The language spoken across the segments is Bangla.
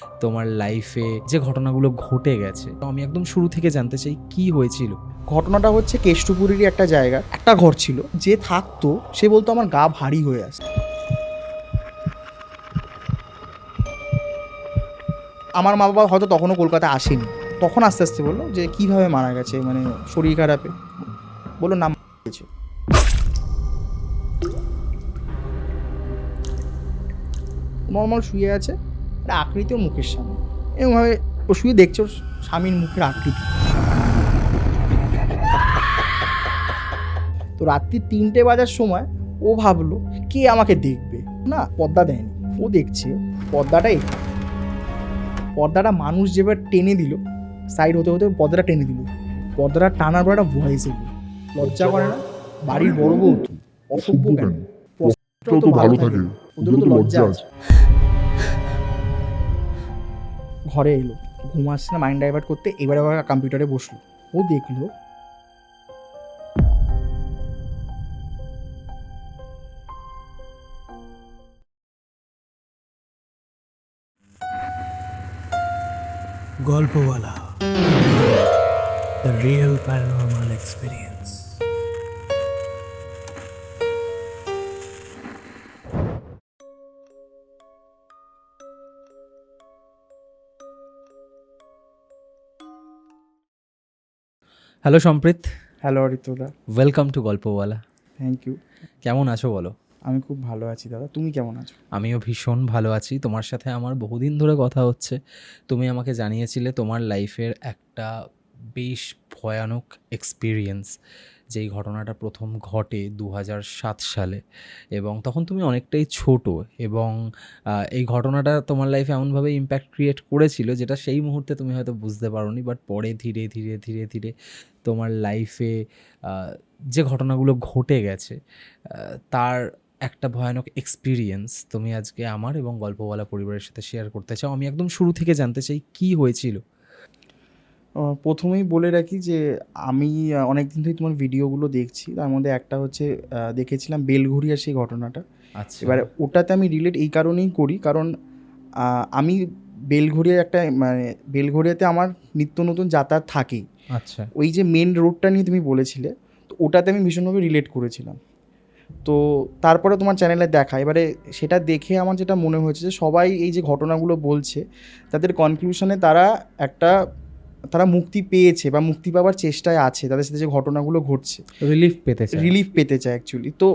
তোমার লাইফে যে ঘটনাগুলো ঘটে গেছে, তো আমি একদম শুরু থেকে জানতে চাই কি হয়েছিল। ঘটনাটা হচ্ছে কেষ্টপুরেরই একটা জায়গা, একটা ঘর ছিল। যে থাকতো সে বলতো আমার গা ভারী হয়ে আসছে। আমার মা বাবা হয়তো তখনও কলকাতা আসেনি, তখন আস্তে আস্তে বললো যে কিভাবে মারা গেছে, মানে শরীর খারাপে। বললো না, মারা গেছে। নর্মাল শুয়ে আছে, একটা আকৃতি ওর মুখের সামনে, এরকমভাবে ও শুয়ে দেখছে ওর স্বামীর মুখের আকৃতি। তো রাত্রি 3টে বাজার সময় ও ভাবলো কে আমাকে দেখবে, না পর্দা দেয়নি। ও দেখছে পর্দাটা মানুষ যেভাবে টেনে দিল, সাইড হতে হতে পর্দাটা টেনে দিল। পর্দাটা টানার পর একটা ভয়েস এলো, লজ্জা করে না? বাড়ির বড় বউ তো, অসভ্য কেন? প্রস্তাবটাও তো ভালো থাকে, ওদেরও তো লজ্জা আছে। ঘরে এলো, ঘুম আসছে না, মাইন্ড ডাইভার্ট করতে এবারে আবার কম্পিউটারে বসলো। ও দেখলো Galpowala, the real paranormal experience. Hello Samprit, hello অরিত্রদা। Welcome to Galpowala. Thank you. কেমন আছো বলো? আমি খুব ভালো আছি দাদা, তুমি কেমন আছো? আমিও ভীষণ ভালো আছি। তোমার সাথে আমার বহুদিন ধরে কথা হচ্ছে। তুমি আমাকে জানিয়েছিলে তোমার লাইফের একটা বেশ ভয়ানক এক্সপিরিয়েন্স, যেই ঘটনাটা প্রথম ঘটে 2007 সালে, এবং তখন তুমি অনেকটাই ছোট, এবং এই ঘটনাটা তোমার লাইফে এমনভাবে ইম্প্যাক্ট ক্রিয়েট করেছিল যেটা সেই মুহূর্তে তুমি হয়তো বুঝতে পারোনি, বাট পরে ধীরে ধীরে ধীরে ধীরে তোমার লাইফে যে ঘটনাগুলো ঘটে গেছে তার একটা ভয়ানক এক্সপিরিয়েন্স তুমি আজকে আমার এবং গল্পওয়ালা পরিবারের সাথে শেয়ার করতে চাও। আমি একদম শুরু থেকে জানতে চাই কি হয়েছিল। প্রথমেই বলে রাখি যে আমি অনেক দিন ধরেই তোমার ভিডিওগুলো দেখছি। তার মধ্যে একটা হচ্ছে দেখেছিলাম বেলঘরিয়ার সেই ঘটনাটা। আচ্ছা, এবারে ওটাতে আমি রিলেট এই কারণেই করি, কারণ আমি বেলঘরিয়া একটা মানে বেলঘরিয়াতে আমার নিত্য নতুন যাতায়াত থাকেই। আচ্ছা, ওই যে মেন রোডটা নিয়ে তুমি বলেছিলে, তো ওটাতে আমি ভীষণভাবে রিলেট করেছিলাম। তো তারপরে তোমার চ্যানেলে দেখা, এবারে সেটা দেখে আমার যেটা মনে হয়েছে যে সবাই এই যে ঘটনাগুলো বলছে তাদের কনক্লুশনে তারা মুক্তি পেয়েছে বা মুক্তি পাওয়ার চেষ্টায় আছে, তাদের সাথে যে ঘটনাগুলো ঘটছে রিলিফ পেতে চায় অ্যাকচুয়ালি। তো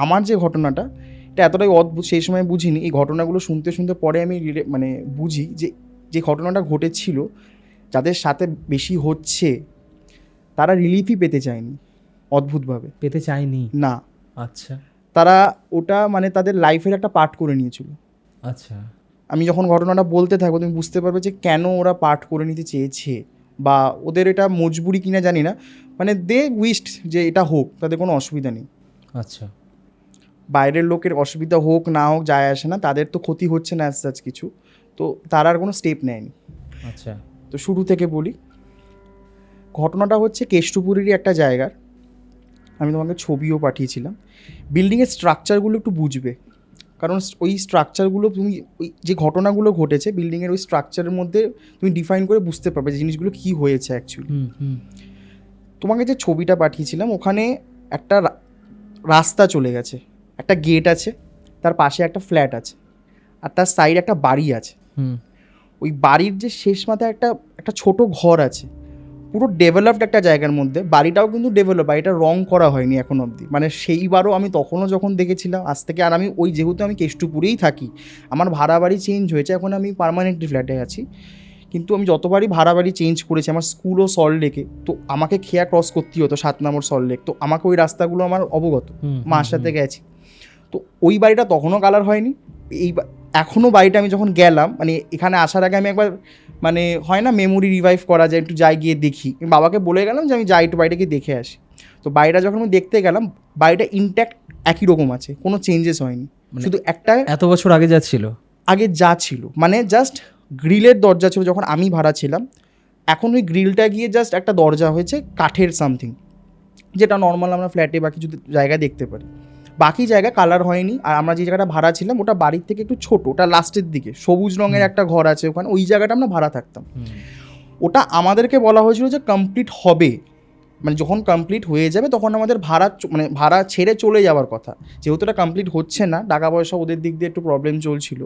আমার যে ঘটনাটা, এটা এতটাই অদ্ভুত, সেই সময় বুঝিনি। এই ঘটনাগুলো শুনতে শুনতে পরে আমি মানে বুঝি যে যে ঘটনাটা ঘটেছিল, যাদের সাথে বেশি হচ্ছে তারা রিলিফই পেতে চায়নি অদ্ভুতভাবে। পেতে চাইনি না, আচ্ছা তারা ওটা মানে তাদের লাইফের একটা পার্ট করে নিয়েছিল। আচ্ছা, আমি যখন ঘটনাটা বলতে থাকবো তুমি বুঝতে পারবে যে কেন ওরা পার্ট করে নিতে চেয়েছে, বা ওদের এটা মজবুরি কিনা জানি না, মানে দে উইশড যে এটা হোক, তাদের কোনো অসুবিধা নেই। আচ্ছা, বাইরের লোকের অসুবিধা হোক না হোক যায় আসে না, তাদের তো ক্ষতি হচ্ছে না অ্যাজ সাচ কিছু, তো তারা আর কোনো স্টেপ নেয়নি। আচ্ছা, তো শুরু থেকে বলি, ঘটনাটা হচ্ছে কেষ্টপুরেরই একটা জায়গার। আমি তোমাকে ছবিও পাঠিয়েছিলাম। বিল্ডিংয়ের স্ট্রাকচারগুলো একটু বুঝবে, কারণ ওই স্ট্রাকচারগুলো তুমি ওই যে ঘটনাগুলো ঘটেছে বিল্ডিংয়ের ওই স্ট্রাকচারের মধ্যে তুমি ডিফাইন করে বুঝতে পারবে যে জিনিসগুলো কী হয়েছে অ্যাকচুয়ালি। তোমাকে যে ছবিটা পাঠিয়েছিলাম ওখানে একটা রাস্তা চলে গেছে, একটা গেট আছে, তার পাশে একটা ফ্ল্যাট আছে, আর তার সাইডে একটা বাড়ি আছে। ওই বাড়ির যে শেষ মাথায় একটা ছোট ঘর আছে, পুরো ডেভেলপড একটা জায়গার মধ্যে। বাড়িটাও কিন্তু ডেভেলপ, বাড়িটা রং করা হয়নি এখন অবধি। মানে সেইবারও আমি তখনও যখন দেখেছিলাম, আজ থেকে, আর আমি ওই যেহেতু আমি কেষ্টপুরেই থাকি, আমার ভাড়া বাড়ি চেঞ্জ হয়েছে, এখন আমি পার্মানেন্টলি ফ্ল্যাটে আছি। কিন্তু আমি যতবারই ভাড়া বাড়ি চেঞ্জ করেছি, আমার স্কুলও সল্টলেকে, তো আমাকে খেয়া ক্রস করতেই হতো 7 নম্বর সল্টলেক, তো আমাকে ওই রাস্তাগুলো আমার অবগত, মার সাথে গেছি। তো ওই বাড়িটা তখনও কালার হয়নি। এখনও বাড়িটা আমি যখন গেলাম, মানে এখানে আসার আগে আমি একবার, মানে হয় না মেমোরি রিভাইভ করা যায়, একটু যাই গিয়ে দেখি, বাবাকে বলে গেলাম যে আমি যাই একটু বাড়িটাকে দেখে আসি। তো বাড়িটা যখন আমি দেখতে গেলাম, বাড়িটা ইনট্যাক্ট একই রকম আছে, কোনো চেঞ্জেস হয়নি। শুধু একটা এত বছর আগে যা ছিল, আগে যা ছিল, মানে জাস্ট গ্রিলের দরজা ছিল যখন আমি ভাড়া ছিলাম। এখন ওই গ্রিলটা গিয়ে জাস্ট একটা দরজা হয়েছে কাঠের সামথিং, যেটা নর্মাল আমরা ফ্ল্যাটে বা কিছু জায়গায় দেখতে পারি। বাকি জায়গা কালার হয়নি। আর আমরা যে জায়গাটা ভাড়া ছিলাম ওটা বাড়ির থেকে একটু ছোট, ওটা লাস্টের দিকে সবুজ রঙের একটা ঘর আছে ওখানে, ওই জায়গাটা আমরা ভাড়া থাকতাম। ওটা আমাদেরকে বলা হয়েছিল যে কমপ্লিট হবে, মানে যখন কমপ্লিট হয়ে যাবে তখন আমাদের মানে ভাড়া ছেড়ে চলে যাওয়ার কথা। যেহেতু এটা কমপ্লিট হচ্ছে না, টাকা পয়সা ওদের দিক দিয়ে একটু প্রবলেম চলছিল,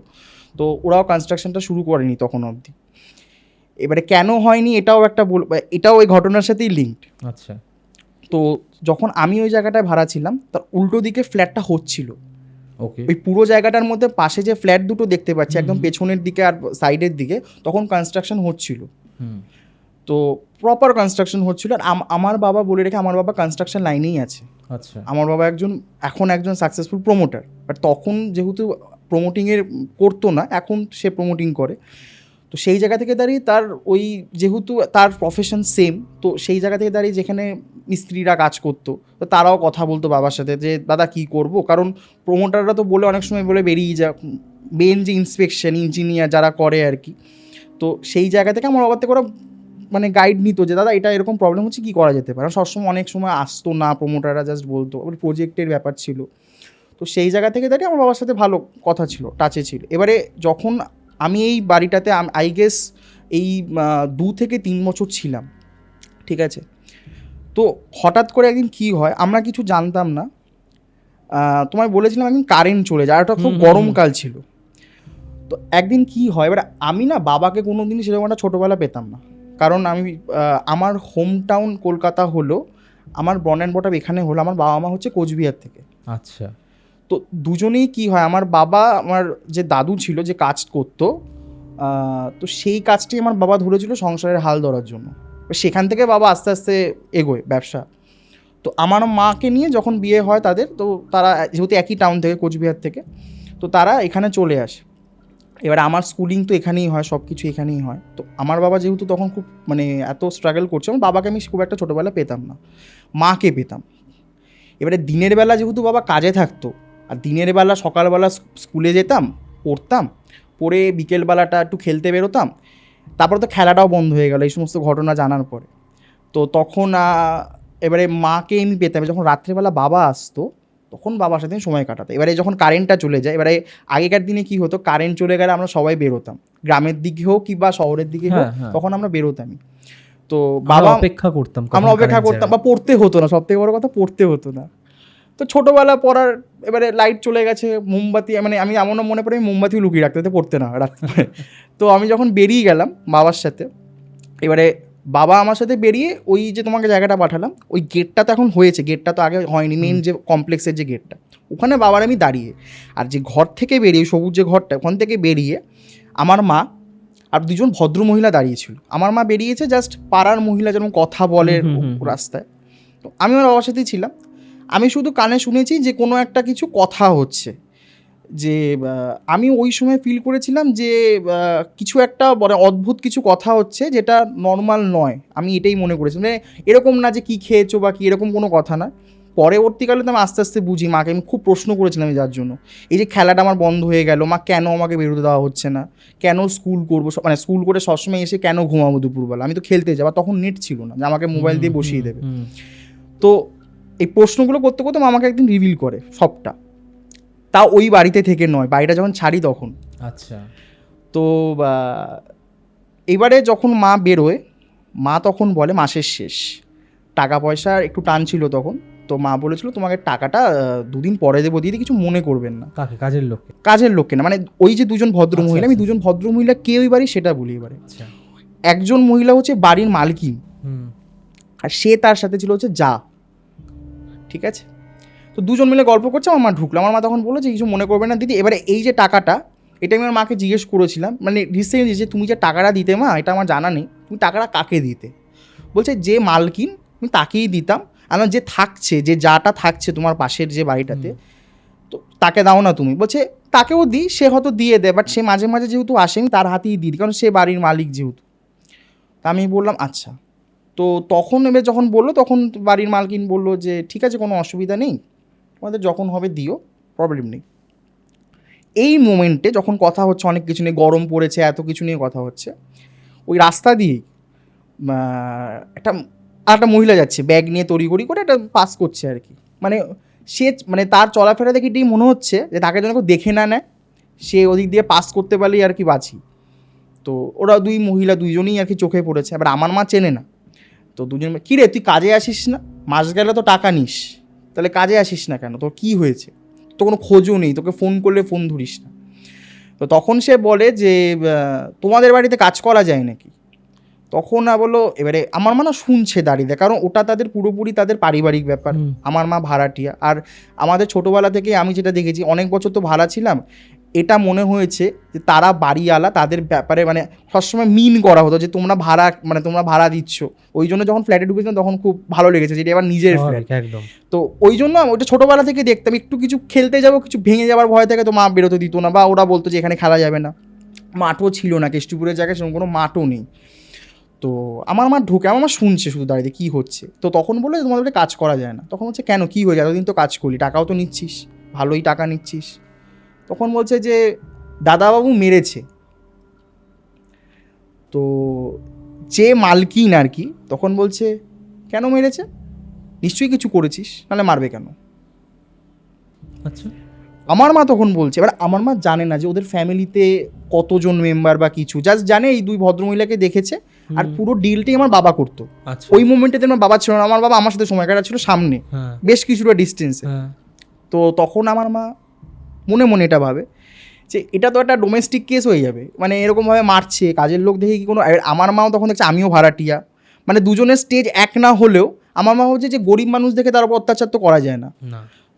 তো ওরাও কনস্ট্রাকশনটা শুরু করেনি তখন অবধি। এবারে কেন হয়নি এটাও এটাও ওই ঘটনার সাথেই লিঙ্কড। আচ্ছা। তো যখন আমি ওই জায়গাটায় ভাড়া ছিলাম তার উল্টো দিকে ফ্ল্যাটটা হচ্ছিল। ওকে। ওই পুরো জায়গাটার মধ্যে পাশে যে ফ্ল্যাট দুটো দেখতে পাচ্ছি একদম পেছনের দিকে আর সাইডের দিকে, তখন কনস্ট্রাকশন হচ্ছিল। তো প্রপার কনস্ট্রাকশন হচ্ছিল। আর আমার বাবা বলে রেখে, আমার বাবা কনস্ট্রাকশন লাইনেই আছে। আচ্ছা। আমার বাবা এখন একজন সাকসেসফুল প্রমোটার, বাট তখন যেহেতু প্রমোটিংয়ের করতো না, এখন সে প্রমোটিং করে। তো সেই জায়গা থেকে দাঁড়িয়ে তার ওই যেহেতু তার প্রফেশন সেম, তো সেই জায়গা থেকে দাঁড়িয়ে যেখানে মিস্ত্রিরা কাজ করতো তো তারাও কথা বলতো বাবার সাথে যে দাদা কী করব, কারণ প্রমোটাররা তো বলে অনেক সময় বলে বেরিয়ে যা, মেন যে ইন্সপেকশন ইঞ্জিনিয়ার যারা করে আর কি। তো সেই জায়গা থেকে আমার বাবার থেকে ওরা মানে গাইড নিত যে দাদা এটা এরকম প্রবলেম হচ্ছে, কী করা যেতে পারে। সবসময় অনেক সময় আসতো না, প্রমোটাররা জাস্ট বলতো, প্রজেক্টের ব্যাপার ছিল। তো সেই জায়গা থেকে দাঁড়িয়ে আমার বাবার সাথে ভালো কথা ছিল, টাচে ছিল। এবারে যখন আমি এই বাড়িটাতে আই গেস এই 2 থেকে 3 বছর ছিলাম, ঠিক আছে। তো হঠাৎ করে একদিন কী হয় আমরা কিছু জানতাম না, তোমায় বলেছিলাম একদিন কারেন্ট চলে যায়, আর ওটা খুব গরমকাল ছিল। তো একদিন কি হয়, এবার আমি না বাবাকে কোনো দিনই সেরকম একটা ছোটোবেলা পেতাম না, কারণ আমি আমার হোম টাউন কলকাতা হলো, আমার বর্ন অ্যান্ড বটআপ এখানে হলো, আমার বাবা মা হচ্ছে কোচবিহার থেকে। আচ্ছা। তো দুজনেই কি হয়, আমার বাবা আমার যে দাদু ছিল যে কাজ করতো, তো সেই কাজটি আমার বাবা ধরেছিল সংসারের হাল ধরার জন্য। সেখান থেকে বাবা আস্তে আস্তে এগোয় ব্যবসা। তো আমার মাকে নিয়ে যখন বিয়ে হয় তাদের, তো তারা যেহেতু একই টাউন থেকে, কোচবিহার থেকে, তো তারা এখানে চলে আসে। এবার আমার স্কুলিং তো এখানেই হয়, সব কিছু এখানেই হয়। তো আমার বাবা যেহেতু তখন খুব মানে এত স্ট্রাগল করছে, আমার বাবাকে আমি খুব একটা ছোটোবেলা পেতাম না, মাকে পেতাম। এবারে দিনের বেলা যেহেতু বাবা কাজে থাকতো, আর দিনের বেলা সকালবেলা স্কুলে যেতাম, পড়তাম, পড়ে বিকেলবেলাটা একটু খেলতে বেরোতাম, তারপরে তো খেলাটাও বন্ধ হয়ে গেল এই সমস্ত ঘটনা জানার পরে। তো তখন এবারে মাকে আমি পেতাম, যখন রাত্রেবেলা বাবা আসতো তখন বাবার সাথে সময় কাটাতো। এবারে যখন কারেন্টটা চলে যায়, এবারে আগেকার দিনে কী হতো, কারেন্ট চলে গেলে আমরা সবাই বেরোতাম, গ্রামের দিকে হোক কি বা শহরের দিকে হোক, তখন আমরা বেরোতামই। তো বাবা অপেক্ষা করতাম, আমরা অপেক্ষা করতাম, বা পড়তে হতো না, সব থেকে বড় কথা পড়তে হতো না। তো ছোটোবেলা পড়ার, এবারে লাইট চলে গেছে, মোমবাতি, মানে আমি এমনও মনে পড়ে আমি মোমবাতিও লুকিয়ে রাখতে হতো, পড়তে না রাত্রে। তো আমি যখন বেরিয়ে গেলাম বাবার সাথে, এবারে বাবা আমার সাথে বেরিয়ে ওই যে তোমাকে জায়গাটা পাঠালাম, ওই গেটটা তো এখন হয়েছে, গেটটা তো আগে হয়নি, মেন যে কমপ্লেক্সের যে গেটটা, ওখানে বাবার আমি দাঁড়িয়ে, আর যে ঘর থেকে বেরিয়ে সবুজ যে ঘরটা, ওখান থেকে বেরিয়ে আমার মা আর দুজন ভদ্র মহিলা দাঁড়িয়েছিল। আমার মা বেরিয়েছে জাস্ট পাড়ার মহিলা যেরকম কথা বলে রাস্তায়, তো আমি আমার বাবার সাথেই ছিলাম। আমি শুধু কানে শুনেছি যে কোনো একটা কিছু কথা হচ্ছে, যে আমি ওই সময় ফিল করেছিলাম যে কিছু একটা বড় অদ্ভুত কিছু কথা হচ্ছে যেটা নর্মাল নয়, আমি এটাই মনে করেছি। মানে এরকম না যে কী খেয়েছো বা কি, এরকম কোনো কথা না। পরবর্তীকালে তো আমি আস্তে আস্তে বুঝি, মাকে আমি খুব প্রশ্ন করেছিলাম যার জন্য, এই যে খেলাটা আমার বন্ধ হয়ে গেল, মা কেন আমাকে বেরোতে দেওয়া হচ্ছে না, কেন স্কুল করবো, মানে স্কুল করে সবসময় এসে কেন ঘুমাবো দুপুরবেলা, আমি তো খেলতে যাবো, তখন নেট ছিল না যে আমাকে মোবাইল দিয়ে বসিয়ে দেবে। তো এই প্রশ্নগুলো করতে করতে মা আমাকে একদিন রিভিল করে সবটা, তা ওই বাড়িতে থেকে নয়, বাড়িটা যখন ছাড়ি তখন। আচ্ছা। তো এবারে যখন মা বেরোয়, মা তখন বলে মাসের শেষ, টাকা পয়সার একটু টান ছিল তখন, তো মা বলেছিল তোমাকে টাকাটা 2 দিন পরে দেবো, দিদি কিছু মনে করবেন না। কাকে? কাজের লোককে? কাজের লোককে না, মানে ওই যে দুজন ভদ্র মহিলা, আমি দুজন ভদ্র মহিলা কে ওই বাড়ি সেটা বলি। এবারে একজন মহিলা হচ্ছে বাড়ির মালকিন, আর সে তার সাথে ছিল হচ্ছে যা, ঠিক আছে। তো দুজন মিলে গল্প করছে, আমার মা ঢুকলো, আমার মা তখন বললো যে কিছু মনে করবে না দিদি। এবারে এই যে টাকাটা, এটা আমি আমার মাকে জিজ্ঞেস করেছিলাম, মানে রিসেন্টলি, যে তুমি যে টাকাটা দিতে মা, এটা আমার জানা নেই, তুমি টাকাটা কাকে দিতে? বলছে যে মালকিন আমি তাকেই দিতাম, আমার যে থাকছে, যে যাটা থাকছে তোমার পাশের যে বাড়িটাতে, তো তাকে দাও না তুমি। বলছে তাকেও দিই, সে হয়তো দিয়ে দেয়, বাট সে মাঝে মাঝে যেহেতু আসে আমি তার হাতেই দিই, কারণ সে বাড়ির মালিক যেহেতু। তা আমি বললাম আচ্ছা। তো তখন এবার যখন বললো, তখন বাড়ির মালকিন বললো যে ঠিক আছে, কোনো অসুবিধা নেই, তোমাদের যখন হবে দিও, প্রবলেম নেই। এই মোমেন্টে যখন কথা হচ্ছে অনেক কিছু নিয়ে, গরম পড়েছে, এত কিছু নিয়ে কথা হচ্ছে, ওই রাস্তা দিয়েই একটা মহিলা যাচ্ছে ব্যাগ নিয়ে তড়িঘড়ি করে, একটা পাস করছে আর কি, মানে সে মানে তার চলাফেরা দেখে এটাই মনে হচ্ছে যে তাকে যেন কেউ দেখে না নেয়, সে ওদিক দিয়ে পাস করতে পারলেই আর কি বাঁচি। তো ওরা দুই মহিলা দুইজনেই আর কি চোখে পড়েছে। এবার আমার মা চেনে না, তো দুজন কী রে তুই কাজে আসিস না, মাস গেলে তো টাকা নিস, তাহলে কাজে আসিস না কেন, তোর কী হয়েছে, তো কোনো খোঁজও নেই, তোকে ফোন করলে ফোন ধরিস না। তো তখন সে বলে যে তোমাদের বাড়িতে কাজ করা যায় নাকি। তখন না বলো, এবারে আমার মা না শুনছে দাঁড়িয়ে, কারণ ওটা তাদের পুরোপুরি তাদের পারিবারিক ব্যাপার। আমার মা ভাড়াটিয়া, আর আমাদের ছোটোবেলা থেকে আমি যেটা দেখেছি, অনেক বছর তো ভাড়া ছিলাম, এটা মনে হয়েছে যে তারা বাড়িওয়ালা, তাদের ব্যাপারে মানে সবসময় মিন করা হতো যে তোমরা ভাড়া মানে তোমরা ভাড়া দিচ্ছ। ওই জন্য যখন ফ্ল্যাটে ঢুকেছিলাম তখন খুব ভালো লেগেছে, যেটা এবার নিজের ফ্ল্যাট একদম। তো ওই জন্য ওইটা ছোটোবেলা থেকে দেখতাম। একটু কিছু খেলতে যাবো, কিছু ভেঙে যাওয়ার ভয় থাকে, তো মা বেরোতে দিত না, বা ওরা বলতো যে এখানে খেলা যাবে না। মাঠও ছিল না, কেষ্টপুরের জায়গায় সেরকম কোনো মাঠও নেই। তো আমার মা ঢুকে, আমার মা শুনছে শুধু দাঁড়িয়ে কী হচ্ছে। তো তখন বললো যে তোমাদের কাজ করা যায় না। তখন হচ্ছে কেন, কী হয়েছে, এতদিন তো কাজ করলি, টাকাও তো নিচ্ছিস, ভালোই টাকা নিচ্ছিস। তখন বলছে যে দাদাবাবু মেরেছে। তো যে মালকিন আর কি তখন বলছে কেন মেরেছে, নিশ্চয়ই কিছু করেছিস, নাহলে মারবে কেন। আচ্ছা। আমার মা তখন বলছে, এবার আমার মা জানে না যে ওদের ফ্যামিলিতে কতজন মেম্বার বা কিছু, জাস্ট জানে এই দুই ভদ্রমহিলাকে দেখেছে। আর পুরো ডিলটাই আমার বাবা করতো। ওই মোমেন্টেতে আমার বাবা ছিল না, আমার বাবা আমার সাথে সময় কাটাচ্ছিল সামনে বেশ কিছুটা ডিস্টেন্সে। তো তখন আমার মা মনে মনে এটা ভাবে যে এটা তো একটা ডোমেস্টিক কেস হয়ে যাবে, মানে এরকমভাবে মারছে, কাজের লোক দেখে কি কোনো। আমার মাও তখন দেখছে আমিও ভাড়াটিয়া, মানে দুজনের স্টেজ এক না হলেও আমার মা হচ্ছে যে গরিব মানুষ দেখে তার উপর অত্যাচার তো করা যায় না।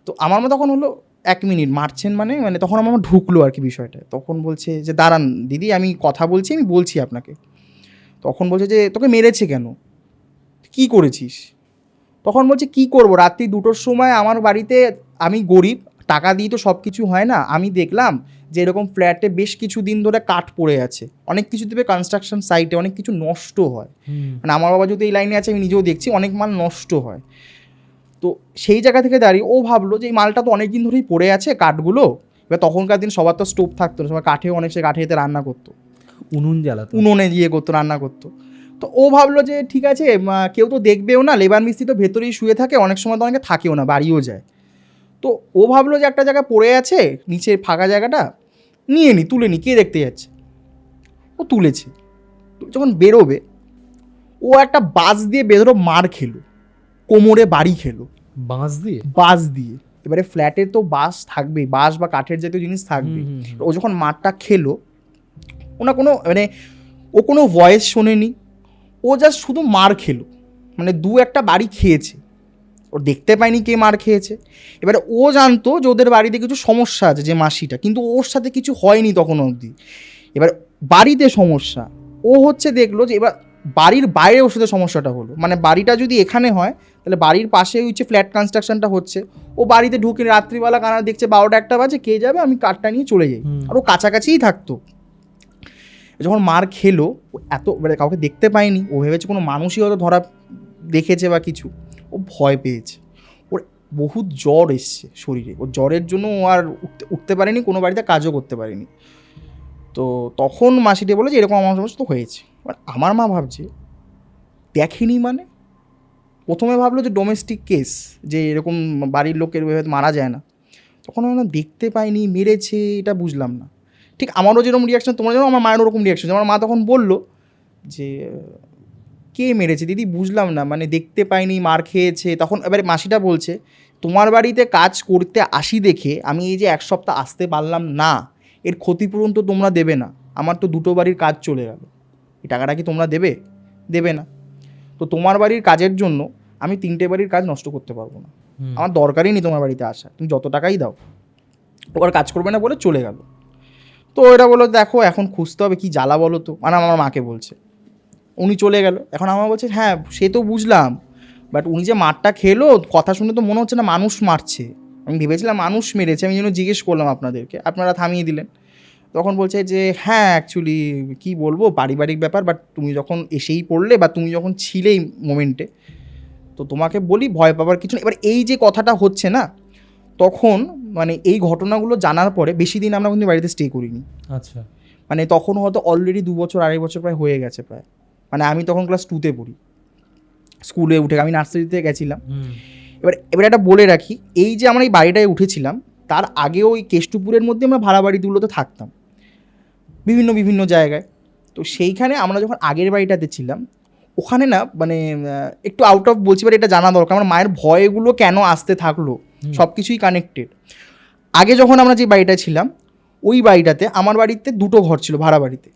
তো আমার মা তখন হলো 1 মিনিট মারছেন মানে মানে তখন আমার মা ঢুকলো আর কি বিষয়টা। তখন বলছে যে দাঁড়ান দিদি, আমি কথা বলছি, আমি বলছি আপনাকে। তখন বলছে যে তোকে মেরেছে কেন, কি করেছিস। তখন বলছে কি করব, রাত্রি 2টোর সময় আমার বাড়িতে, আমি গরিব, টাকা দিয়ে তো সব কিছু হয় না, আমি দেখলাম যে এরকম ফ্ল্যাটে বেশ কিছু দিন ধরে কাঠ পড়ে আছে, অনেক কিছু দেবে কনস্ট্রাকশন সাইটে অনেক কিছু নষ্ট হয়, মানে আমার বাবা যদি এই লাইনে আছে আমি নিজেও দেখছি অনেক মাল নষ্ট হয়। তো সেই জায়গা থেকে দাঁড়িয়ে ও ভাবলো যে এই মালটা তো অনেক দিন ধরেই পড়ে আছে কাঠগুলো। এবার তখনকার দিন সবার তো স্টোভ থাকতো না, সবাই কাঠেও অনেক সে কাঠেতে রান্না করতো, উনুন জ্বালাতো, উনুনে গিয়ে করতো, রান্না করতো। তো ও ভাবলো যে ঠিক আছে, কেউ তো দেখবেও না, লেবার মিস্ত্রি তো ভেতরেই শুয়ে থাকে, অনেক সময় তো অনেকে থাকেও না, বাড়িও যায়। তো ও ভাবলো যে একটা জায়গা পড়ে আছে নিচে ফাঁকা জায়গাটা, নিয়ে নি, তুলে নি, কে দেখতে যাচ্ছে। ও তুলেছে, যখন বেরোবে ও একটা বাঁশ দিয়ে বেরো মার খেলো, কোমরে বাড়ি খেলো বাঁশ দিয়ে। এবারে ফ্ল্যাটের তো বাঁশ থাকবেই, বাঁশ বা কাঠের জাতীয় জিনিস থাকবেই। ও যখন মারটা খেলো, ওনা কোনো মানে ও কোনো ভয়েস শোনেনি, ও জাস্ট শুধু মার খেলো, মানে 2-1টা বাড়ি খেয়েছে, ও দেখতে পায়নি কে মার খেয়েছে। এবারে ও জানতো যে ওদের বাড়িতে কিছু সমস্যা আছে, যে মাসিটা, কিন্তু ওর সাথে কিছু হয়নি তখন অবধি। এবার বাড়িতে সমস্যা, ও হচ্ছে দেখলো যে এবার বাড়ির বাইরে ওর সাথে সমস্যাটা হলো, মানে বাড়িটা যদি এখানে হয় তাহলে বাড়ির পাশে হচ্ছে ফ্ল্যাট কনস্ট্রাকশনটা হচ্ছে, ও বাড়িতে ঢুকে রাত্রিবেলা কানা দেখছে 12টা-1টা বাজে, কে যাবে, আমি কাঠটা নিয়ে চলে যাই। আর ও কাছাকাছিই থাকতো। যখন মার খেলো, ও এত মানে কাউকে দেখতে পায়নি, ও ভেবেছে কোনো মানুষই হয়তো ধরা দেখেছে বা কিছু, ও ভয় পেয়েছে, ওর বহুত জ্বর এসছে শরীরে, ওর জ্বরের জন্য ও আর উঠতে পারেনি, কোনো বাড়িতে কাজও করতে পারেনি। তো তখন মাসিটি বলে যে এরকম আমার সমস্ত তো হয়েছে। বাট আমার মা ভাবছে দেখেনি, মানে প্রথমে ভাবলো যে ডোমেস্টিক কেস, যে এরকম বাড়ির লোকের মারা যায় না, তখন আমরা দেখতে পাইনি, মেরেছে, এটা বুঝলাম না। ঠিক আমারও যেরকম রিয়াকশান তোমার যেন, আমার মায়ের ওরকম রিয়াকশান। আমার মা তখন বললো যে কে মেরেছে দিদি, বুঝলাম না, মানে দেখতে পাইনি, মার খেয়েছে। তখন এবারে মাসিটা বলছে তোমার বাড়িতে কাজ করতে আসি দেখে আমি এই যে 1 সপ্তাহ আসতে পারলাম না, এর ক্ষতিপূরণ তো তোমরা দেবে না, আমার তো 2টো বাড়ির কাজ চলে গেল, এই টাকাটা কি তোমরা দেবে না। তো তোমার বাড়ির কাজের জন্য আমি 3টে বাড়ির কাজ নষ্ট করতে পারবো না, আমার দরকারই নেই তোমার বাড়িতে আসা, তুমি যত টাকাই দাও। ওর কাজ করবে না বলে চলে গেল। তো এটা বলো দেখো এখন খুঁজতে হবে, কি জ্বালা বলো তো, মানে আমার মাকে বলছে। উনি চলে গেল, এখন আমার বলছে হ্যাঁ সে তো বুঝলাম, বাট উনি যে মারটা খেলো, কথা শুনে তো মনে হচ্ছে না মানুষ মারছে, আমি ভেবেছিলাম মানুষ মেরেছে, আমি জন্য জিজ্ঞেস করলাম আপনাদেরকে, আপনারা থামিয়ে দিলেন। তখন বলছে যে হ্যাঁ অ্যাকচুয়ালি কী বলবো, পারিবারিক ব্যাপার, বাট তুমি যখন এসেই পড়লে বা তুমি যখন ছিলে এই মোমেন্টে, তো তোমাকে বলি ভয় পাবার কিছু নেই। এবার এই যে কথাটা হচ্ছে না, তখন মানে এই ঘটনাগুলো জানার পরে বেশি দিন আমরা কিন্তু বাড়িতে স্টে করিনি। আচ্ছা। মানে তখন হয়তো অলরেডি 2 বছর 2.5 বছর প্রায় হয়ে গেছে প্রায়, মানে আমি তখন ক্লাস 2তে পড়ি, স্কুলে উঠে আমি নার্সারিতে গেছিলাম। এবার একটা বলে রাখি, এই যে আমরা এই বাড়িটায় উঠেছিলাম তার আগেও ওই কেষ্টপুরের মধ্যে আমরা ভাড়া বাড়িগুলোতে থাকতাম বিভিন্ন জায়গায়। তো সেইখানে আমরা যখন আগের বাড়িটাতে ছিলাম ওখানে না মানে একটু আউট অফ বলছি, বাট এটা জানা দরকার আমার মায়ের ভয়গুলো কেন আসতে থাকলো, সব কিছুই কানেক্টেড। আগে যখন আমরা যে বাড়িটা ছিলাম ওই বাড়িটাতে আমার বাড়িতে 2টো ঘর ছিল ভাড়া বাড়িতে,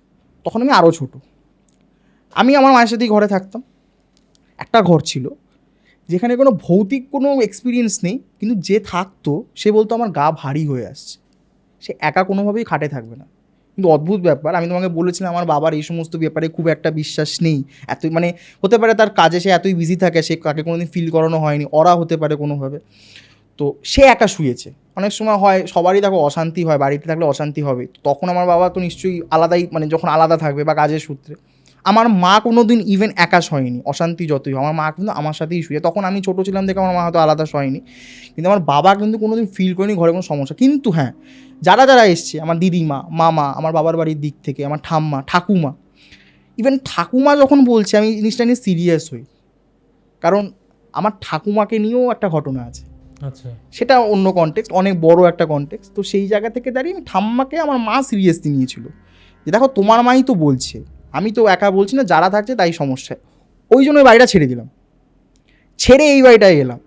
তখন আমি আরও ছোট। আমি আমার মায়ের সাথেই ঘরে থাকতাম। একটা ঘর ছিল যেখানে কোনো ভৌতিক কোনো এক্সপিরিয়েন্স নেই, কিন্তু যে থাকতো সে বলতো আমার গা ভারী হয়ে আসছে, সে একা কোনোভাবেই খাটে থাকবে না। কিন্তু অদ্ভুত ব্যাপার, আমি তোমাকে বলেছিলাম আমার বাবার এই সমস্ত ব্যাপারে খুব একটা বিশ্বাস নেই। এতই মানে হতে পারে তার কাজে সে এতই বিজি থাকে, সে কাকে কোনোদিন ফিল করানো হয়নি, ওরা হতে পারে কোনোভাবে। তো সে একা শুয়েছে। অনেক সময় হয় সবারই দেখো অশান্তি হয়, বাড়িতে থাকলে অশান্তি হবে, তখন আমার বাবা তো নিশ্চয়ই আলাদাই, মানে যখন আলাদা থাকবে বা কাজের সূত্রে। আমার মা কোনো দিন ইভেন একা শোয়নি, অশান্তি যতই হয় আমার মা কিন্তু আমার সাথেই শুয়ে। তখন আমি ছোটো ছিলাম দেখে আমার মা হয়তো আলাদা শোয়নি, কিন্তু আমার বাবা কিন্তু কোনো দিন ফিল করেনি ঘরে কোনো সমস্যা। কিন্তু হ্যাঁ, যারা এসছে, আমার দিদিমা, মামা, আমার বাবার বাড়ির দিক থেকে আমার ঠাম্মা, ঠাকুমা, ইভেন ঠাকুমা যখন বলছে আমি জিনিসটা নিয়ে সিরিয়াস হই, কারণ আমার ঠাকুমাকে নিয়েও একটা ঘটনা আছে। আচ্ছা, সেটা অন্য কনটেক্সট, অনেক বড় একটা কনটেক্সট। তো সেই জায়গা থেকে দাঁড়িয়ে আমি ঠাম্মাকে আমার মা সিরিয়াসলি নিয়েছিল যে দেখো তোমার মাই তো বলছে, আমি তো একা বলছি না, যারা থাকছে তাই সমস্যা। ওই জন্য ওই বাড়িটা ছেড়ে দিলাম, ছেড়ে এই বাড়িটায় এলাম।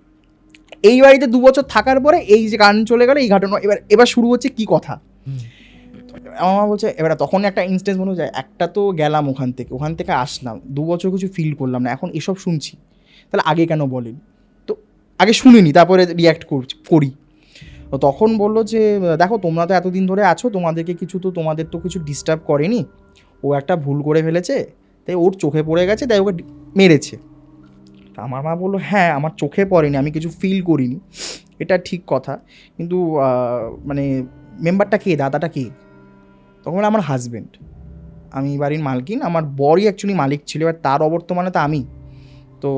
এই বাড়িতে 2 বছর থাকার পরে এই যে গান চলে গেল, এই ঘটনা এবার শুরু হচ্ছে কি কথা। আমার মা বলছে, এবার তখন একটা ইনস্টেন্স মনে যায়, একটা তো গেলাম ওখান থেকে আসলাম, 2 বছর কিছু ফিল করলাম না, এখন এসব শুনছি, তাহলে আগে কেন বলেনি? তো আগে শুনিনি তারপরে রিয়্যাক্ট করি। তো তখন বললো যে দেখো তোমরা তো এতদিন ধরে আছো, তোমাদের তো কিছু ডিস্টার্ব করেনি, ও একটা ভুল করে ফেলেছে, তাই ওর চোখে পড়ে গেছে, তাই ওকে মেরেছে। তা আমার মা বললো হ্যাঁ আমার চোখে পড়েনি, আমি কিছু ফিল করিনি, এটা ঠিক কথা, কিন্তু মানে মেম্বারটা কে, দাদাটা কে? তখন বলে আমার হাজব্যান্ড, আমি বাড়ির মালকিন, আমার বরই অ্যাকচুয়ালি মালিক ছিল, এবার তার অবর্তমানে তো আমি, তো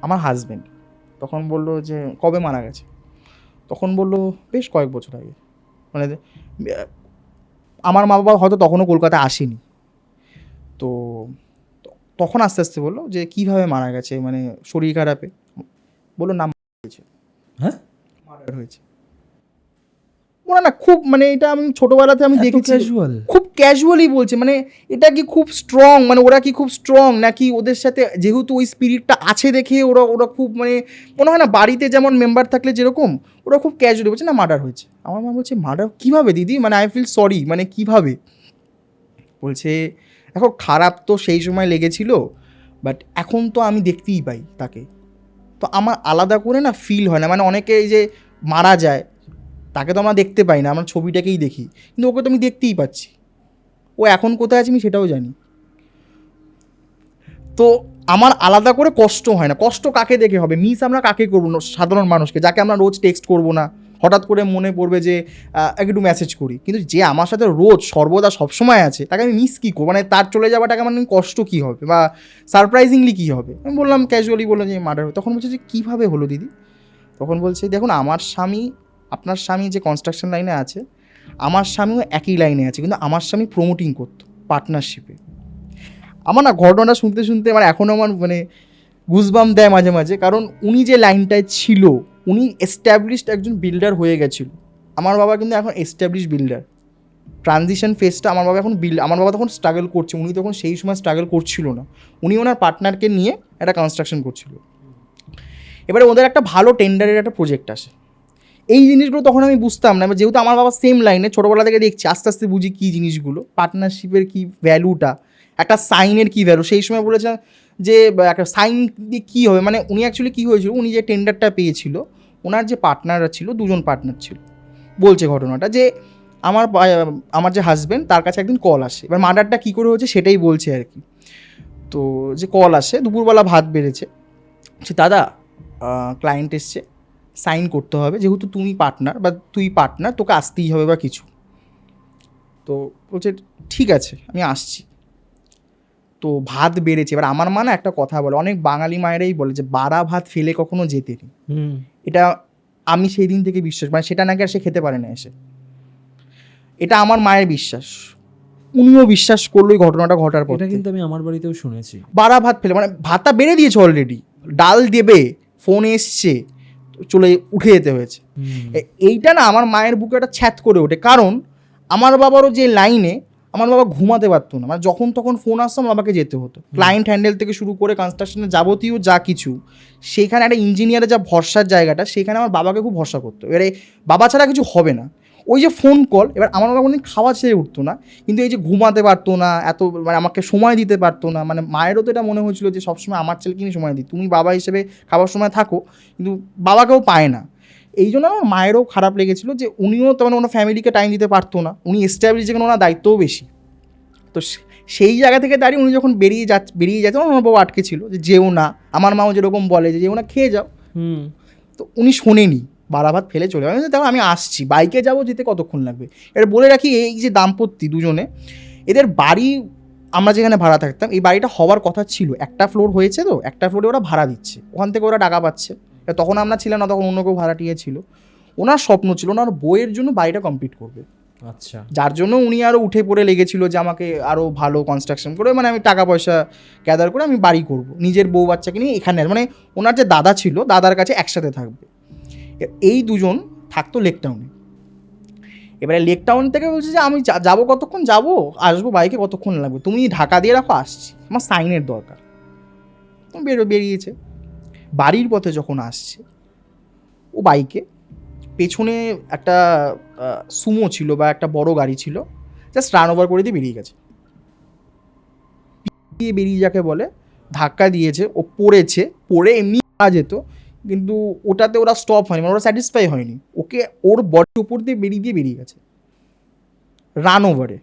আমার হাজব্যান্ড। তখন বললো যে কবে মারা গেছে? তখন বললো বেশ কয়েক বছর আগে, মানে আমার মা বাবা হয়তো তখনও কলকাতায় আসেনি। তো তখন আস্তে আস্তে বললো যে কীভাবে মারা গেছে, মানে শরীর খারাপে? বললো না হয়েছে। হ্যাঁ, মার্ডার হয়েছে। ওরা না খুব, মানে এটা আমি ছোটোবেলাতে আমি দেখেছি, ক্যাজুয়াল। খুব ক্যাজুয়ালি বলছে, মানে এটা কি খুব স্ট্রং, মানে ওরা কি খুব স্ট্রং নাকি ওদের সাথে যেহেতু ওই স্পিরিটটা আছে দেখে ওরা খুব, মানে মনে হয় না বাড়িতে যেমন মেম্বার থাকলে যেরকম, ওরা খুব ক্যাজুয়ালি বলছে না মার্ডার হয়েছে। আমার মা বলছে মার্ডার কীভাবে দিদি, মানে আই ফিল সরি, মানে কীভাবে? বলছে দেখো খারাপ তো সেই সময় লেগেছিল, বাট এখন তো আমি দেখতেই পাই তাকে, তো আমার আলাদা করে না ফিল হয় না, মানে অনেকে এই যে মারা যায় তাকে তো আমরা দেখতে পাই না, আমরা ছবিটাকেই দেখি, কিন্তু ওকে তো আমি দেখতেই পাচ্ছি, ও এখন কোথায় আছে আমি সেটাও জানি। তো আমার আলাদা করে কষ্ট হয় না। কষ্ট কাকে দেখে হবে? মিস আমরা কাকে করবো? সাধারণ মানুষকে, যাকে আমরা রোজ টেক্সট করবো না, হঠাৎ করে মনে পড়বে যে একটু মেসেজ করি, কিন্তু যে আমার সাথে রোজ সর্বদা সবসময় আছে তাকে আমি মিস কী করবো? মানে তার চলে যাওয়াটাকে আমার কষ্ট কী হবে বা সারপ্রাইজিংলি কী হবে? আমি বললাম, ক্যাজুয়ালি বললাম যে মার্ডার। তখন বলছে যে কীভাবে হলো দিদি? তখন বলছে দেখুন আমার স্বামী, আপনার স্বামী যে কনস্ট্রাকশন লাইনে আছে, আমার স্বামীও একই লাইনে আছে, কিন্তু আমার স্বামী প্রমোটিং করতো পার্টনারশিপে। আমার না ঘটনাটা শুনতে শুনতে আমার এখনও আমার মানে গুজবাম দেয় মাঝে মাঝে, কারণ উনি যে লাইনটায় ছিল উনি এস্টাবলিশড একজন বিল্ডার হয়ে গেছিল। আমার বাবা কিন্তু এখন এস্টাবলিশ বিল্ডার। ট্রানজিশন ফেজটা আমার বাবা এখন আমার বাবা তখন স্ট্রাগল করছে, উনি তখন সেই সময় স্ট্রাগল করছিল না, উনি ওনার পার্টনারকে নিয়ে একটা কনস্ট্রাকশন করছিল। এবারে ওদের একটা ভালো টেন্ডারের একটা প্রজেক্ট আসে। এই জিনিসগুলো তখন আমি বুঝতাম না, যেহেতু আমার বাবা সেম লাইনে ছোটোবেলা থেকে দেখছি, আস্তে আস্তে বুঝি কী জিনিসগুলো, পার্টনারশিপের কী ভ্যালুটা, একটা সাইনের কী ভ্যালু। সেই সময় বলেছিলাম যে একটা সাইন দিয়ে কী হবে, মানে উনি অ্যাকচুয়ালি কী হয়েছিল, উনি যে টেন্ডারটা পেয়েছিল ওনার যে পার্টনাররা ছিল, 2জন পার্টনার ছিল। বলছে ঘটনাটা যে আমার যে হাজব্যান্ড তার কাছে একদিন কল আসে, এবার মার্ডারটা কী করে হয়েছে সেটাই বলছে আর কি। তো যে কল আসে, দুপুরবেলা ভাত বেড়েছে, সে দাদা ক্লায়েন্ট এসছে, সাইন করতে হবে, যেহেতু তুমি পার্টনার বা তুই পার্টনার তোকে আসতেই হবে বা কিছু। তো বলছে ঠিক আছে আমি আসছি। তো ভাত বেড়েছে, এবার আমার মা না একটা কথা বলে, অনেক বাঙালি মায়েরাই বলে যে বাড়া ভাত ফেলে কখনো যেতে নেই। এটা আমি সেই দিন থেকে বিশ্বাস, মানে সেটা নাকি আর সে খেতে পারে না এসে, এটা আমার মায়ের বিশ্বাস, উনিও বিশ্বাস করলো এই ঘটনাটা ঘটার পর। এটা কিন্তু আমি আমার বাড়িতেও শুনেছি। বাড়া ভাত ফেলে, মানে ভাতটা বেড়ে দিয়েছে অলরেডি, ডাল দেবে, ফোন এসছে, চলে উঠে যেতে হয়েছে। এইটা না আমার মায়ের বুকে একটা ছ্যাত করে ওঠে, কারণ আমার বাবারও যে লাইনে আমার বাবা ঘুমাতে পারতো না, মানে যখন তখন ফোন আসতো আমার বাবাকে যেতে হতো। ক্লায়েন্ট হ্যান্ডেল থেকে শুরু করে কনস্ট্রাকশনের যাবতীয় যা কিছু, সেখানে একটা ইঞ্জিনিয়ারের যা ভরসার জায়গাটা, সেখানে আমার বাবাকে খুব ভরসা করতো। এবারে বাবা ছাড়া কিছু হবে না, ওই যে ফোন কল, এবার আমার বাবা কোনোদিন খাওয়া ছেড়ে উঠতো না, কিন্তু এই যে ঘুমাতে পারতো না, এত মানে আমাকে সময় দিতে পারতো না, মানে মায়েরও তো এটা মনে হয়েছিল যে সবসময় আমার ছেলেকে নিয়ে সময় দিই, তুমি বাবা হিসেবে খাবার সময় থাকো, কিন্তু বাবাকেও পায় না। এই জন্য আমার মায়েরও খারাপ লেগেছিলো যে উনিও তেমন ওনার ফ্যামিলিকে টাইম দিতে পারতো না, উনি এস্টাবলিশ, যেখানে ওনার দায়িত্বও বেশি। তো সেই জায়গা থেকে দাঁড়িয়ে উনি যখন বেরিয়ে যেত, ওনার বাবা আটকে ছিল যে যেও না, আমার মাও যেরকম বলে যে যেও না, খেয়ে যাও। তো উনি শোনেনি, বারাভাত ফেলে চলে গেল। দেখো আমি আসছি, বাইকে যাবো, যেতে কতক্ষণ লাগবে। এবার বলে রাখি, এই যে দাম্পত্য দুজনে, এদের বাড়ি, আমরা যেখানে ভাড়া থাকতাম, এই বাড়িটা হওয়ার কথা ছিল, একটা ফ্লোর হয়েছে, তো একটা ফ্লোরে ওরা ভাড়া দিচ্ছে, ওখান থেকে ওরা টাকা পাচ্ছে। তখন আমরা ছিলাম না, তখন অন্য কেউ ভাড়াটিয়ে ছিল। ওনার স্বপ্ন ছিল ওনার বইয়ের জন্য বাড়িটা কমপ্লিট করবে। আচ্ছা। যার জন্য উনি আরও উঠে পড়ে লেগেছিল যে আমাকে আরও ভালো কনস্ট্রাকশন করে, মানে আমি টাকা পয়সা গ্যাদার করে আমি বাড়ি করব, নিজের বউ বাচ্চাকে নিয়ে এখানে, মানে ওনার যে দাদা ছিল, দাদার কাছে একসাথে থাকবে। এই দুজন থাকতো লেক টাউনে। এবারে লেক টাউন থেকে বলছে যে আমি যাবো, কতক্ষণ যাবো, আসবো, বাইকে কতক্ষণ লাগবে, তুমি ঢাকা দিয়ে রাখো, আসছি, আমার সাইনের দরকার। বেরিয়েছে। বাড়ির পথে যখন আসছে, ও বাইকে, পেছনে একটা সুমো ছিল বা একটা বড় গাড়ি ছিল, জাস্ট রান ওভার করে দিয়ে বেরিয়ে গেছে। বেরিয়ে যাকে বলে, ধাক্কা দিয়েছে, ও পড়ে এমনি মারা যেত, কিন্তু ওটাতে ওরা স্টপ হয়নি, মানে ওরা স্যাটিসফাই হয়নি, ওকে ওর বডির উপর দিয়ে বেরিয়ে গেছে রান ওভারে।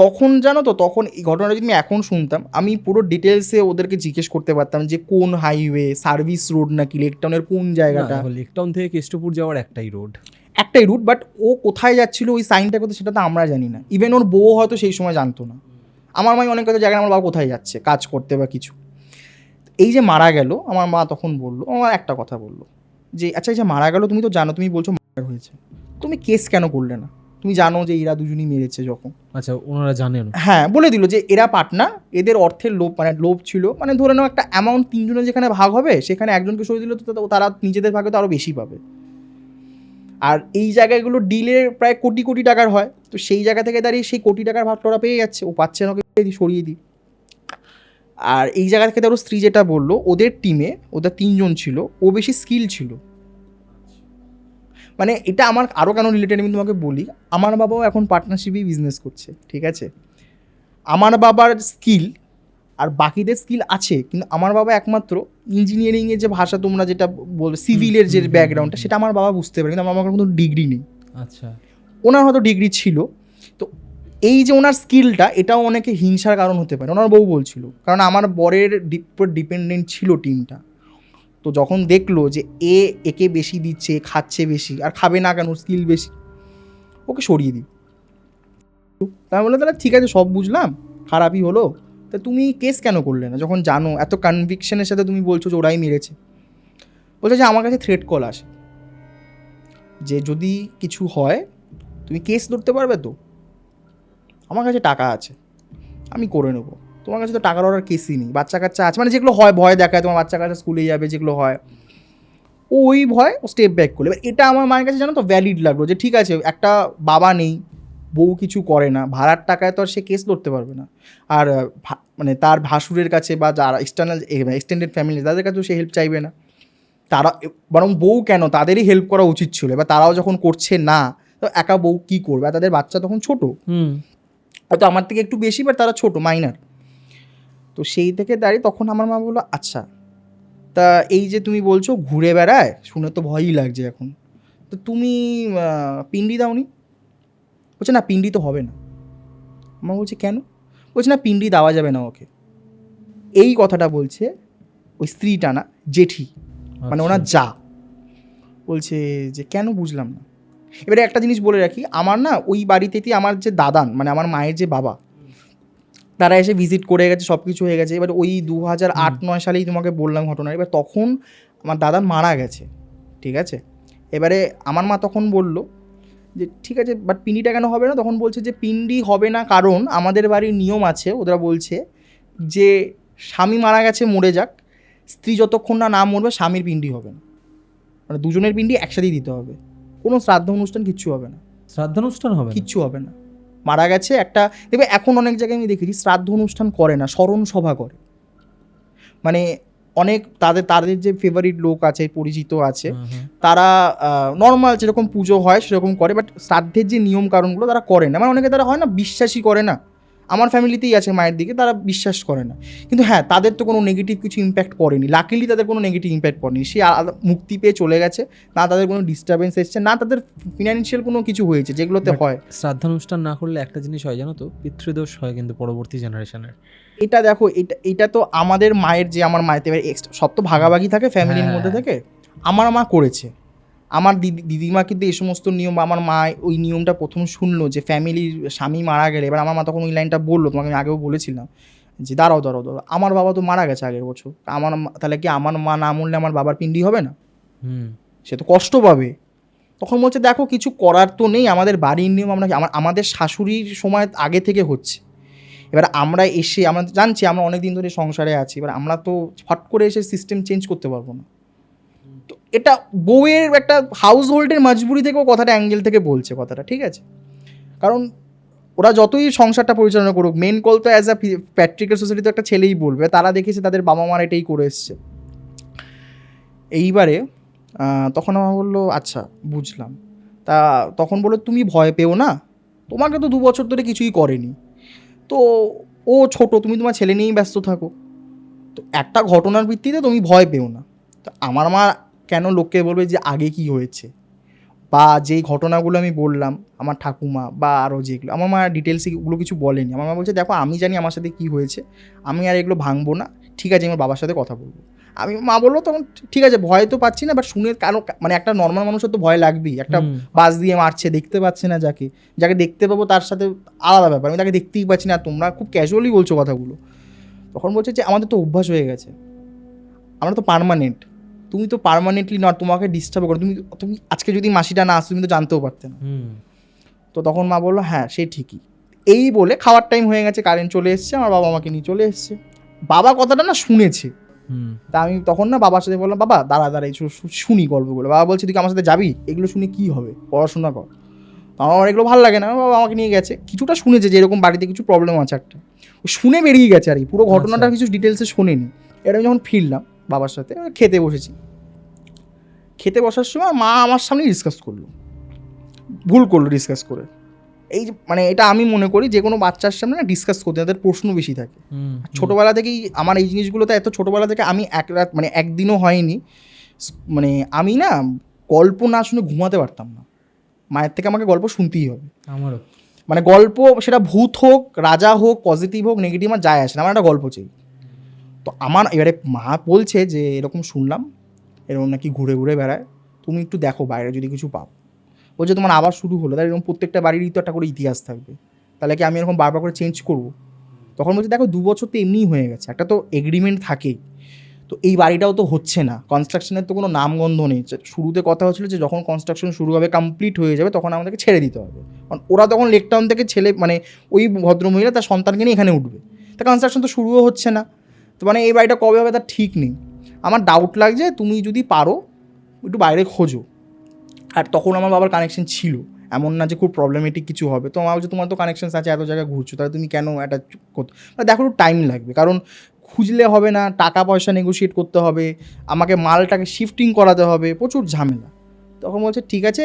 তখন জানো তো, তখন এই ঘটনাটা যদি আমি এখন শুনতাম, আমি পুরো ডিটেলসে ওদেরকে জিজ্ঞেস করতে পারতাম যে কোন হাইওয়ে, সার্ভিস রোড নাকি লেকটাউনের কোন জায়গাটা। লেকটাউন থেকে কেষ্টপুর যাওয়ার একটাই রুট, বাট ও কোথায় যাচ্ছিল, ওই সাইনটা কোথায়, সেটা তো আমরা জানি না। ইভেন ওর বউ হয়তো সেই সময় জানতো না। আমার মাই অনেক কথা জায়গায়, আমার বাবা কোথায় যাচ্ছে কাজ করতে বা কিছু। এই যে মারা গেল, আমার মা তখন বললো, আমার একটা কথা বললো যে আচ্ছা, এই যে মারা গেল, তুমি তো জানো, তুমি বলছো মার্ডার হয়েছে, তুমি কেস কেন করলে না? তুমি জানো যে এরা দুজনই মেরেছে যখন। আচ্ছা, ওনারা জানেন? হ্যাঁ, বলে দিল যে এরা পার্টনার, এদের অর্থের লোভ, মানে লোভ ছিল, মানে ধরে নাও একটা অ্যামাউন্ট তিনজনের যেখানে ভাগ হবে, সেখানে একজনকে সরিয়ে দিল, তো তারা নিজেদের ভাগে তো আরও বেশি পাবে। আর এই জায়গাগুলো ডিলের প্রায় কোটি কোটি টাকার হয়, তো সেই জায়গা থেকে দাঁড়িয়ে সেই কোটি টাকার ভাগটা ওরা পেয়ে যাচ্ছে, ও পাচ্ছে না, ওকে সরিয়ে দিই। আর এই জায়গা থেকে ওর স্ত্রী যেটা বললো, ওদের টিমে ওদের 3 জন ছিল, ও বেশি স্কিল ছিল। মানে এটা আমার আরও কেন রিলেটেড আমি তোমাকে বলি, আমার বাবাও এখন পার্টনারশিপেই বিজনেস করছে, ঠিক আছে? আমার বাবার স্কিল আর বাকিদের স্কিল আছে, কিন্তু আমার বাবা একমাত্র ইঞ্জিনিয়ারিংয়ের যে ভাষা তোমরা যেটা বলবে, সিভিলের যে ব্যাকগ্রাউন্ডটা, সেটা আমার বাবা বুঝতে পারে, কিন্তু আমার বাবার কোনো ডিগ্রি নেই। আচ্ছা। ওনার হয়তো ডিগ্রি ছিল, তো এই যে ওনার স্কিলটা, এটাও অনেকে হিংসার কারণ হতে পারে, ওনার বউ বলছিল, কারণ আমার বরের ডিপেন্ডেন্ট ছিল টিমটা। তো যখন দেখলো যে একে বেশি দিচ্ছে, খাচ্ছে বেশি, আর খাবে না কেন, স্কিল বেশি, ওকে সরিয়ে দিই। তাই বলে, তাহলে ঠিক আছে, সব বুঝলাম, খারাপই হলো, তা তুমি কেস কেন করলে না, যখন জানো এত কনভিকশনের সাথে তুমি বলছো যে ওরাই মেরেছে? বলছে যে আমার কাছে থ্রেট কল আসে যে যদি কিছু হয় তুমি কেস ধরতে পারবে তো, আমার কাছে টাকা আছে, আমি করে নেবো, তোমার কাছে তো টাকার অর্ডার কেসই নেই, বাচ্চা কাচ্চা আছে, মানে যেগুলো হয় ভয় দেখায়, তোমার বাচ্চা কাচ্চা স্কুলে যাবে, যেগুলো হয়, ওই ভয় ও স্টেপ ব্যাক করলে। এবার এটা আমার মায়ের কাছে জানো তো ভ্যালিড লাগলো, যে ঠিক আছে, একটা বাবা নেই, বউ কিছু করে না, ভাড়ার টাকায় তো আর সে কেস লড়তে পারবে না, আর মানে তার ভাসুরের কাছে বা যারা এক্সটেন্ডেড ফ্যামিলি, তাদের কাছেও সে হেল্প চাইবে না, তারা বরং বউ কেন, তাদেরই হেল্প করা উচিত ছিল। এবার তারাও যখন করছে না, তো একা বউ কী করবে, আর তাদের বাচ্চা তখন ছোটো, হয়তো আমার থেকে একটু বেশি, বাট তারা ছোটো, মাইনার। তো সেই থেকে দাঁড়িয়ে তখন আমার মা বললো, আচ্ছা, তা এই যে তুমি বলছো ঘুরে বেড়ায়, শুনে তো ভয়ই লাগছে এখন, তো তুমি পিন্ডি দাওনি? বলছে না, পিন্ডি তো হবে না। আমার বলছে কেন? বলছে না, পিন্ডি দেওয়া যাবে না ওকে। এই কথাটা বলছে ওই স্ত্রীটা না, জেঠি, মানে ওনার যা, বলছে যে কেন, বুঝলাম না। এবারে একটা জিনিস বলে রাখি, আমার না ওই বাড়িতেই আমার যে দাদান, মানে আমার মায়ের যে বাবা, তারা এসে ভিজিট করে গেছে, সব কিছু হয়ে গেছে। এবার ওই 2008-09 সালেই তোমাকে বললাম ঘটনা। এবার তখন আমার দাদান মারা গেছে, ঠিক আছে? এবারে আমার মা তখন বলল যে ঠিক আছে, বাট পিন্ডিটা কেন হবে না? তখন বলছে যে পিন্ডি হবে না কারণ আমাদের বাড়ির নিয়ম আছে, ওরা বলছে যে স্বামী মারা গেছে, মরে যাক, স্ত্রী যতক্ষণ না মরবে স্বামীর পিন্ডি হবে না। মানে দুজনের পিণ্ডি একসাথেই দিতে হবে, কোনো শ্রাদ্ধ অনুষ্ঠান কিচ্ছু হবে না, শ্রাদ্ধানুষ্ঠান হবে না? কিচ্ছু হবে না। মারা গেছে একটা, দেখবে এখন অনেক জায়গায় আমি দেখেছি শ্রাদ্ধ অনুষ্ঠান করে না, স্মরণ সভা করে। মানে অনেক তাদের যে ফেভারিট লোক আছে, পরিচিত আছে, তারা নর্মাল যেরকম পুজো হয় সেরকম করে, বাট শ্রাদ্ধের যে নিয়ম কারণগুলো তারা করে না। মানে অনেকে তারা হয় না বিশ্বাসই করে না, আমার ফ্যামিলিতেই আছে মায়ের দিকে, তারা বিশ্বাস করে না। কিন্তু হ্যাঁ, তাদের তো কোনো নেগেটিভ কিছু ইম্প্যাক্ট পড়েনি, লাকিলি তাদের কোনো নেগেটিভ ইম্প্যাক্ট পড়েনি, সে মুক্তি পেয়ে চলে গেছে, না তাদের কোনো ডিস্টারবেন্স এসছে, না তাদের ফিনান্সিয়াল কোনো কিছু হয়েছে যেগুলোতে হয়। শ্রাদ্ধানুষ্ঠান না করলে একটা জিনিস হয় জানো তো, পিতৃদোষ হয় কিন্তু পরবর্তী জেনারেশনের। এটা দেখো, এটা তো আমাদের মায়ের, যে আমার মায়ের এবার এক্সট্রা সব তো ভাগাভাগি থাকে ফ্যামিলির মধ্যে থেকে, আমার মা করেছে। আমার দিদিমা কিন্তু এই সমস্ত নিয়ম, আমার মা ওই নিয়মটা প্রথম শুনলো যে ফ্যামিলির স্বামী মারা গেলে, এবার আমার মা তখন ওই লাইনটা বললো, তোমাকে আমি আগেও বলেছিলাম যে দাঁড়াও, আমার বাবা তো মারা গেছে আগের বছর, তাহলে কি আমার মা না মরলে আমার বাবার পিণ্ডি হবে না? সে তো কষ্ট পাবে। তখন বলছে দেখো কিছু করার তো নেই, আমাদের বাড়ির নিয়ম, আমাদের শাশুড়ির সময় আগে থেকে হচ্ছে। এবার আমরা জানছি আমরা অনেক দিন ধরে সংসারে আছি, এবার আমরা তো ফট করে এসে সিস্টেম চেঞ্জ করতে পারবো না। তো এটা বউয়ের একটা হাউস হোল্ডের মজবুরি থেকেও কথাটা অ্যাঙ্গেল থেকে বলছে কথাটা, ঠিক আছে? কারণ ওরা যতই সংসারটা পরিচালনা করুক, মেন কল তো অ্যাজ আ প্যাট্রিক্যাল সোসাইটি তো একটা ছেলেই বলবে, তারা দেখেছে তাদের বাবা মার এটাই করে এসছে। এইবারে তখন আমার বললো আচ্ছা বুঝলাম। তা তখন বললো তুমি ভয় পেও না, তোমাকে তো 2 বছর ধরে কিছুই করেনি, তো ও ছোট, তুমি তোমার ছেলে নিয়েই ব্যস্ত থাকো, তো একটা ঘটনার ভিত্তিতে তুমি ভয় পেও না। তো আমার মা কেন লোককে বলবে যে আগে কি হয়েছে, বা যেই ঘটনাগুলো আমি বললাম আমার ঠাকুমা বা আরও যেগুলো, আমার মা ডিটেলসে এগুলো কিছু বলেনি। আমার মা বলছে দেখো আমি জানি আমার সাথে কী হয়েছে, আমি আর এগুলো ভাঙবো না, ঠিক আছে আমার বাবার সাথে কথা বলবো। মা বললো তখন ঠিক আছে, ভয় তো পাচ্ছি না, বাট শুনে কারো মানে একটা নর্মাল মানুষের তো ভয় লাগবেই, একটা বাস দিয়ে মারছে, দেখতে পাচ্ছে না, যাকে দেখতে পাবো তার সাথে আলাদা ব্যাপার, আমি তাকে দেখতেই পাচ্ছি না, তোমরা খুব ক্যাজুয়ালি বলছো কথাগুলো। তখন বলছে যে আমাদের তো অভ্যাস হয়ে গেছে, আমরা তো পার্মানেন্ট, তুমি তো পার্মানেন্টলি না, তোমাকে ডিস্টার্ব করো, তুমি আজকে যদি মাসিটা না আসো তুমি তো জানতেও পারতে না। তো তখন মা বললো হ্যাঁ সে ঠিকই। এই বলে খাওয়ার টাইম হয়ে গেছে, কারেন্ট চলে এসছে, আমার বাবা আমাকে নিয়ে চলে এসছে। বাবা কথাটা না শুনেছে, তা আমি তখন না বাবার সাথে বললাম বাবা দাঁড়া এই শুনি গল্পগুলো। বাবা বলছে তুই আমার সাথে যাবি, এগুলো শুনে কী হবে, পড়াশোনা কর। তো আমার এগুলো ভালো লাগে না, বাবা আমাকে নিয়ে গেছে, কিছুটা শুনেছে যে এরকম বাড়িতে কিছু প্রবলেম আছে একটা, শুনে বেরিয়ে গেছে আর কি, পুরো ঘটনাটা কিছু ডিটেলসে শোনেনি। এটা আমি যখন ফিরলাম বাবার সাথে, খেতে বসেছি, খেতে বসার সময় মা আমার সামনেই ডিসকাস করলো, ভুল করলো ডিসকাস করে। এই যে মানে এটা আমি মনে করি যে কোনো বাচ্চার সামনে না ডিসকাস করতে তাদের প্রশ্ন বেশি থাকে। ছোটোবেলা থেকেই আমার এই জিনিসগুলোতে এত ছোটোবেলা থেকে আমি একদিনও হয়নি, মানে আমি না গল্প না শুনে ঘুমাতে পারতাম না, মায়ের থেকে আমাকে গল্প শুনতেই হবে। আমারও মানে গল্প সেটা ভূত হোক, রাজা হোক, পজিটিভ হোক, নেগেটিভ, আমার যায় আসে না, আমার একটা গল্প চাই। তো আমার এবারে মা বলছে যে এরকম শুনলাম, এরকম নাকি ঘুরে ঘুরে বেড়ায়, তুমি একটু দেখো বাইরে যদি কিছু পাও। বলছে তোমার আবার শুরু হলো, তাহলে এরকম প্রত্যেকটা বাড়িরই তো একটা করে ইতিহাস থাকবে, তাহলে কি আমি এরকম বারবার করে চেঞ্জ করবো? তখন বলছে দেখো 2 বছর তো এমনিই হয়ে গেছে, একটা তো এগ্রিমেন্ট থাকেই, তো এই বাড়িটাও তো হচ্ছে না, কনস্ট্রাকশনের তো কোনো নামগন্ধ নেই। শুরুতে কথা হচ্ছিলো যে যখন কনস্ট্রাকশন শুরু হবে, কমপ্লিট হয়ে যাবে, তখন আমাদেরকে ছেড়ে দিতে হবে, কারণ ওরা তখন লেক টাউন থেকে মানে ওই ভদ্রমহিলা তার সন্তানকে নিয়ে এখানে উঠবে, তা কনস্ট্রাকশন তো শুরুও হচ্ছে না, তো মানে এই বাড়িটা কবে হবে তার ঠিক নেই। আমার ডাউট লাগছে, তুমি যদি পারো একটু বাইরে খোঁজো। আর তখন আমার বাবার কানেকশন ছিল, এমন না যে খুব প্রবলেমেটিক কিছু হবে। তো আমার বলছে তোমার তো কানেকশানস আছে, এত জায়গায় ঘুরছো, তাহলে তুমি কেন একটা করতে, দেখো একটু টাইম লাগবে, কারণ খুঁজলে হবে না, টাকা পয়সা নেগোশিয়েট করতে হবে, আমাকে মালটাকে শিফটিং করাতে হবে, প্রচুর ঝামেলা। তখন বলছে ঠিক আছে,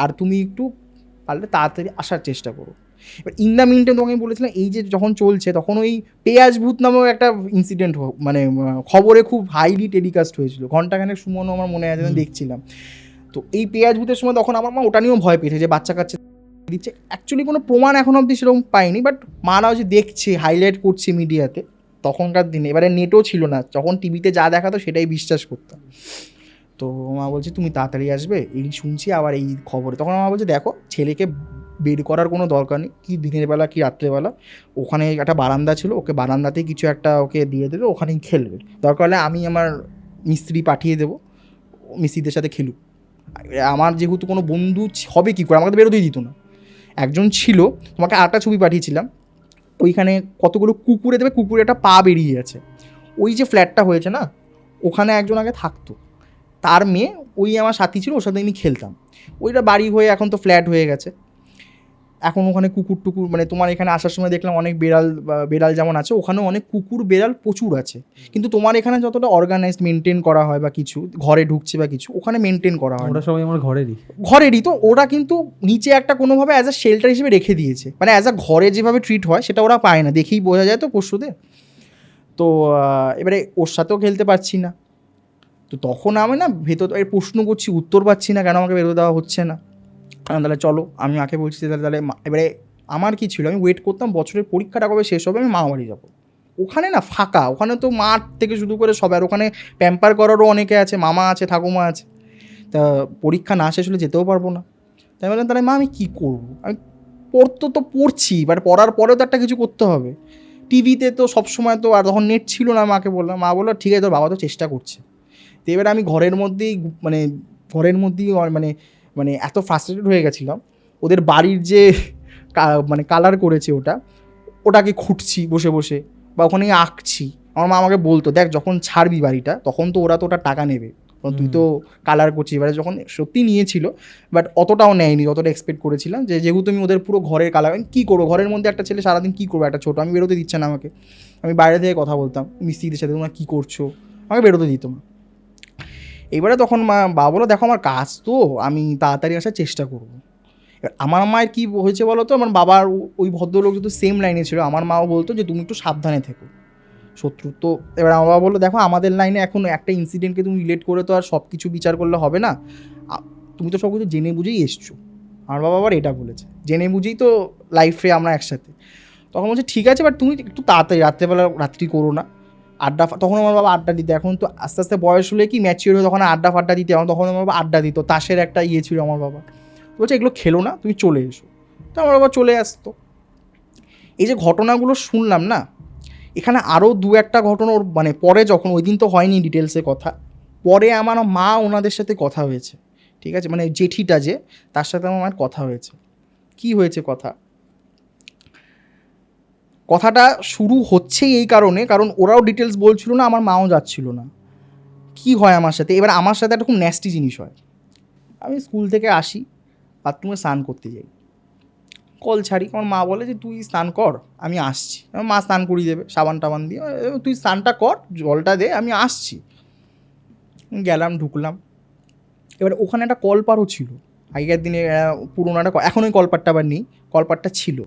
আর তুমি একটু পারলে তাড়াতাড়ি আসার চেষ্টা করো। এবার ইন দ্য মিন টাইম তোমাকে আমি বলেছিলাম এই যে যখন চলছে, তখন ওই পেঁয়াজ ভূত নামেও একটা ইনসিডেন্ট মানে খবরে খুব হাইলি টেলিকাস্ট হয়েছিল, ঘন্টাখানেক সুমনও আমার মনে আছে, আমি দেখছিলাম। তো এই পেঁয়াজ ভূতের সময় তখন আমার মা ওটা নিয়েও ভয় পেয়েছে যে বাচ্চা কাচ্চা দিচ্ছে, অ্যাকচুয়ালি কোনো প্রমাণ এখন অবধি সেরকম পাইনি, বাট মারাও যে দেখছে, হাইলাইট করছে মিডিয়াতে, তখনকার দিনে এবারে নেটও ছিল না, যখন টিভিতে যা দেখাতো সেটাই বিশ্বাস করতাম। তো মা বলছে তুমি তাড়াতাড়ি আসবে, এই শুনছি আবার এই খবরে। তখন মা বলছে দেখো ছেলেকে বের করার কোনো দরকার নেই, কি দিনের বেলা কি রাত্রেবেলা, ওখানে একটা বারান্দা ছিল, ওকে বারান্দাতেই কিছু একটা ওকে দিয়ে দেবে, ওখানেই খেলবে, দরকার হলে আমি আমার মিস্ত্রি পাঠিয়ে দেবো, মিস্ত্রিদের সাথে খেলুক। আমার যেহেতু কোনো বন্ধু হবে কী করে, আমাকে তো বেরোতেই দিত না। একজন ছিল, তোমাকে আরেকটা ছবি পাঠিয়েছিলাম, ওইখানে কতগুলো কুকুরে দেবে, কুকুরে একটা পা বেরিয়ে আছে, ওই যে ফ্ল্যাটটা হয়েছে না, ওখানে একজন আগে থাকতো, তার মেয়ে ওই আমার সাথী ছিল, ওর সাথে আমি খেলতাম। ওইটা বাড়ি হয়ে এখন তো ফ্ল্যাট হয়ে গেছে। এখন ওখানে কুকুর টুকুর, মানে তোমার এখানে আসার সময় দেখলাম অনেক বেড়াল যেমন আছে, ওখানেও অনেক কুকুর বেড়াল প্রচুর আছে। কিন্তু তোমার এখানে যতটা অর্গানাইজড মেনটেন করা হয় বা কিছু ঘরে ঢুকছে বা কিছু, ওখানে মেনটেন করা হয় না। ওরা সবাই আমার ঘরেরই তো, ওরা কিন্তু নিচে একটা কোনোভাবে অ্যাজ আ শেল্টার হিসেবে রেখে দিয়েছে, মানে অ্যাজ আ ঘরে যেভাবে ট্রিট হয় সেটা ওরা পায় না, দেখেই বোঝা যায় তো পশুদের। তো এবারে ওর সাথেও খেলতে পারছি না। তো তখন আমি না ভেতর প্রশ্ন করছি, উত্তর পাচ্ছি না কেন আমাকে বেরোতে দেওয়া হচ্ছে না। তাহলে চলো, আমি মাকে বলছি যে তাহলে এবারে আমার কী ছিল, আমি ওয়েট করতাম বছরের পরীক্ষাটা কবে শেষ হবে, আমি মামা বাড়ি যাবো। ওখানে না ফাঁকা, ওখানে তো মাঠ থেকে শুরু করে সবাই, আর ওখানে প্যাম্পার করারও অনেকে আছে, মামা আছে, ঠাকুমা আছে। তা পরীক্ষা না শেষ হলে যেতেও পারবো না। তাই বললাম তাহলে মা আমি কী করবো, আমি তো পড়ছি, বাট পড়ার পরেও তো একটা কিছু করতে হবে। টিভিতে তো সবসময় তো, আর তখন নেট ছিল না, মাকে বললাম, মা বললো ঠিক আছে তোর বাবা তো চেষ্টা করছে। তো এবার আমি ঘরের মধ্যেই মানে এত ফ্রাস্ট্রেটেড হয়ে গেছিলাম, ওদের বাড়ির যে মানে কালার করেছে ওটাকে খুঁটছি বসে বসে, বা ওখানেই আঁকছি। আমার মা আমাকে বলতো, দেখ যখন ছাড়বি বাড়িটা তখন তো ওরা তো ওটা টাকা নেবে, তুই তো কালার করছিস। এবারে যখন সত্যি নিয়েছিল, বাট অতটাও নেয়নি যতটা এক্সপেক্ট করেছিলাম, যে যেহেতু আমি ওদের পুরো ঘরের কালার, কী করবো ঘরের মধ্যে একটা ছেলে সারাদিন কী করবো, একটা ছোটো, আমি বেরোতে দিচ্ছে না আমাকে। আমি বাইরে থেকে কথা বলতাম মিস্ত্রিদের সাথে, তোমরা কী করছো, আমাকে বেরোতে দিত না। এবারে তখন বাবা বলো, দেখো আমার কাজ তো, আমি তাড়াতাড়ি আসার চেষ্টা করবো। এবার আমার মায়ের কী হয়েছে বলো তো, আমার বাবার ওই ভদ্রলোক যেহেতু সেম লাইনে ছিল, আমার মাও বলতো যে তুমি একটু সাবধানে থেকো, শত্রু তো। এবার আমার বাবা বললো, দেখো আমাদের লাইনে এখন একটা ইনসিডেন্টকে তুমি রিলেট করে তো আর সব কিছু বিচার করলে হবে না, তুমি তো সব কিছু জেনে বুঝেই এসছো। আমার বাবা আবার এটা বলেছে, জেনে বুঝেই তো লাইফে আমরা একসাথে। তখন বলছে ঠিক আছে, বাট তুমি একটু তাড়াতাড়ি রাত্রি করো না, আড্ডা। তখন আমার বাবা আড্ডা দিত, এখন তো আস্তে আস্তে বয়স হলে কি ম্যাচিওর হয়ে তখন আড্ডা দিতে, তখন আমার বাবা আড্ডা দিত, তাসের একটা ছিল আমার বাবা। বলছে এগুলো খেলো না, তুমি চলে এসো। তো আমার বাবা চলে আসতো। এই যে ঘটনাগুলো শুনলাম না, এখানে আরও দু একটা ঘটনা ওর মানে পরে, যখন ওই দিন তো হয়নি ডিটেলসে কথা, পরে আমার মা ওনাদের সাথে কথা হয়েছে, ঠিক আছে, মানে জেঠিটা যে, তার সাথে আমার মায়ের কথা হয়েছে। কি হয়েছে কথাটা শুরু হচ্ছেই এই কারণ ওরাও ডিটেলস বলছিল না, আমার মাও যাচ্ছিল না। কি হয় আমার সাথে, এবার আমার সাথে একটা খুব ন্যাস্টি জিনিস হয়। আমি স্কুল থেকে আসি, বাথরুমে স্নান করতে যাই, কল ছাড়ি, আমার মা বলে যে তুই স্নান কর, আমি আসছি। আমার মা স্নান করিয়ে দেবে সাবান টাবান দিয়ে, তুই স্নানটা কর, জলটা দে, আমি আসছি। গেলাম, ঢুকলাম। এবার ওখানে একটা কলপারও ছিল, আগেকার দিনে পুরোনো একটা, এখন ওই কলপারটা আবার নেই, কলপারটা ছিল।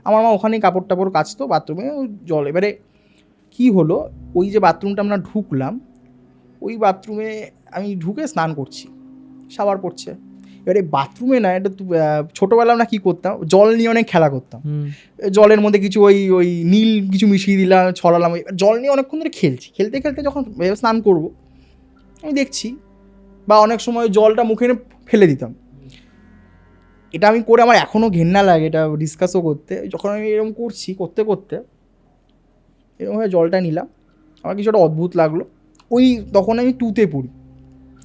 আমার মা ওখানেই কাপড় টাপড় কাচতো, বাথরুমে জল। এবারে কী হলো, ওই যে বাথরুমটা আমরা ঢুকলাম, ওই বাথরুমে আমি ঢুকে স্নান করছি, শাওয়ার পড়ছে। এবারে বাথরুমে না, এটা ছোটোবেলা আমরা কী করতাম, জল নিয়ে অনেক খেলা করতাম, জলের মধ্যে কিছু ওই নীল কিছু মিশিয়ে দিলাম, ছড়ালাম, জল নিয়ে অনেকক্ষণ ধরে খেলতে যখন স্নান করব আমি দেখছি, বা অনেক সময় জলটা মুখে এনে ফেলে দিতাম। এটা আমি করে আমার এখনও ঘেন্না লাগে এটা ডিসকাসও করতে। যখন আমি এরকম করতে এরকমভাবে জলটা নিলাম, আমার কিছুটা অদ্ভুত লাগলো। তখন আমি 2তে পড়ি।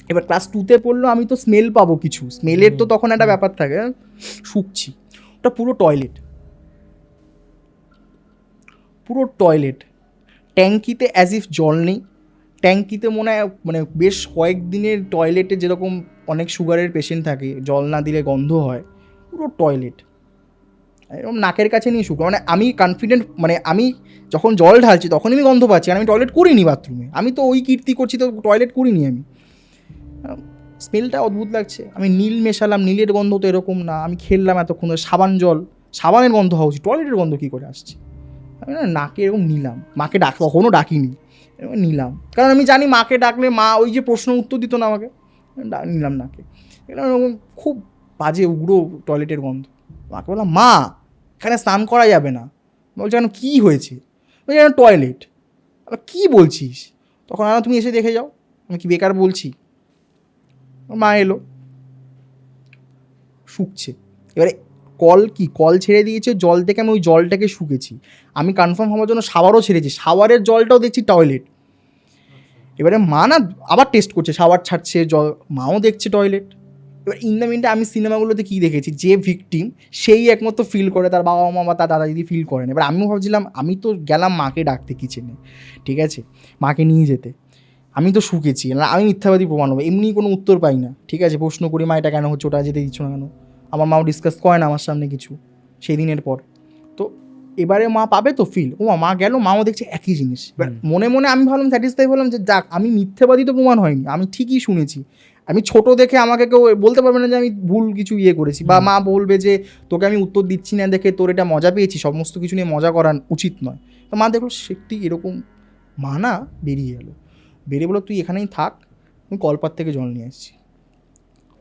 এবার ক্লাস 2তে পড়লো, আমি তো স্মেল পাবো, কিছু স্মেলের তো তখন একটা ব্যাপার থাকে। শুকছি, ওটা পুরো টয়লেট, ট্যাঙ্কিতে অ্যাজ ইফ জল নেই, ট্যাঙ্কিতে মনে হয় মানে বেশ কয়েকদিনের টয়লেটে যেরকম অনেক সুগারের পেশেন্ট থাকে, জল না দিলে গন্ধ হয়, পুরো টয়লেট এরকম নাকের কাছে নিয়ে শুকনো। মানে আমি কনফিডেন্ট, মানে আমি যখন জল ঢালছি তখন আমি গন্ধ পাচ্ছি, আর আমি টয়লেট করিনি বাথরুমে, আমি তো ওই কীর্তি করছি, তো টয়লেট করিনি আমি। স্মেলটা অদ্ভুত লাগছে, আমি নীল মেশালাম, নীলের গন্ধ তো এরকম না, আমি খেললাম এতক্ষণ ধরে সাবানের গন্ধ হওয়া উচিত, টয়লেটের গন্ধ কী করে আসছে। আমি না নাকে এরকম নিলাম, মাকে তখনও ডাকিনি, এরকম নিলাম, কারণ আমি জানি মাকে ডাকলে মা ওই যে প্রশ্ন উত্তর দিত না আমাকে, নিলাম নাকে, এরকম খুব বাজে উগ্র টয়লেটের গন্ধ। মাকে বললাম, মা এখানে স্নান করা যাবে না। বলছে কেন, কী হয়েছে? বলছে কেন টয়লেট। কী বলছিস? তখন তুমি এসে দেখে যাও, আমি কি বেকার বলছি। মা এলো, শুকছে। এবারে কল ছেড়ে দিয়েছে, জল থেকে আমি ওই জলটাকে শুকেছি, আমি কনফার্ম হওয়ার জন্য শাওয়ারও ছেড়েছি, শাওয়ারের জলটাও দেখছি টয়লেট। এবারে মা না আবার টেস্ট করছে, শাওয়ার ছাড়ছে জল, মাও দেখছে টয়লেট। এবার ইন দ্য মিনটা আমি সিনেমাগুলোতে কী দেখেছি, যে ভিকটিম সেই একমাত্র ফিল করে, তার বাবা মা বা তার দাদা দিদি ফিল করেন। এবার আমিও ভাবছিলাম, আমি তো গেলাম মাকে ডাকতে কিচেনে, ঠিক আছে, মাকে নিয়ে যেতে, আমি তো শুকেছি না, আমি মিথ্যাবাদী প্রমাণ হবো, এমনি কোনো উত্তর পাই না, ঠিক আছে, প্রশ্ন করি মা এটা কেন হচ্ছে, ওটা যেতে দিচ্ছ না কেন, আমার মাও ডিসকাস করে না আমার সামনে কিছু সেই দিনের পর। তো এবারে মা পাবে তো ফিল, ও মা গেল, মাও দেখছে একই জিনিস। এবার মনে মনে আমি ভাবলাম, স্যাটিসফাই হলাম যে যাক আমি মিথ্যাবাদী তো প্রমাণ হয়নি, আমি ঠিকই শুনেছি। আমি ছোট দেখে আমাকে কেউ বলতে পারবে না যে আমি ভুল কিছু ইয়ে করেছি, বা মা বলবে যে তোকে আমি উত্তর দিচ্ছি না দেখে তোর এটা মজা পেয়েছি, সমস্ত কিছু নিয়ে মজা করা উচিত নয়। তো মা দেখলো সত্যি এরকম, মা না বেরিয়ে গেলো, বেরিয়ে বলো তুই এখানেই থাক, আমি কলপার থেকে জল নিয়ে এসেছি।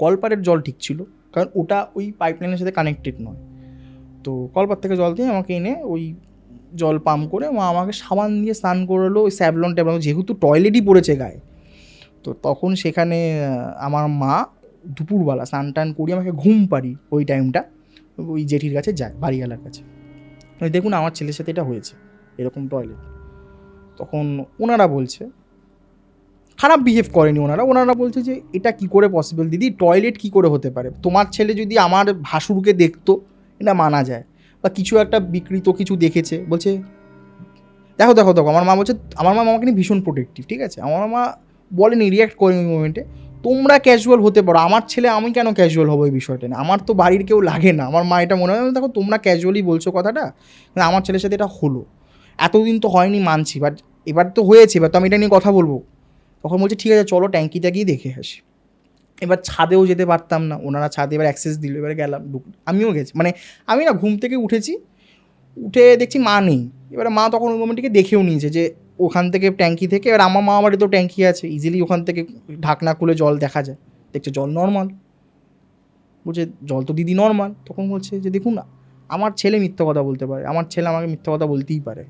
কলপারের জল ঠিক ছিল, কারণ ওটা ওই পাইপলাইনের সাথে কানেক্টেড নয়। তো কলপার থেকে জল দিয়ে আমাকে এনে ওই জল পাম্প করে মা আমাকে সাবান দিয়ে স্নান করলো, ওই স্যাভলন ট্যাবলন, যেহেতু টয়লেটই পড়েছে গায়ে। তো তখন সেখানে আমার মা দুপুরবেলা স্নান টান করিয়ে আমাকে ঘুম পাড়ি, ওই টাইমটা ওই জেঠির কাছে যায়, বাড়িওয়ালার কাছে, দেখুন আমার ছেলের সাথে এটা হয়েছে, এরকম টয়লেট। তখন ওনারা বলছে, খারাপ বিহেভ করেনি ওনারা বলছে যে এটা কি করে পসিবল দিদি, টয়লেট কি করে হতে পারে, তোমার ছেলে যদি আমার ভাসুরকে দেখতো এটা মানা যায়, বা কিছু একটা বিকৃত কিছু দেখেছে, বলছে দেখো দেখো দেখো। আমার মা বলছে, আমার মা আমাকে নিয়ে ভীষণ প্রোটেক্টিভ, ঠিক আছে, আমার মা বলেনি, রিয়াক্ট করেনি ওই মোমেন্টে, তোমরা ক্যাজুয়াল হতে পারো, আমার ছেলে আমি কেন ক্যাজুয়াল হবো এই বিষয়টা না, আমার তো বাড়ির কেউ লাগে না। আমার মা এটা মনে হয়, দেখো তোমরা ক্যাজুয়ালি বলছো কথাটা, কিন্তু আমার ছেলের সাথে এটা হলো, এতদিন তো হয়নি মানছি, বাট এবার তো হয়েছে, এবার তো আমি এটা নিয়ে কথা বলবো। তখন বলছে ঠিক আছে চলো ট্যাঙ্কিটা গিয়ে দেখে আসি। এবার ছাদেও যেতে পারতাম না, ওনারা ছাদে এবার অ্যাক্সেস দিল, এবারে গেলাম, আমিও গেছি, মানে আমি না ঘুম থেকে উঠেছি, উঠে দেখছি মা নেই। এবারে মা তখন ওই মোমেন্টটিকে দেখেও নিয়েছে যে ওখান থেকে ট্যাঙ্কি থেকে, এবার আমার মা বাড়িতেও ট্যাঙ্কি আছে, ইজিলি ওখান থেকে ঢাকনা খুলে জল দেখা যায়, দেখছে জল নর্মাল, বলছে জল তো দিদি নর্মাল। তখন বলছে যে দেখুন আমার ছেলে মিথ্যা কথা বলতে পারে, আমার ছেলে আমাকে মিথ্যা কথা বলতেই পারে,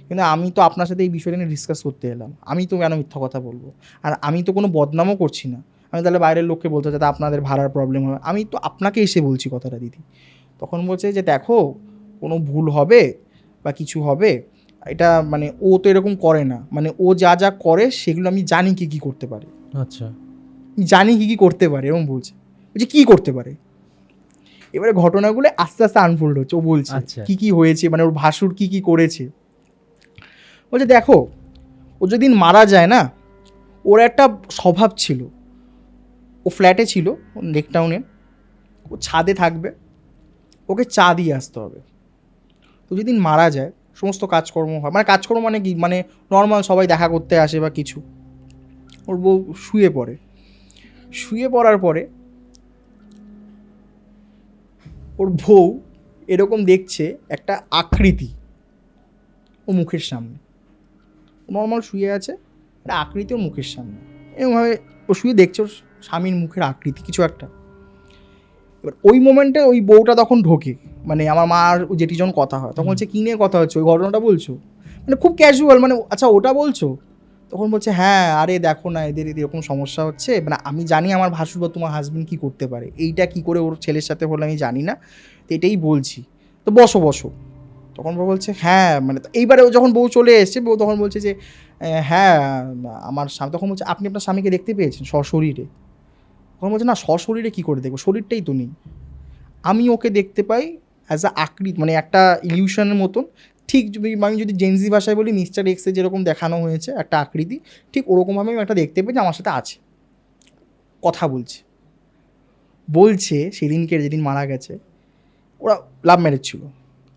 কিন্তু আমি তো আপনার সাথে এই বিষয়টা নিয়ে ডিসকাস করতে এলাম, আমি তো কেন মিথ্যা কথা বলবো, আর আমি তো কোনো বদনামও করছি না, আমি তাহলে বাইরের লোককে বলতে যাতে আপনাদের ভাড়ার প্রবলেম হবে, আমি তো আপনাকে এসে বলছি কথাটা দিদি। তখন বলছে যে দেখো কোনো ভুল হবে বা কিছু হবে, এটা মানে ও তো এরকম করে না, মানে ও যা যা করে সেগুলো আমি জানি কি কি করতে পারে, আচ্ছা, জানি কি কি করতে পারে, এরকম বলছে কি করতে পারে। এবারে ঘটনাগুলো আস্তে আস্তে আনফোল্ড হচ্ছে, ও বলছে আচ্ছা। কি কি হয়েছে, মানে ওর ভাসুর কি কি করেছে। বলছে দেখো ও যেদিন মারা যায় না, ওর একটা স্বভাব ছিল, ও ফ্ল্যাটে ছিল লেকটাউনে, ও ছাদে থাকবে, ওকে চা দিয়ে আসতে হবে। তো যেদিন মারা যায় সমস্ত কাজকর্ম হয়, মানে কাজকর্ম মানে কি, মানে নর্মাল সবাই দেখা করতে আসে বা কিছু, ওর বউ শুয়ে পড়ে, শুয়ে পড়ার পরে ওর বউ এরকম দেখছে একটা আকৃতি ও মুখের সামনে, নর্মাল শুয়ে আছে, একটা আকৃতি ওর মুখের সামনে, এরকমভাবে ও শুয়ে দেখছে ওর স্বামীর মুখের আকৃতি কিছু একটা। এবার ওই মোমেন্টে ওই বউটা তখন ঢোকে, মানে আমার মা আর যেটি যখন কথা হয় তখন বলছে কী নিয়ে কথা হচ্ছে, ওই ঘটনাটা বলছো, মানে খুব ক্যাজুয়াল, মানে আচ্ছা ওটা বলছো। তখন বলছে হ্যাঁ আরে দেখো না এদের এরকম সমস্যা হচ্ছে, মানে আমি জানি আমার ভাসুর বা তোমার হাজবেন্ড কী করতে পারে, এইটা কী করে ওর ছেলের সাথে হলো আমি জানি না, তো এটাই বলছি, তো বসো বসো। তখন বউ বলছে হ্যাঁ, মানে এইবারে ও যখন বউ চলে এসছে, বউ তখন বলছে যে হ্যাঁ আমার স্বামী, তখন বলছে আপনি আপনার স্বামীকে দেখতে পেয়েছেন সশরীরে? তখন বলছে না সশরীরে কী করে দেখবো, শরীরটাই তো নেই, আমি ওকে দেখতে পাই অ্যাজ আ আকৃতি, মানে একটা ইলিউশনের মতন, ঠিক আমি যদি জেনজি ভাষায় বলি মিস্টার এক্সে যেরকম দেখানো হয়েছে একটা আকৃতি, ঠিক ওরকমভাবে আমি একটা দেখতে পাই যে আমার সাথে আছে, কথা বলছে। বলছে সেদিনকে যেদিন মারা গেছে ওরা লাভ ম্যারেজ ছিল,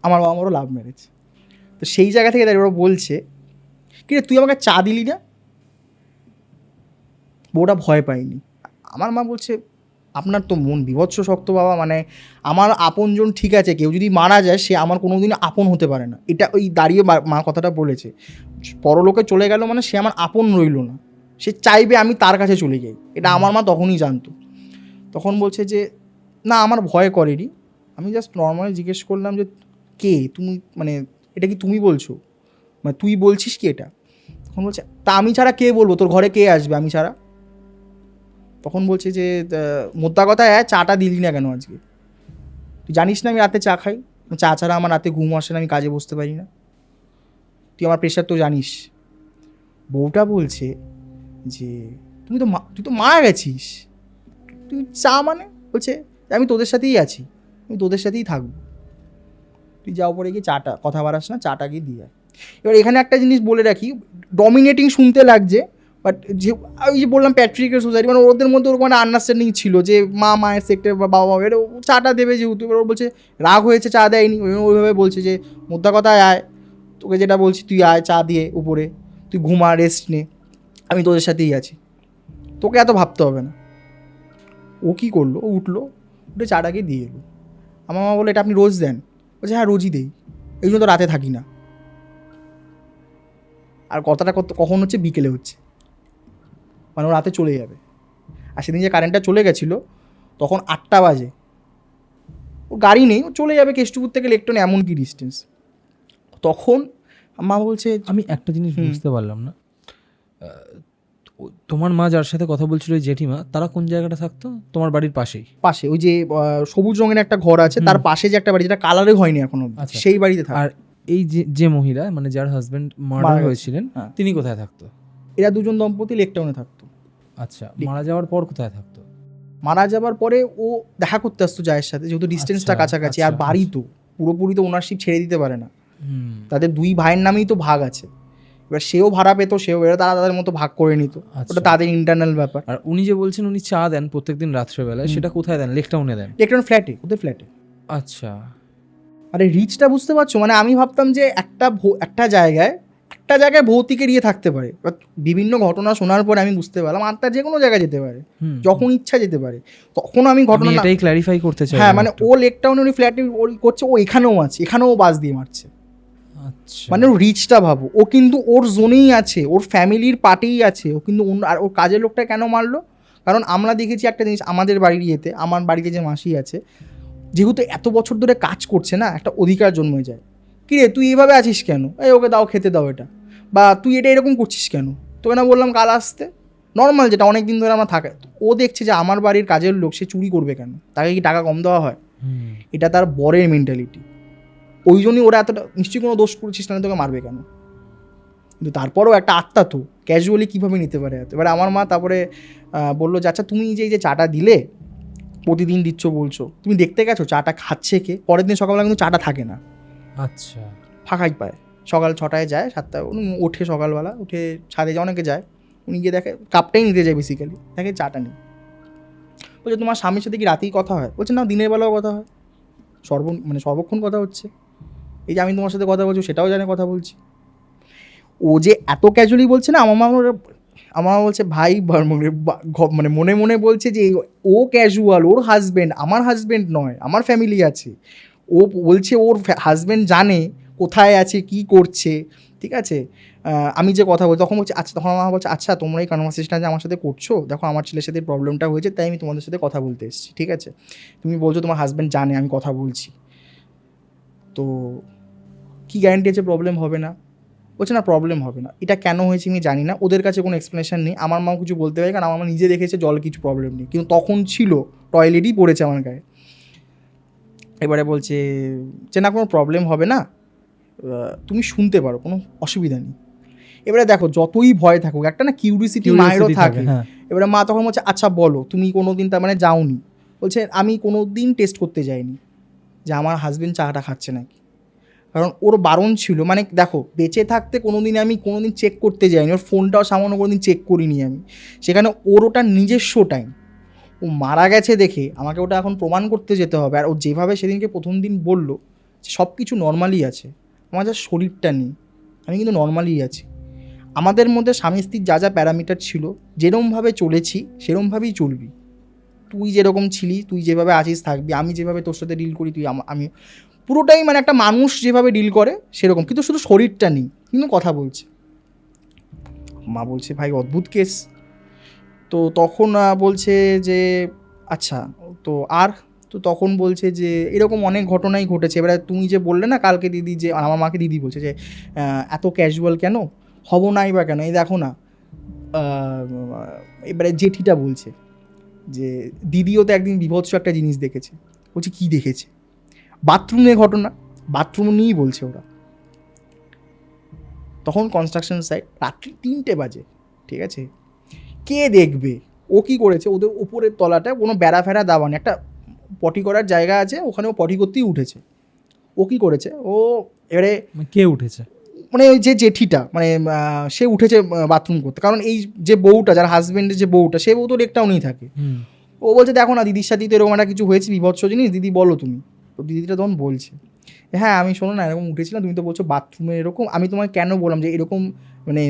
আমার বাবা আমারও লাভ ম্যারেজ, তো সেই জায়গা থেকে দাঁড়িয়ে ওরা বলছে কি রে তুই আমাকে চা দিলি না, বউটা ভয় পায়নি। আমার মা বলছে আপনার তো মন বিভৎস শক্ত বাবা, মানে আমার আপনজন ঠিক আছে, কেউ যদি মারা যায় সে আমার কোনো দিন আপন হতে পারে না, এটা ওই দাঁড়িয়ে মা কথাটা বলেছে, পরলোকে চলে গেল মানে সে আমার আপন রইল না, সে চাইবে আমি তার কাছে চলে যাই, এটা আমার মা তখনই জানতো। তখন বলছে যে না আমার ভয় করেনি, আমি জাস্ট নর্মালি জিজ্ঞেস করলাম যে কে তুমি, মানে এটা কি তুমি বলছো, মানে তুই বলছিস কি এটা? তখন বলছে তা আমি ছাড়া কে বলবো, তোর ঘরে কে আসবে আমি ছাড়া? তখন বলছে যে মোদ্দা কথা চাটা দিলি না কেন আজকে, তুই জানিস না আমি রাতে চা খাই, চা ছাড়া আমার রাতে ঘুম আসে না, আমি কাজে বসতে পারি না, তুই আমার প্রেশার তো জানিস। বউটা বলছে যে তুই তো মারা গেছিস, তুই চা মানে, বলছে আমি তোদের সাথেই আছি, আমি তোদের সাথেই থাকবো, তুই যাও পরে গিয়ে চাটা কথা বাড়াস না, চাটা গিয়ে দিয়ে আয়। এবার এখানে একটা জিনিস বলে রাখি, ডমিনেটিং শুনতে লাগছে, বাট যে ওই যে বললাম প্যাট্রিকের সোসাইটি, মানে ওদের মধ্যে ওরকম একটা আন্ডারস্ট্যান্ডিং ছিল যে মা মায়ের সেক্টর বা বাবা এবার চাটা দেবে, যেহেতু এবার ও বলছে রাগ হয়েছে চা দেয়নি, ওইভাবে বলছে যে মোদ্দা কথায় আয়, তোকে যেটা বলছি তুই আয় চা দিয়ে উপরে, তুই ঘুমা রেস্ট নে, আমি তোদের সাথেই আছি, তোকে এত ভাবতে হবে না। ও কী করলো, ও উঠলো, উঠে চাটাকে দিয়ে এলো। আমার মা বলে এটা আপনি রোজ দেন? বলছে হ্যাঁ রোজই দেই, এই জন্য তো রাতে থাকি না। আর কথাটা কখন হচ্ছে, বিকেলে হচ্ছে, মানে ও রাতে চলে যাবে। আর সেদিন যে কারেন্টটা চলে গেছিলো তখন 8টা বাজে, ওর গাড়ি নেই, ও চলে যাবে কেষ্টপুর থেকে লেকটন, এমন কি ডিস্টেন্স। তখন মা বলছে আমি একটা জিনিস বুঝতে পারলাম না, তোমার মা যার সাথে কথা বলছিল ওই জেঠিমা, তারা কোন জায়গাটা থাকতো তোমার বাড়ির পাশেই? পাশে ওই যে সবুজ রঙের একটা ঘর আছে, তার পাশে যে একটা বাড়ি যেটা কালারে হয়নি এখনো, আচ্ছা। সেই বাড়িতে থাকে। আর এই যে মহিলা, মানে যার হাজবেন্ড মার্ডার মারা গেছে। হয়েছিলেন, হ্যাঁ। তিনি কোথায় থাকতো? এরা দুজন দম্পতি লেকটাউনে থাকতো। আচ্ছা, মারা যাওয়ার পর কোথায় থাকতো? মারা যাবার পরে ও দেখা করতে আসতো জায়ের সাথে, যেহেতু ডিস্টেন্সটা আচ্ছা, কাছাকাছি। আর আচ্ছা, বাড়ি তো পুরোপুরি তো ওনারশিপ ছেড়ে দিতে পারে না, হুম, তাদের 2 ভাইয়ের নামেই তো ভাগ আছে। এবার সেও ভাড়া পেতো, এরা তারা তাদের মতো ভাগ করে নিত, আচ্ছা। ওটা তাদের ইন্টারনাল ব্যাপার। আর উনি যে বলছেন উনি চা দেন প্রত্যেকদিন রাত্রেবেলায়, সেটা কোথায় দেন? লেকটাউনে দেন? লেকটাউন ফ্ল্যাটে, ওদের ফ্ল্যাটে। আচ্ছা, আরে রিচটা বুঝতে পারছো, মানে আমি ভাবতাম যে একটা জায়গায় ভৌতিক এড়িয়ে থাকতে পারে, বাট বিভিন্ন ঘটনা শোনার পরে আমি বুঝতে পারলাম আত্মা যে কোনো জায়গায় যেতে পারে, হুম, যখন ইচ্ছা যেতে পারে। তখন আমি আমি ঘটনা এটাই ক্ল্যারিফাই করতে চাই। হ্যাঁ, মানে ও লেকটাউনে উনি ফ্ল্যাটে করছে, ও এখানেও আছে, এখানেও বাস দিয়ে মারছে। আচ্ছা, মানে ওর রিচটা ভাবো, ও কিন্তু ওর জোনেই আছে, ওর ফ্যামিলির পার্টেই আছে, ও কিন্তু আর ওর কাজের লোকটা কেন মারলো? কারণ আমরা দেখেছি একটা জিনিস, আমাদের বাড়ির ইয়েতে, আমার বাড়িতে যে মাসি আছে, যেহেতু এত বছর ধরে কাজ করছে না, একটা অধিকার জন্মে যায়। কী রে তুই এভাবে আছিস কেন, এই ওকে দাও খেতে দাও এটা, বা তুই এটা এরকম করছিস কেন, তোকে না বললাম কাল আসতে, নর্মাল যেটা অনেক দিন ধরে আমরা থাকে। ও দেখছে যে আমার বাড়ির কাজের লোক, সে চুরি করবে কেন, তাকে কি টাকা কম দেওয়া হয়? হুম, এটা তার বরের মেন্টালিটি, ওই জন্যই ওরা এতটা, নিশ্চয়ই কোনো দোষ করছিস না, তোকে মারবে কেন। কিন্তু তারপরেও একটা আত্মা তো ক্যাজুয়ালি কীভাবে নিতে পারে এত। এবার আমার মা তারপরে বললো যে আচ্ছা তুমি যে চাটা দিলে, প্রতিদিন দিচ্ছ বলছো, তুমি দেখতে গেছো চাটা খাচ্ছে কে? পরের দিন সকালবেলা কিন্তু চাটা থাকে না, আচ্ছা, ফাঁকাই পায়। সকাল 6টায় যায়, 7টায় উনি ওঠে, সকালবেলা উঠে ছাদে যায়, অনেকে যায়, উনি গিয়ে দেখে কাপটাই নিতে যায়, বেসিক্যালি দেখে চাটা নেই। বলছে তোমার স্বামীর সাথে কি রাতেই কথা হয়? বলছে না, দিনের বেলাও কথা হয়, সর্বক্ষণ কথা হচ্ছে, এই যে আমি তোমার সাথে কথা বলছি সেটাও জানে কথা বলছি। ও যে এত ক্যাজুয়ালি বলছে না, আমার মা বলছে ভাই, মানে মনে মনে বলছে যে ও ক্যাজুয়াল, ওর হাজব্যান্ড আমার হাজব্যান্ড নয়, আমার ফ্যামিলি আছে। ও বলছে ওর হাজব্যান্ড জানে কোথায় আছে, কি করছে, ঠিক আছে। আমি যে কথা বলছি তখন বলছে আচ্ছা, তখন আমার বলছে আচ্ছা তোমরা এই কনভারসেশনটা যে আমার সাথে করছো, দেখো আমার ছেলের সাথে প্রবলেমটা হয়েছে, তাই আমি তোমাদের সাথে কথা বলতে এসেছি, ঠিক আছে। তুমি বলছো তোমার হাজব্যান্ড জানে আমি কথা বলছি, তো কী গ্যারান্টি আছে প্রবলেম হবে না? বলছে না, প্রবলেম হবে না। এটা কেন হয়েছে আমি জানি না, ওদের কাছে কোনো এক্সপ্লেনেশন নেই, আমার মাও কিছু বলতে পারে, কারণ আমার মা নিজে দেখেছে জল কিছু প্রবলেম নেই, কিন্তু তখন ছিল টয়লেটই পড়েছে আমার গায়ে। এবারে বলছে যে না, কোনো প্রবলেম হবে না, তুমি শুনতে পারো, কোনো অসুবিধা নেই। এবারে দেখো, যতই ভয় থাকুক, একটা না কিউরিসিটি মায়েরও থাকে। হ্যাঁ, এবারে মা তখন বলছে আচ্ছা বলো, তুমি কোনো দিন তার মানে যাওনি? বলছে আমি কোনো দিন টেস্ট করতে যাইনি যে আমার হাজবেন্ড চাটা খাচ্ছে নাকি, কারণ ওর বারণ ছিল। মানে দেখো, বেঁচে থাকতে আমি কোনো দিন চেক করতে যাইনি, ওর ফোনটাও সামান্য কোনো দিন চেক করিনি আমি, সেখানে ওর ওটা নিজস্ব টাইম। ও মারা গেছে দেখে আমাকে ওটা এখন প্রমাণ করতে যেতে হবে। আর ও যেভাবে সেদিনকে প্রথম দিন বললো যে সব কিছু নর্মালি আছে, আমার যা শরীরটা নেই, আমি কিন্তু নর্মালি আছি। আমাদের মধ্যে স্বামী স্ত্রীর যা যা প্যারামিটার ছিল, যেরমভাবে চলেছি সেরমভাবেই চলবি, তুই যেরকম ছিলি, তুই যেভাবে আছিস থাকবি, আমি যেভাবে তোর সাথে ডিল করি, আমি পুরোটাই মানে একটা মানুষ যেভাবে ডিল করে সেরকম, কিন্তু শুধু শরীরটা নেই, কিন্তু কথা বলছে। মা বলছে ভাই অদ্ভুত কেস। তো তখন বলছে যে আচ্ছা, তো আর তো তখন বলছে যে এরকম অনেক ঘটনাই ঘটেছে। এবারে তুমি যে বললে না কালকে দিদি, যে আমার মাকে দিদি বলছে যে এত ক্যাজুয়াল কেন হব নাই বা কেন, এই দেখো না। এবারে জেঠিটা বলছে যে দিদিও তো একদিন বিভৎস একটা জিনিস দেখেছে। বলছে কী দেখেছে? বাথরুমের ঘটনা, বাথরুম নিয়েই বলছে ওরা। তখন কনস্ট্রাকশন সাইট, রাত্রি 3টে বাজে, ঠিক আছে। কে দেখবে? ও কী করেছে, ওদের উপরের তলাটা কোনো বেড়া ফেরা দেওয়া নেই, একটা পটি করার জায়গা আছে, ওখানে ও পটি করতেই উঠেছে। ও কী করেছে, ও এবারে কে উঠেছে? মানে ওই যে জেঠিটা মানে সে উঠেছে বাথরুম করতে, কারণ এই যে বউটা যার হাজবেন্ডের যে বউটা সে বউ তো লেকটাউনেই থাকে। ও বলছে দেখো না দিদির সাথেই তো এরকম একটা কিছু হয়েছে বিভৎস জিনিস, দিদি বলো তুমি। তো দিদিটা তখন বলছে হ্যাঁ আমি শোনো না এরকম উঠেছিলাম, তুমি তো বলছো বাথরুমে এরকম, আমি তোমায় কেন বললাম যে এরকম মানে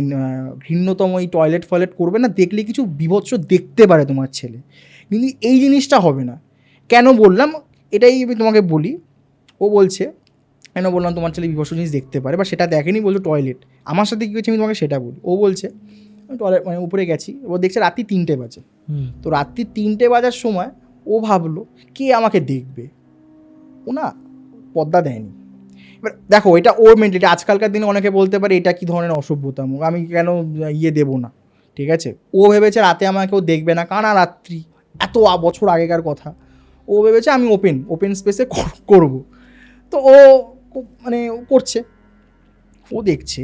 ঘৃণ্যতম এই টয়লেট ফয়লেট করবে না, দেখলে কিছু বিভৎস দেখতে পারে তোমার ছেলে, কিন্তু এই জিনিসটা হবে না। কেন বললাম এটাই আমি তোমাকে বলি। ও বলছে কেন বললাম তোমার ছেলে বিভৎস জিনিস দেখতে পারে, বা সেটা দেখেনি, বলছো টয়লেট। আমার সাথে কী হয়েছে আমি তোমাকে সেটা বলি। ও বলছে আমি টয়লেট মানে উপরে গেছি, ও দেখছে রাত্রি 3টে বাজে। তো রাত্রি 3টে বাজার সময় ও ভাবলো কে আমাকে দেখবে, ও না পর্দা দেয়নি। এবার দেখো এটা ওর মেন্টালিটি। আজকালকার দিনে অনেকে বলতে পারে এটা কী ধরনের অসভ্যতা, আমি কেন দেবো না, ঠিক আছে। ও ভেবেছে রাতে আমাকে কেউ দেখবে না, কারণ রাত্রি এত বছর আগেকার কথা। ও ভেবেছে আমি ওপেন স্পেসে করব। তো ও মানে ও করছে, ও দেখছে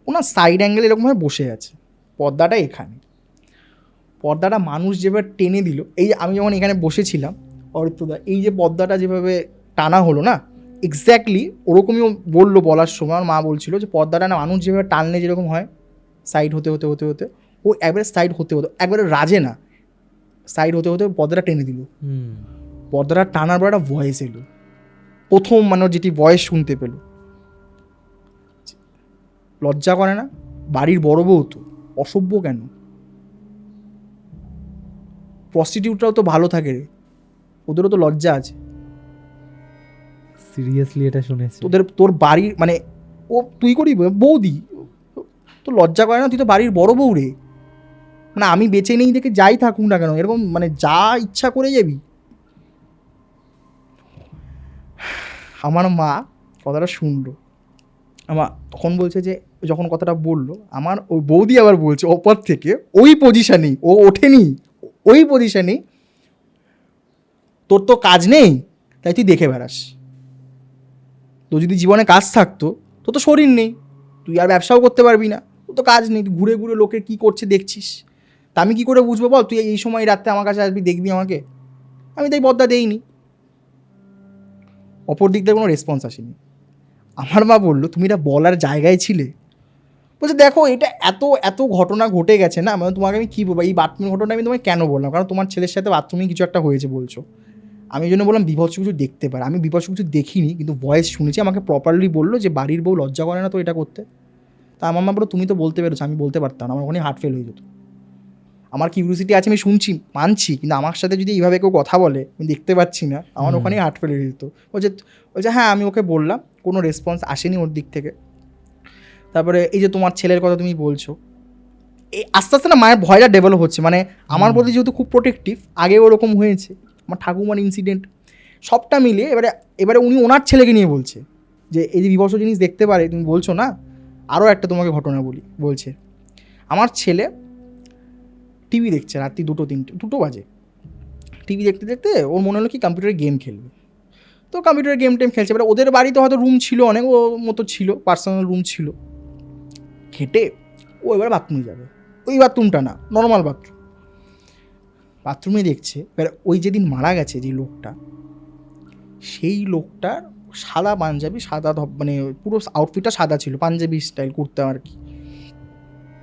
ও না সাইড অ্যাঙ্গেল এরকমভাবে বসে আছে, পর্দাটা এখানে, পর্দাটা মানুষ যেভাবে টেনে দিল, এই যে আমি যখন এখানে বসেছিলাম অরিত্রদা, এই যে পর্দাটা যেভাবে টানা হলো না, এক্স্যাক্টলি ওরকমই বললো বলার সময়। আমার মা বলছিল যে পর্দাটা না মানুষ যেভাবে টানলে যেরকম হয় সাইড হতে হতে হতে হতে, ও একবারে সাইড হতে হতে একবারে রাজে না, সাইড হতে হতে পর্দাটা টেনে দিল। পর্দাটা টানার পর একটা ভয়েস এলো, প্রথম মানে যেটি ভয়েস শুনতে পেল, লজ্জা করে না, বাড়ির বড় বউ তো, অসভ্য কেন, প্রস্টিটিউটরাও তো ভালো থাকে রে, ওদেরও তো লজ্জা আছে। সিরিয়াসলি এটা শুনেছি। তোর বাড়ির মানে ও তুই করি বৌদি, তো লজ্জা করে না, তুই তো বাড়ির বড় বউ রে, মানে আমি বেঁচে নেই দেখে যাই থাকুক না কেন এরকম মানে যা ইচ্ছা করে যাবি। আমার মা কথাটা শুনলো, আমার তখন বলছে যে যখন কথাটা বললো আমার ওই বৌদি আবার বলছে ওপর থেকে ওই পজিশানেই, ও ওঠেনি, ওই পজিশানেই, তোর তো কাজ নেই তাই তুই দেখে বেড়াস, তোর যদি জীবনে কাজ থাকতো তোর তো শরীর নেই, তুই আর ব্যবসাও করতে পারবি না, তোর তো কাজ নেই, তুই ঘুরে ঘুরে লোকের কী করছে দেখছিস, তা আমি কী করে বুঝবো বল, তুই এই সময় রাত্রে আমার কাছে আসবি দেখবি আমাকে, আমি তাই বদ্দা দেইনি। অপর দিক থেকে কোনো রেসপন্স আসেনি। আমার মা বললো তুমি এটা বলার জায়গায় ছিলে, বলছে দেখো এটা এত এত ঘটনা ঘটে গেছে না, মানে তোমাকে আমি কী বলবো, এই বাথরুমের ঘটনা আমি তোমাকে কেন বললাম, কারণ তোমার ছেলের সাথে বাথরুমে কিছু একটা হয়েছে বলছো, আমি এই জন্য বললাম বিভৎস কিছু দেখতে পারে, আমি বিভৎস কিছু দেখিনি কিন্তু ভয়েস শুনেছি, আমাকে প্রপারলি বললো যে বাড়ির বউ লজ্জা করে না তো এটা করতে। তা আমার মা বললো তুমি তো বলতে পেরেছো, আমি বলতে পারতাম না, আমার ওখানে হার্ট ফেল হয়ে যেত। আমার কিউরিওসিটি আছে আমি শুনছি মানছি, কিন্তু আমার সাথে যদি এইভাবে কেউ কথা বলে আমি দেখতে পাচ্ছি না, আমার ওখানেই হার্ট ফেল হয়ে যেত। বলছে হ্যাঁ আমি ওকে বললাম, কোনো রেসপন্স আসেনি ওর দিক থেকে। তারপরে এই যে তোমার ছেলের কথা তুমি বলছো, এই আস্তে আস্তে না মায়ের ভয়টা ডেভেলপ হচ্ছে, মানে আমার প্রতি যেহেতু খুব প্রোটেক্টিভ, আগেও ওরকম হয়েছে, আমার ঠাকুমার ইনসিডেন্ট সবটা মিলিয়ে এবারে উনি ওনার ছেলেকে নিয়ে বলছে যে এই যে বিভৎস জিনিস দেখতে পারে তুমি বলছো না, আরও একটা তোমাকে ঘটনা বলছে। আমার ছেলে টিভি দেখছে রাত্রি 2 বাজে, টিভি দেখতে দেখতে ওর মনে হলো কি কম্পিউটারে গেম খেলবে, তো কম্পিউটারে গেম টেম খেলছে। এবার ওদের বাড়িতে হয়তো রুম ছিল অনেক, ও মতো ছিল পার্সোনাল রুম ছিল, খেটে ও এবার বাথরুমে যাবে, ওই বাথরুমটা না নর্মাল বাথরুমে দেখছে। এবার ওই যেদিন মারা গেছে যে লোকটা, সেই লোকটার সাদা পাঞ্জাবি, সাদা মানে পুরো আউটফিটটা সাদা ছিল, পাঞ্জাবি স্টাইল কুর্তা আর কি,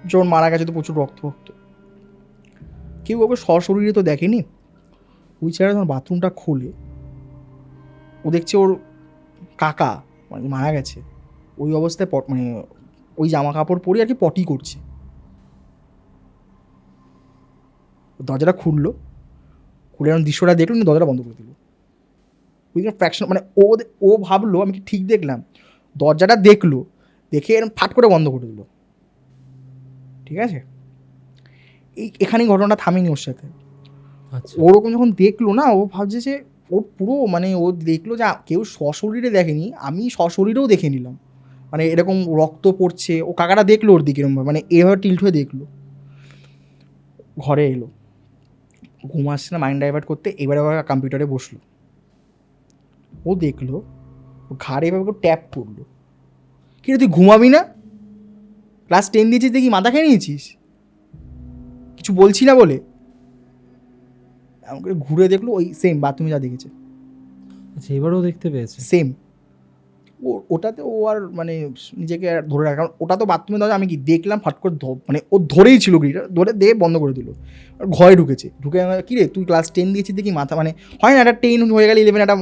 যখন মারা গেছে তো প্রচুর রক্ত, কেউ ওকে সশরীরে তো দেখেনি। ওই ছেলেটা যখন বাথরুমটা খোলে ও দেখছে ওর কাকা মানে মারা গেছে, ওই অবস্থায় মানে ওই জামা কাপড় পরে আর কি পটি করছে। দরজাটা খুলে যখন দৃশ্যটা দেখলো দরজাটা বন্ধ করে দিল। ওই ফ্র্যাকশন মানে ও ভাবলো আমি কি ঠিক দেখলাম, দরজাটা দেখলো, দেখে এরকম ফাট করে বন্ধ করে দিল। ঠিক আছে, এখানেই ঘটনাটা থামেনি ওর সাথে। ওরকম যখন দেখলো না, ও ভাবছে যে ওর পুরো মানে ও দেখলো যে কেউ সশরীরে দেখেনি, আমি সশরীরেও দেখে নিলাম, মানে এরকম রক্ত পড়ছে। ও কাকাটা দেখলো ওর দিকে এরকম মানে এভাবে টিল্ট হয়ে দেখলো, ঘরে এলো, ঘুম আসছে না মাইন্ড ডাইভার্ট করতে, এবারে আবার কম্পিউটারে বসলো। ও দেখলো ঘাড়ে এভাবে ট্যাপ করলো, কিন্তু তুই ঘুমাবি না, ক্লাস 10 দিয়েছিস দেখি মাথা খেয়ে নিয়েছিস, কিছু বলছি না বলে। আমাকে ঘুরে দেখলো ওই সেম বাথরুমে যা দেখেছে, আচ্ছা এবারও দেখতে পেয়েছে সেম ওটাতে ও আর মানে নিজেকে আর ধরে রাখা, কারণ ওটা তো বাথরুমে দাঁড়িয়ে আমি কি দেখলাম ফাট করে মানে ও ধরেই ছিল গিটা, ধরে দিয়ে বন্ধ করে দিল, ঘরে ঢুকেছে, ঢুকে কী রে তুই ক্লাস 10 দিয়েছিস দেখি মাথা, মানে হয় না একটা 10 হয়ে গেলে 11 একটা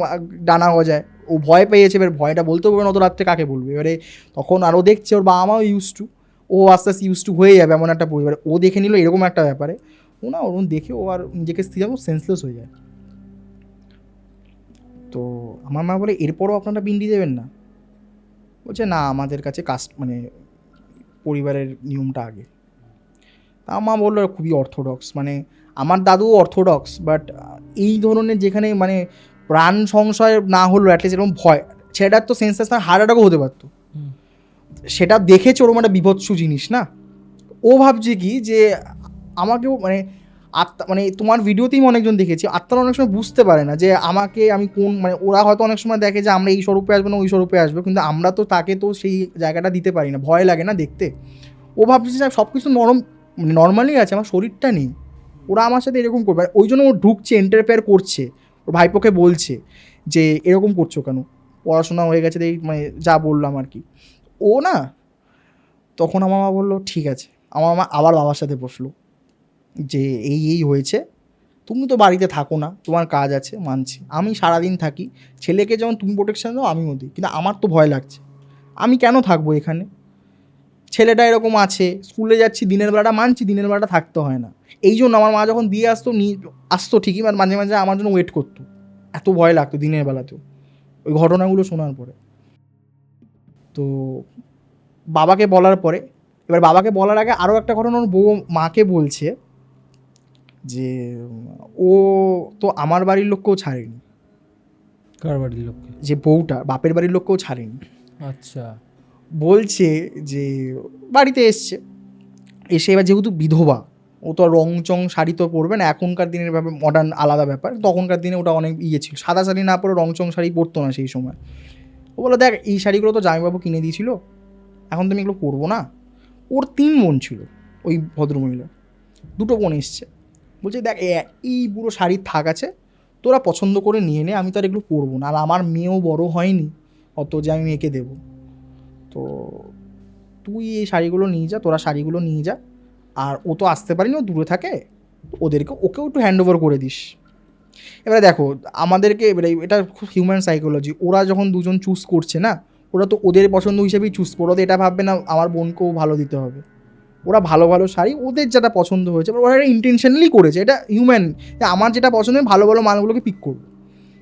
ডানা গজায়, ও ভয় পেয়েছে, এবার ভয়টা বলতেও পারবে না অত রাত্রে কাকে বলবে, এবারে তখন আরও দেখছে ওর বাবা মাও ইউজ টু, ও আস্তে আস্তে ইউজ টু হয়ে যাবে এমন একটা পরিবার, ও দেখে নিল এরকম একটা ব্যাপারে, ও না ওরকম দেখে ও আর নিজেকে স্থির সেন্সলেস হয়ে যায়। তো আমার মা বলে এরপরও আপনারা বিন্দি দেবেন না? বলছে না আমাদের কাছে কাস্ট মানে পরিবারের নিয়মটা আগে। তা মা বললো খুবই অর্থোডক্স, মানে আমার দাদু অর্থোডক্স, বাট এই ধরনের যেখানে মানে প্রাণ সংশয় না হলো অ্যাটলিস্ট এরকম ভয়, ছেলেটার তো সেন্সেস না হার্ট অ্যাটাকও হতে পারতো, সেটা দেখেছে ওরকম একটা বিভৎস জিনিস না, ও ভাবছে কি যে আমাকেও মানে আত্মা, মানে তোমার ভিডিওতেই আমি অনেকজন দেখেছি আত্মারা অনেক সময় বুঝতে পারে না যে আমাকে আমি কোন, মানে ওরা হয়তো অনেক সময় দেখে যে আমরা এই স্বরূপে আসবো না ওই স্বরূপে আসবো, কিন্তু আমরা তো তাকে তো সেই জায়গাটা দিতে পারি না, ভয় লাগে না দেখতে। ও ভাবছে যে সব কিছু নরম মানে নর্মালি আছে, আমার শরীরটা নেই, ওরা আমার সাথে এরকম করবে, ওই জন্য ও ঢুকছে, এন্টারফেয়ার করছে, ওর ভাইপোকে বলছে যে এরকম করছো কেন, পড়াশোনা হয়ে গেছে দেখি, মানে যা বললাম আর কি। ও না তখন আমার মা বললো ঠিক আছে, আমার মা আবার বাবার সাথে বসলো যে এই হয়েছে, তুমি তো বাড়িতে থাকো না, তোমার কাজ আছে মানছি, আমি সারাদিন থাকি, ছেলেকে যেমন তুমি প্রোটেকশন দাও আমিও দিই, কিন্তু আমার তো ভয় লাগছে, আমি কেন থাকবো এখানে, ছেলেটা এরকম আছে, স্কুলে যাচ্ছি দিনের বেলাটা মানছি, দিনের বেলাটা থাকতে হয় না, এই জন্য আমার মা যখন দিয়ে আসতো ঠিকই, বাট মাঝে মাঝে আমার জন্য ওয়েট করতো, এত ভয় লাগতো দিনের বেলাতেও ওই ঘটনাগুলো শোনার পরে। তো বাবাকে বলার পরে, এবার বাবাকে বলার আগে আরও একটা ঘটনা ওর বউ মাকে বলছে যে ও তো আমার বাড়ির লোককেও ছাড়েনি, কার বাড়ির লোককে? যে বউটা বাপের বাড়ির লোককেও ছাড়েনি, আচ্ছা। বলছে যে বাড়িতে এসে এবার যেহেতু বিধবা, ও তো রং চং শাড়ি তো পরবে না, এখনকার দিনের ব্যাপার মডার্ন আলাদা ব্যাপার, তখনকার দিনে ওটা অনেক ছিল, সাদা শাড়ি না পরে রং চং শাড়ি পরতো না সেই সময়। ও বলো দেখ এই শাড়িগুলো তো জামাইবাবু কিনে দিয়েছিল, এখন তুমি এগুলো পরবো না। ওর 3 বোন ছিল ওই ভদ্রমহিলা, 2 বোন এসছে, বলছে দেখ এই পুরো শাড়ির থাক আছে, তোরা পছন্দ করে নিয়ে নে, আমি তো আর এগুলো পরবো না, আর আমার মেয়েও বড় হয়নি অত যে আমি মেয়েকে দেবো, তো তুই এই শাড়িগুলো নিয়ে যা, তোরা শাড়িগুলো নিয়ে যা, আর ও তো আসতে পারিনি, ও দূরে থাকে, ওকেও একটু হ্যান্ড ওভার করে দিস। এবারে দেখো আমাদেরকে, এবারে এটা খুব হিউম্যান সাইকোলজি, ওরা যখন দুজন চুজ করছে না, ওরা তো ওদের পছন্দ হিসেবেই চুজ করো, ওরা তো এটা ভাববে না আমার বোনকেও ভালো দিতে হবে, ওরা ভালো ভালো শাড়ি ওদের যেটা পছন্দ হয়েছে ওরা এটা ইন্টেনশনালি করেছে, এটা হিউম্যান, আমার যেটা পছন্দ ভালো ভালো মালগুলোকে পিক করবো,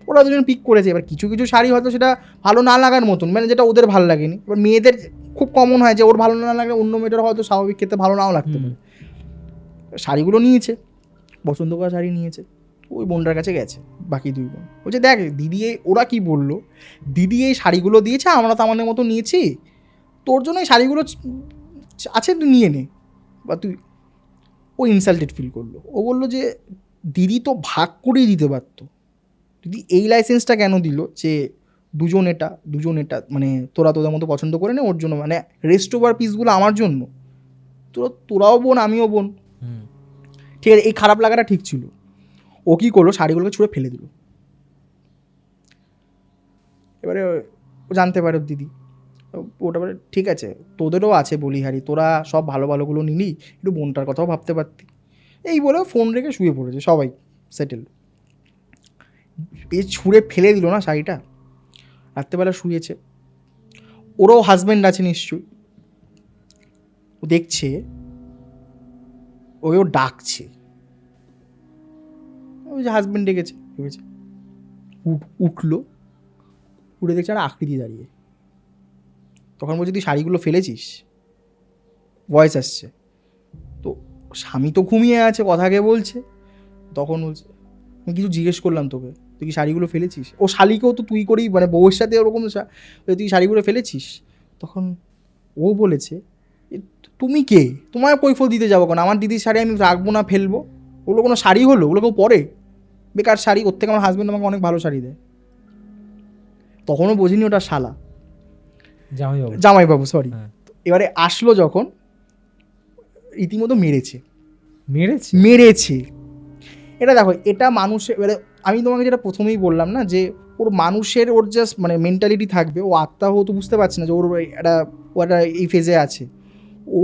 ওরা দুজন পিক করেছে। এবার কিছু কিছু শাড়ি হয়তো সেটা ভালো না লাগার মতন, মানে যেটা ওদের ভালো লাগেনি, এবার মেয়েদের খুব কমন হয় যে ওর ভালো না লাগলে অন্য মেয়েটার হয়তো স্বাভাবিক ক্ষেত্রে ভালো নাও লাগতে পারে। শাড়িগুলো নিয়েছে, পছন্দ করা শাড়ি নিয়েছে, ওই বোনটার কাছে গেছে, বাকি 2 বোন বলছে দেখ দিদি ওরা কি বললো, দিদি এই শাড়িগুলো দিয়েছে, আমরা তো আমাদের মতো নিয়েছি, তোর জন্য এই শাড়িগুলো আছে তুই নিয়ে নে, বা তুই, ও ইনসাল্টেড ফিল করলো, ও বললো যে দিদি তো ভাগ করেই দিতে পারতো, দিদি এই লাইসেন্সটা কেন দিল যে দুজন এটা মানে তোরা তোদের মতো পছন্দ করে নে, ওর জন্য মানে রেস্ট ওভার পিসগুলো আমার জন্য, তোরাও বোন আমিও বোন, ঠিক আছে, এই খারাপ লাগাটা ঠিক ছিল। ও কী করলো শাড়িগুলোকে ছুঁড়ে ফেলে দিল, এবারে ও জানতে পারে ওর দিদি, ওটা বলে ঠিক আছে তোদেরও আছে বলিহারি, তোরা সব ভালো ভালোগুলো নিলি, একটু বোনটার কথাও ভাবতে পারতি, এই বলে ফোন রেখে শুয়ে পড়েছে, সবাই সেটেল। ছুঁড়ে ফেলে দিল না শাড়িটা, রাত্রেবেলা শুয়েছে, ওরও হাজব্যান্ড আছে নিশ্চয়ই, ও দেখছে ওকেও ডাকছে, ওই যে হাজব্যান্ড ডেকেছে ভেবেছে, উঠলো, উঠে দেখছে একটা আকৃতি দাঁড়িয়ে, তখন বলছে তুই শাড়িগুলো ফেলেছিস, ভয়েস আসছে, তো স্বামী তো ঘুমিয়ে আছে কথা কে বলছে, তখন বলছে আমি কিছু জিজ্ঞেস করলাম তোকে, তুই কি শাড়িগুলো ফেলেছিস, ও শালিকেও তো তুই করেই মানে বউয়ের সাথে ওরকম তুই শাড়িগুলো ফেলেছিস, তখন ও বলেছে তুমি কে, তোমায় কৈফল দিতে যাবো কেন, আমার দিদির শাড়ি আমি রাখবো না ফেলবো, ওগুলো কোনো শাড়ি হলো, ওগুলো কেউ পরে, বেকার শাড়ি, ওর থেকে আমার হাজব্যান্ড আমাকে অনেক ভালো শাড়ি দেয়, তখনও বোঝিনি ওটা শালা, জামাইবাবু সরি। এবারে আসলো যখন রীতিমতো মেরেছে, এটা দেখো এটা মানুষের, এবারে আমি তোমাকে যেটা প্রথমেই বললাম না যে ও ওর মানুষের ওর জাস্ট মানে মেন্টালিটি থাকবে, ও আত্মা ও তো বুঝতে পারছে না যে ও একটা এই ফেজে আছে। ও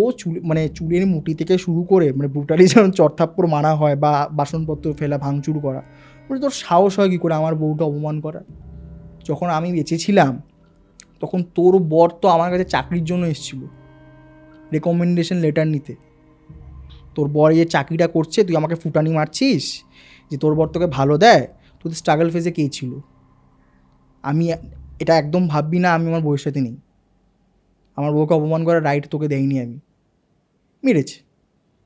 চুলের মুঠি থেকে শুরু করে মানে ব্রুটালি যেমন চড়থাপ্পড় মারা হয় বা বাসনপত্র ফেলা ভাঙচুর করা, বলে তোর সাহস হয় কী করে আমার বউকে অপমান করা? যখন আমি বেঁচে ছিলাম তখন তোর বর তো আমার কাছে চাকরির জন্য এসেছিল রেকমেন্ডেশন লেটার নিতে। তোর বর যে চাকরিটা করছে তুই আমাকে ফুটানি মারছিস যে তোর বর তোকে ভালো দেয়, তোদের স্ট্রাগল ফেজে কে ছিল? আমি এটা একদম ভাববি না আমি আমার বউয়ের সাথে নেই। আমার বউকে অপমান করার রাইট তোকে দেয়নি আমি। মেরেছে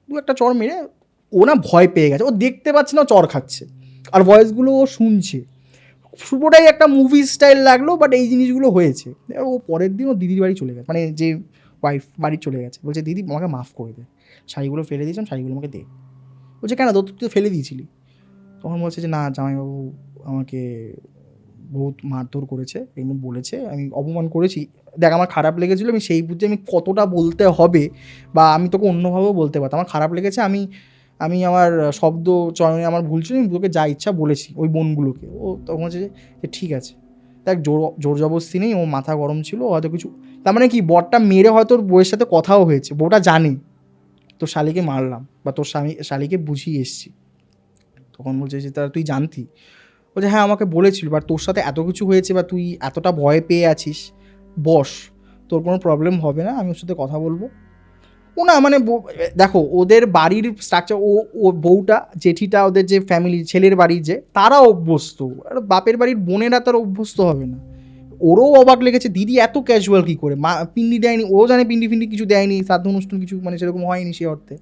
দু একটা চর মেরে, ও না ভয় পেয়ে গেছে, ও দেখতে পাচ্ছে না ও চর খাচ্ছে, আর ভয়েসগুলো ও শুনছে। পুরোটাই একটা মুভি স্টাইল লাগলো, বাট এই জিনিসগুলো হয়েছে। এবার ও পরের দিন ও দিদির বাড়ি চলে গেছে, মানে যে ওয়াইফ বাড়ি চলে গেছে, বলছে দিদি আমাকে মাফ করে দে, শাড়িগুলো ফেলে দিয়েছিলাম, শাড়িগুলো আমাকে দে। বলছে কেন, তুই তো ফেলে দিয়েছিলি। তখন বলছে যে না জামাইবাবু আমাকে বহুত মারধর করেছে, এমনি বলেছে, আমি অপমান করেছি। দেখ আমার খারাপ লেগেছিলো, আমি সেই বুঝে আমি কতটা বলতে হবে বা আমি তোকে অন্যভাবেও বলতে পারতাম। আমার খারাপ লেগেছে, আমি আমার শব্দ চয়নে আমার ভুল ছিল, আমি তোকে যা ইচ্ছা বলেছি ওই বোনগুলোকে। ও তখন হচ্ছে যে ঠিক আছে। দেখ জোর জবরদস্তি নেই, ও মাথা গরম ছিল, হয়তো কিছু, তার মানে কি বরটা মেরে হয়তো ওর বউয়ের সাথে কথাও হয়েছে, বউটা জানে তোর শালিকে মারলাম বা তোর শালিকে বুঝিয়ে এসছি। তখন বলছে যে তা তুই জানতি? বলছে হ্যাঁ আমাকে বলেছিল, বাট তোর সাথে এত কিছু হয়েছে বা তুই এতটা ভয় পেয়ে আছিস, বস, তোর কোনো প্রবলেম হবে না, আমি ওর সাথে কথা বলবো। ও না মানে দেখো ওদের বাড়ির স্ট্রাকচার, ও বউটা জেঠিটা ওদের যে ফ্যামিলি ছেলের বাড়ির যে তারা অভ্যস্ত, আর বাপের বাড়ির বোনেরা তার অভ্যস্ত হবে না। ওরও অবাক লেগেছে দিদি এত ক্যাজুয়াল কী করে, মা পিন্ডি দেয়নি, ও জানে পিন্ডি ফিন্ডি কিছু দেয়নি, শ্রাদ্ধ অনুষ্ঠান কিছু মানে সেরকম হয়নি সে অর্থে।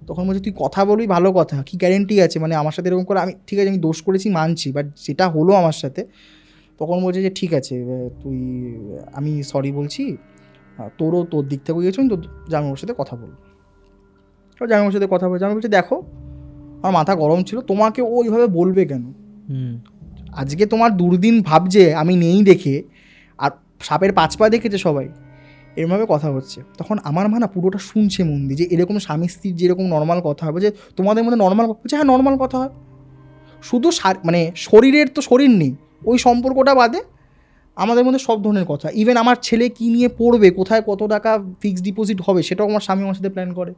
তখন বলছে তুই কথা বলবি ভালো কথা, কী গ্যারেন্টি আছে মানে আমার সাথে এরকম করে, আমি ঠিক আছে আমি দোষ করেছি মানছি, বাট যেটা হলো আমার সাথে। তখন বলছে যে ঠিক আছে তুই, আমি সরি বলছি, তোরও তোর দিক থেকে গিয়েছেন তো জামাইবাবুর সাথে কথা বলবো। জামাইবাবুর সাথে কথা বলছে, আমি বলছি দেখো আমার মাথা গরম ছিল, তোমাকে ও ওইভাবে বলবে কেন? আজকে তোমার দুর্দিন ভাবছে আমি নেই দেখে, আর সাপের 5 পা দেখেছে সবাই, এরমভাবে কথা হচ্ছে। তখন আমার মা না পুরোটা শুনছে মন দিয়ে, যে এরকম স্বামী স্ত্রীর যেরকম নর্মাল কথা হবে, যে তোমাদের মধ্যে নর্মাল বলছে হ্যাঁ নর্মাল কথা হয়, শুধু মানে শরীরের তো শরীর নেই, ওই সম্পর্কটা বাদে আমাদের মধ্যে সব ধরনের কথা, ইভেন আমার ছেলে কী নিয়ে পড়বে, কোথায় কত টাকা ফিক্সড ডিপোজিট হবে, সেটাও আমার স্বামী আমার সাথে প্ল্যান করে।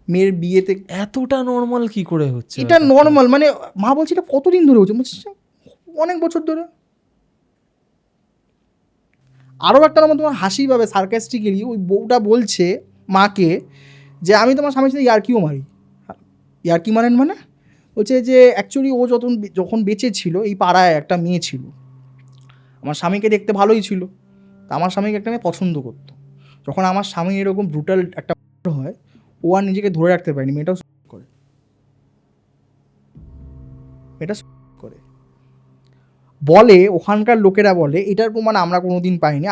মেয়ের বিয়েতে এতটা নর্মাল কি করে হচ্ছে? এটা নর্মাল মানে মা বলছে এটা কতদিন ধরে হচ্ছে, বলছে অনেক বছর ধরে। আরও একটা নাম তোমার হাসি পাবে সার্কাস্টিক্যালি, ওই বউটা বলছে মাকে যে আমি তোমার স্বামীর সাথে ইয়ার্কিও মারি। ইয়ার্কি মারেন মানে বলছে যে অ্যাকচুয়ালি ও যখন বেঁচে ছিল এই পাড়ায় একটা মেয়ে ছিল, আমার স্বামীকে দেখতে ভালোই ছিল, তা আমার স্বামীকে একটা মেয়ে পছন্দ করতো। যখন আমার স্বামী এরকম ব্রুটাল একটা হয়, ও আর নিজেকে ধরে রাখতে পারেনি, মেয়েটাও করে, মেয়েটা করে বলে, ওখানকার লোকেরা বলে, এটার প্রমাণ আমরা কোনো দিন পাইনি।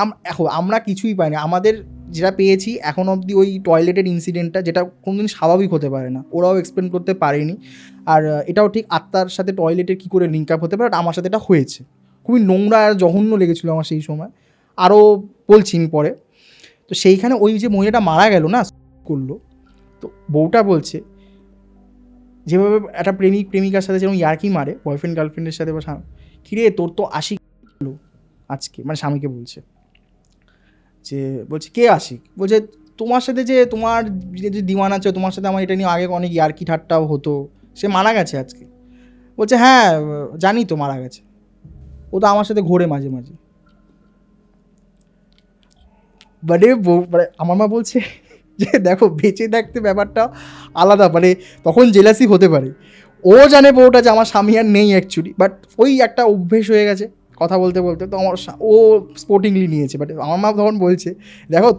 আমরা কিছুই পাইনি, আমাদের যেটা পেয়েছি এখন অবধি ওই টয়লেটের ইনসিডেন্টটা, যেটা কোনোদিন স্বাভাবিক হতে পারে না, ওরাও এক্সপ্লেন করতে পারেনি। আর এটাও ঠিক আত্মার সাথে টয়লেটের কী করে লিঙ্ক আপ হতে পারে, আমার সাথে এটা হয়েছে। খুবই নোংরা আর জঘন্য লেগেছিলো আমার সেই সময়, আরও বলছি আমি পরে। তো সেইখানে ওই যে মহিলাটা মারা গেল না করলো, তো বউটা বলছে যেভাবে একটা প্রেমিকার সাথে যেরকম ইয়ার্কি মারে বয়ফ্রেন্ড গার্লফ্রেন্ডের সাথে বা কিরে তোর তো আশিক আজকে, মানে স্বামীকে বলছে যে, বলছে কে আশিক? বলছে তোমার সাথে যে তোমার যে দিওয়ান আছে, তোমার সাথে আমার এটা নিয়ে আগে অনেক ইয়ার্কি ঠাট্টাও হতো, সে মারা গেছে আজকে। বলছে হ্যাঁ জানি তো মারা গেছে, ও তো আমার সাথে ঘোরে মাঝে মাঝে। মানে আমার মা বলছে যে দেখো বেঁচে থাকতে ব্যাপারটা আলাদা, মানে তখন জেলাসি হতে পারে। ও জানে বউটা যে আমার স্বামী আর নেই অ্যাকচুয়ালি, বাট ওই একটা অভ্যেস হয়ে গেছে কথা বলতে বলতে, তো আমার ও স্পোর্টিংলি নিয়েছে। বাট আমার মা তখন বলছে দেখো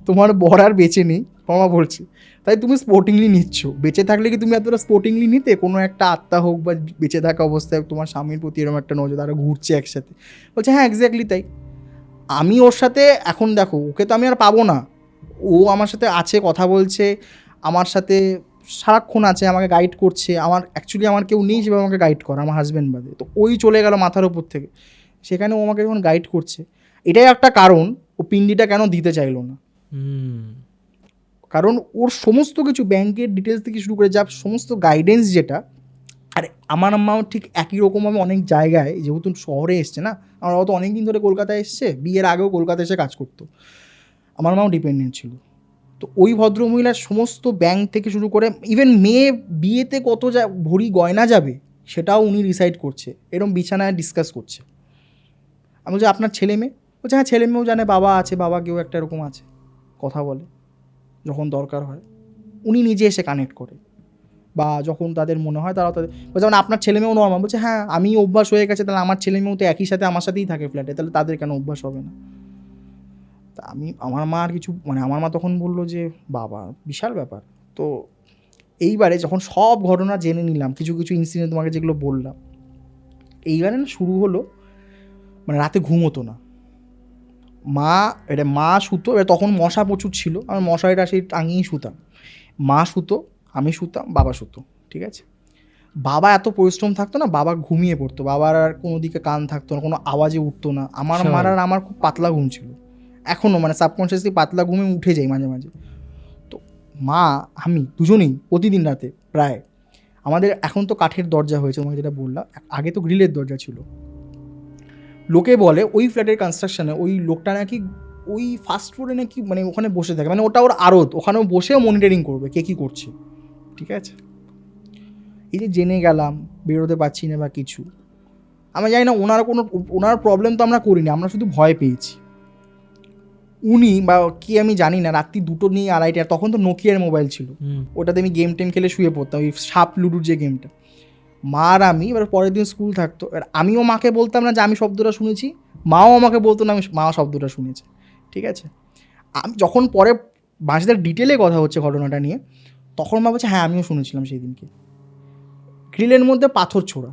তোমার বর আর বেঁচে নেই, আমার মা বলছে, তাই তুমি স্পোর্টিংলি নিচ্ছ, বেঁচে থাকলে কি তুমি এতটা স্পোর্টিংলি নিতে? কোনো একটা আত্মা হোক বা বেঁচে থাকা অবস্থায় তোমার স্বামীর প্রতি এরকম একটা নজর, তারা ঘুরছে একসাথে। বলছে হ্যাঁ এক্স্যাক্টলি তাই, আমি ওর সাথে এখন দেখো ওকে তো আমি আর পাবো না, ও আমার সাথে আছে, কথা বলছে আমার সাথে সারাক্ষণ আছে, আমাকে গাইড করছে, আমার কেউ নেই সেভাবে আমাকে গাইড করে আমার হাজব্যান্ড বাদে, তো ওই চলে গেল মাথার উপর থেকে, সেখানে ও আমাকে যখন গাইড করছে, এটাই একটা কারণ ও পিন্ডিটা কেন দিতে চাইলো না। কারণ ওর সমস্ত কিছু ব্যাংকের ডিটেলস থেকে শুরু করে যা সমস্ত গাইডেন্স যেটা আর আমার মাও ঠিক একই রকমভাবে অনেক জায়গায়, যেহেতু শহরে এসছে না, আমার বাবা তো অনেক দিন ধরে কলকাতায় এসছে, বিয়ের আগেও কলকাতায় এসে কাজ করতো, আমার মাও ডিপেন্ডেন্ট ছিল। তো ওই ভদ্রমহিলার সমস্ত ব্যাংক থেকে শুরু করে ইভেন মেয়ে বিয়েতে কত ভরি গয়না যাবে সেটাও উনি ডিসাইড করছে, এরকম বিছানায় ডিসকাস করছে। আমি বলছি আপনার ছেলে মেয়ে? বলছে হ্যাঁ ছেলে মেয়েও জানে বাবা আছে, বাবা কেউ একটা এরকম আছে, কথা বলে যখন দরকার হয়, উনি নিজে এসে কানেক্ট করে, বা যখন তাদের মনে হয় তারা তাদের যেমন আপনার ছেলে মেয়েও নর্মাল। বলছে হ্যাঁ আমি অভ্যাস হয়ে গেছে, তাহলে আমার ছেলে মেয়েও তো একই সাথে আমার সাথেই থাকে ফ্ল্যাটে, তাহলে তাদের কেন অভ্যাস হবে না? তা আমার মা আর কিছু আমার মা তখন বললো যে বাবা বিশাল ব্যাপার। তো এইবারে যখন সব ঘটনা জেনে নিলাম, কিছু কিছু ইনসিডেন্ট তোমাকে যেগুলো বললাম, এইবারে না শুরু হলো রাতে ঘুম হতো না। মা শুতো, এবার তখন মশা প্রচুর ছিল, আমি মশারিটা সেই টাঙিয়েই শুতাম। মা শুতো, আমি শুতাম, বাবা শুতো, ঠিক আছে। বাবা এত পরিশ্রম থাকতো না, বাবা ঘুমিয়ে পড়তো, বাবার আর কোনো দিকে কান থাকতো না, কোনো আওয়াজে উঠতো না। আমার মার আর আমার খুব পাতলা ঘুম ছিল, এখনও সাবকনসিয়াসলি পাতলা ঘুমে উঠে যাই মাঝে মাঝে। তো মা আমি দুজনেই প্রতিদিন রাতে প্রায়, আমাদের এখন তো কাঠের দরজা হয়েছে তোমাকে যেটা বললাম, আগে তো গ্রিলের দরজা ছিল। লোকে বলে ওই ফ্ল্যাটের কনস্ট্রাকশনে ওই লোকটা নাকি ওই ফার্স্ট ফ্লোরে নাকি ওখানে বসে থাকে, ওটা ওর আড়ত, ওখানেও বসেও মনিটরিং করবে কে কী করছে, ঠিক আছে। এই যে জেনে গেলাম, বেরোতে পারছি না বা কিছু, আমি জানি না ওনার প্রবলেম তো আমরা করিনি, আমরা শুধু ভয় পেয়েছি। উনি বা কি আমি জানি না, রাত্রি 2টো নিয়ে 2:30, তখন তো নোকিয়ার মোবাইল ছিল, ওটাতে আমি গেম টেম খেলে শুয়ে পড়তাম, ওই সাপ লুডুর যে গেমটা। মা আর আমি এবার পরের দিন স্কুল থাকতো, এবার আমিও মাকে বলতাম না যে আমি শব্দটা শুনেছি, মাও আমাকে বলতো না আমি মা শব্দটা শুনেছে, ঠিক আছে। আমি যখন পরে বাঁশদের ডিটেলে কথা হচ্ছে ঘটনাটা নিয়ে, তখন মা বলছে হ্যাঁ আমিও শুনেছিলাম সেই দিনকে গ্রিলের মধ্যে পাথর ছোড়া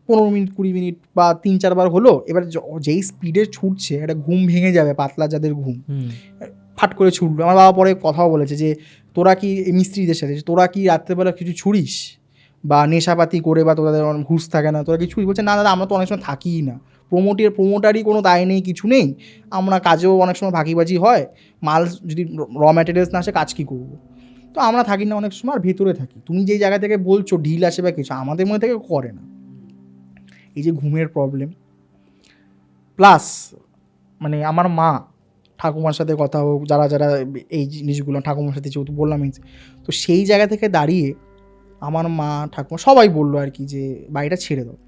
15 মিনিট 20 মিনিট বা 3-4 বার হলো। এবার যেই স্পিডে ছুটছে একটা ঘুম ভেঙে যাবে, পাতলা যাদের ঘুম, ফাট করে ছুটলো। আমার বাবা পরে কথাও বলেছে যে তোরা কি মিস্ত্রিদের সাথে তোরা কি রাত্রেবেলা কিছু ছুড়িস বা নেশাপাতি করে, বা তোদের ঘুষ থাকে না, তোরা কি ছুড়িস? বলছে না দাদা আমরা তো অনেক সময় থাকিই না, প্রোমোটারই কোনো দায় নেই, কিছু নেই, আমরা কাজেও অনেক সময় ভাগিবাজি হয়, মাল যদি র ম্যাটেরিয়ালস না আসে কাজ কী করবো, তো আমরা থাকি না অনেক সময়, আর ভেতরে থাকি। তুমি যেই জায়গা থেকে বলছো ঢিল আসে বা কিছু, আমাদের মধ্যে থেকে করে না। এই যে ঘুমের প্রবলেম, প্লাস আমার মা ঠাকুমার সাথে কথা হোক, যারা যারা এই জিনিসগুলো ঠাকুমার সাথে যেহেতু বললাম, তো সেই জায়গা থেকে দাঁড়িয়ে আমার মা ঠাকুমা সবাই বললো আর কি যে বাড়িটা ছেড়ে দাও।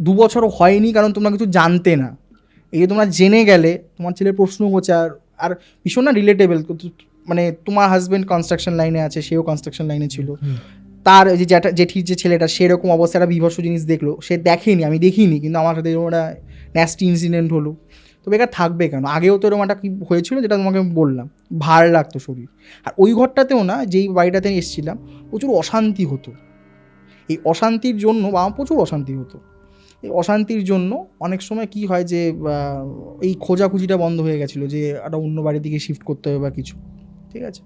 2 বছরও হয়নি, কারণ তোমরা কিছু জানতে না, এই যে তোমরা জেনে গেলে, তোমার ছেলে প্রশ্ন করছে, আর ভীষণ না রিলেটেবল, তোমার হাজব্যান্ড কনস্ট্রাকশন লাইনে আছে, সেও কনস্ট্রাকশন লাইনে ছিল, তার যে জেঠির যে ছেলেটা সেরকম অবস্থা, একটা বিভৎস জিনিস দেখলো, সে দেখেনি, আমি দেখিনি, কিন্তু আমার সাথে এরকম একটা ন্যাস্টি ইনসিডেন্ট হলো, তো বেকার থাকবে কেন? আগেও তো এরকম একটা কি হয়েছিল যেটা তোমাকে আমি বললাম, ভার লাগতো শরীর। আর ওই ঘরটাতেও না, যেই বাড়িটাতে এসেছিলাম, প্রচুর অশান্তি হতো। এই অশান্তির জন্য আমার প্রচুর অশান্তি হতো। এই অশান্তির জন্য অনেক সময় কি হয় যে এই খোঁজাখুঁজিটা বন্ধ হয়ে গেছিলো, যে একটা অন্য বাড়ির দিকে শিফট করতে হবে বা কিছু, ঠিক আছে।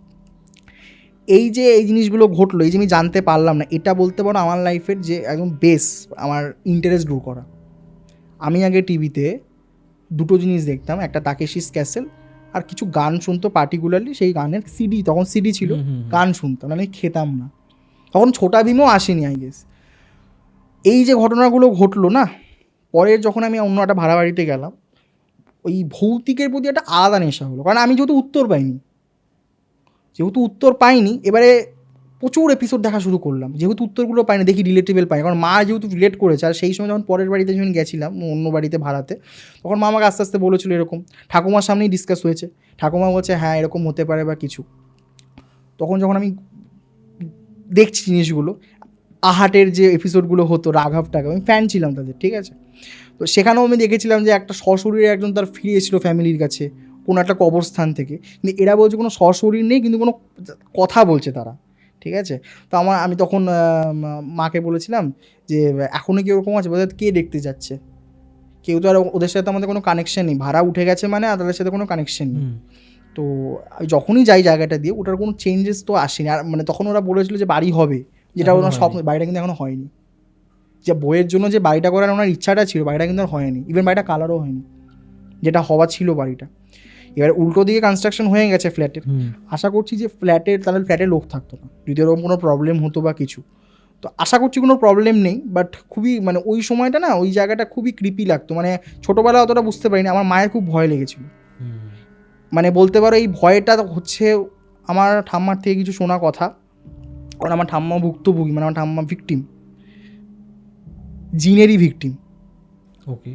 এই যে এই জিনিসগুলো ঘটলো, এই যে আমি জানতে পারলাম না, এটা বলতে পারো আমার লাইফের যে একদম বেস, আমার ইন্টারেস্ট গ্রো করা। আমি আগে টিভিতে 2টো জিনিস দেখতাম, একটা তাকেশিস ক্যাসেল, আর কিছু গান শুনতো, পার্টিকুলারলি সেই গানের সিডি, তখন সিডি ছিল, গান শুনতাম, আমি খেতাম না, তখন ছোটা ভীমও আসেনি আই গেস। এই যে ঘটনাগুলো ঘটলো না, পরের যখন আমি অন্য একটা ভাড়া বাড়িতে গেলাম, ওই ভৌতিকের প্রতি একটা আলাদা নেশা হলো, কারণ আমি যেহেতু উত্তর পাইনি, এবারে প্রচুর এপিসোড দেখা শুরু করলাম, যেহেতু উত্তরগুলো পাইনি, দেখি রিলেটেবল পাই, কারণ মা যেহেতু রিলেট করেছে। আর সেই সময় যখন পরের বাড়িতে যখন গেছিলাম, অন্য বাড়িতে ভাড়াতে, তখন মা আমাকে আস্তে আস্তে বলেছিল এরকম, ঠাকুমার সামনেই ডিসকাস হয়েছে, ঠাকুমা বলছে হ্যাঁ এরকম হতে পারে বা কিছু। তখন যখন আমি দেখছি জিনিসগুলো, আহাটের যে এপিসোডগুলো হতো, রাঘব টাঘব, আমি ফ্যান ছিলাম তাদের, ঠিক আছে। তো সেখানেও আমি দেখেছিলাম যে একটা সশরীরে একজন তার ফিরে এসেছিলো ফ্যামিলির কাছে কোনো একটা কবরস্থান থেকে, কিন্তু এরা বলছে কোনো সশরীর নেই, কিন্তু কোনো কথা বলছে তারা, ঠিক আছে। তো আমি তখন মাকে বলেছিলাম যে এখনও কি ওরকম আছে? বলতে কে দেখতে যাচ্ছে, কেউ তো আর ওদের সাথে আমাদের কোনো কানেকশন নেই, ভাড়া উঠে গেছে আর তাদের সাথে কোনো কানেকশন নেই। তো যখনই যাই জায়গাটা দিয়ে, ওটার কোনো চেঞ্জেস তো আসেনি। আর তখন ওরা বলেছিল যে বাড়ি হবে, যেটা ওনার স্বপ্ন, বাড়িটা কিন্তু এখনও হয়নি। যে বইয়ের জন্য যে বাড়িটা করার ওনার ইচ্ছাটা ছিল, বাড়িটা কিন্তু আর হয়নি, ইভেন বাড়িটা কালারও হয়নি, যেটা হওয়া ছিল বাড়িটা। এবার উল্টো দিকে কনস্ট্রাকশন হয়ে গেছে ফ্ল্যাটের, আশা করছি যে ফ্ল্যাটে লোক থাকতো না যদি এরকম কোনো প্রবলেম হতো বা কিছু। তো আশা করছি কোনো প্রবলেম নেই, বাট খুবই মানে ওই সময়টা না ওই জায়গাটা খুবই ক্রিপি লাগতো, মানে ছোটোবেলা অতটা বুঝতে পারিনি, আমার মায়ের খুব ভয় লেগেছিলো। মানে বলতে পারো এই ভয়টা হচ্ছে আমার ঠাম্মার থেকে কিছু শোনা কথা, কারণ আমার ঠাম্মা ভুক্তভোগী, মানে আমার ঠাম্মা ভিকটিম, জিনেরই ভিকটিম। ওকে,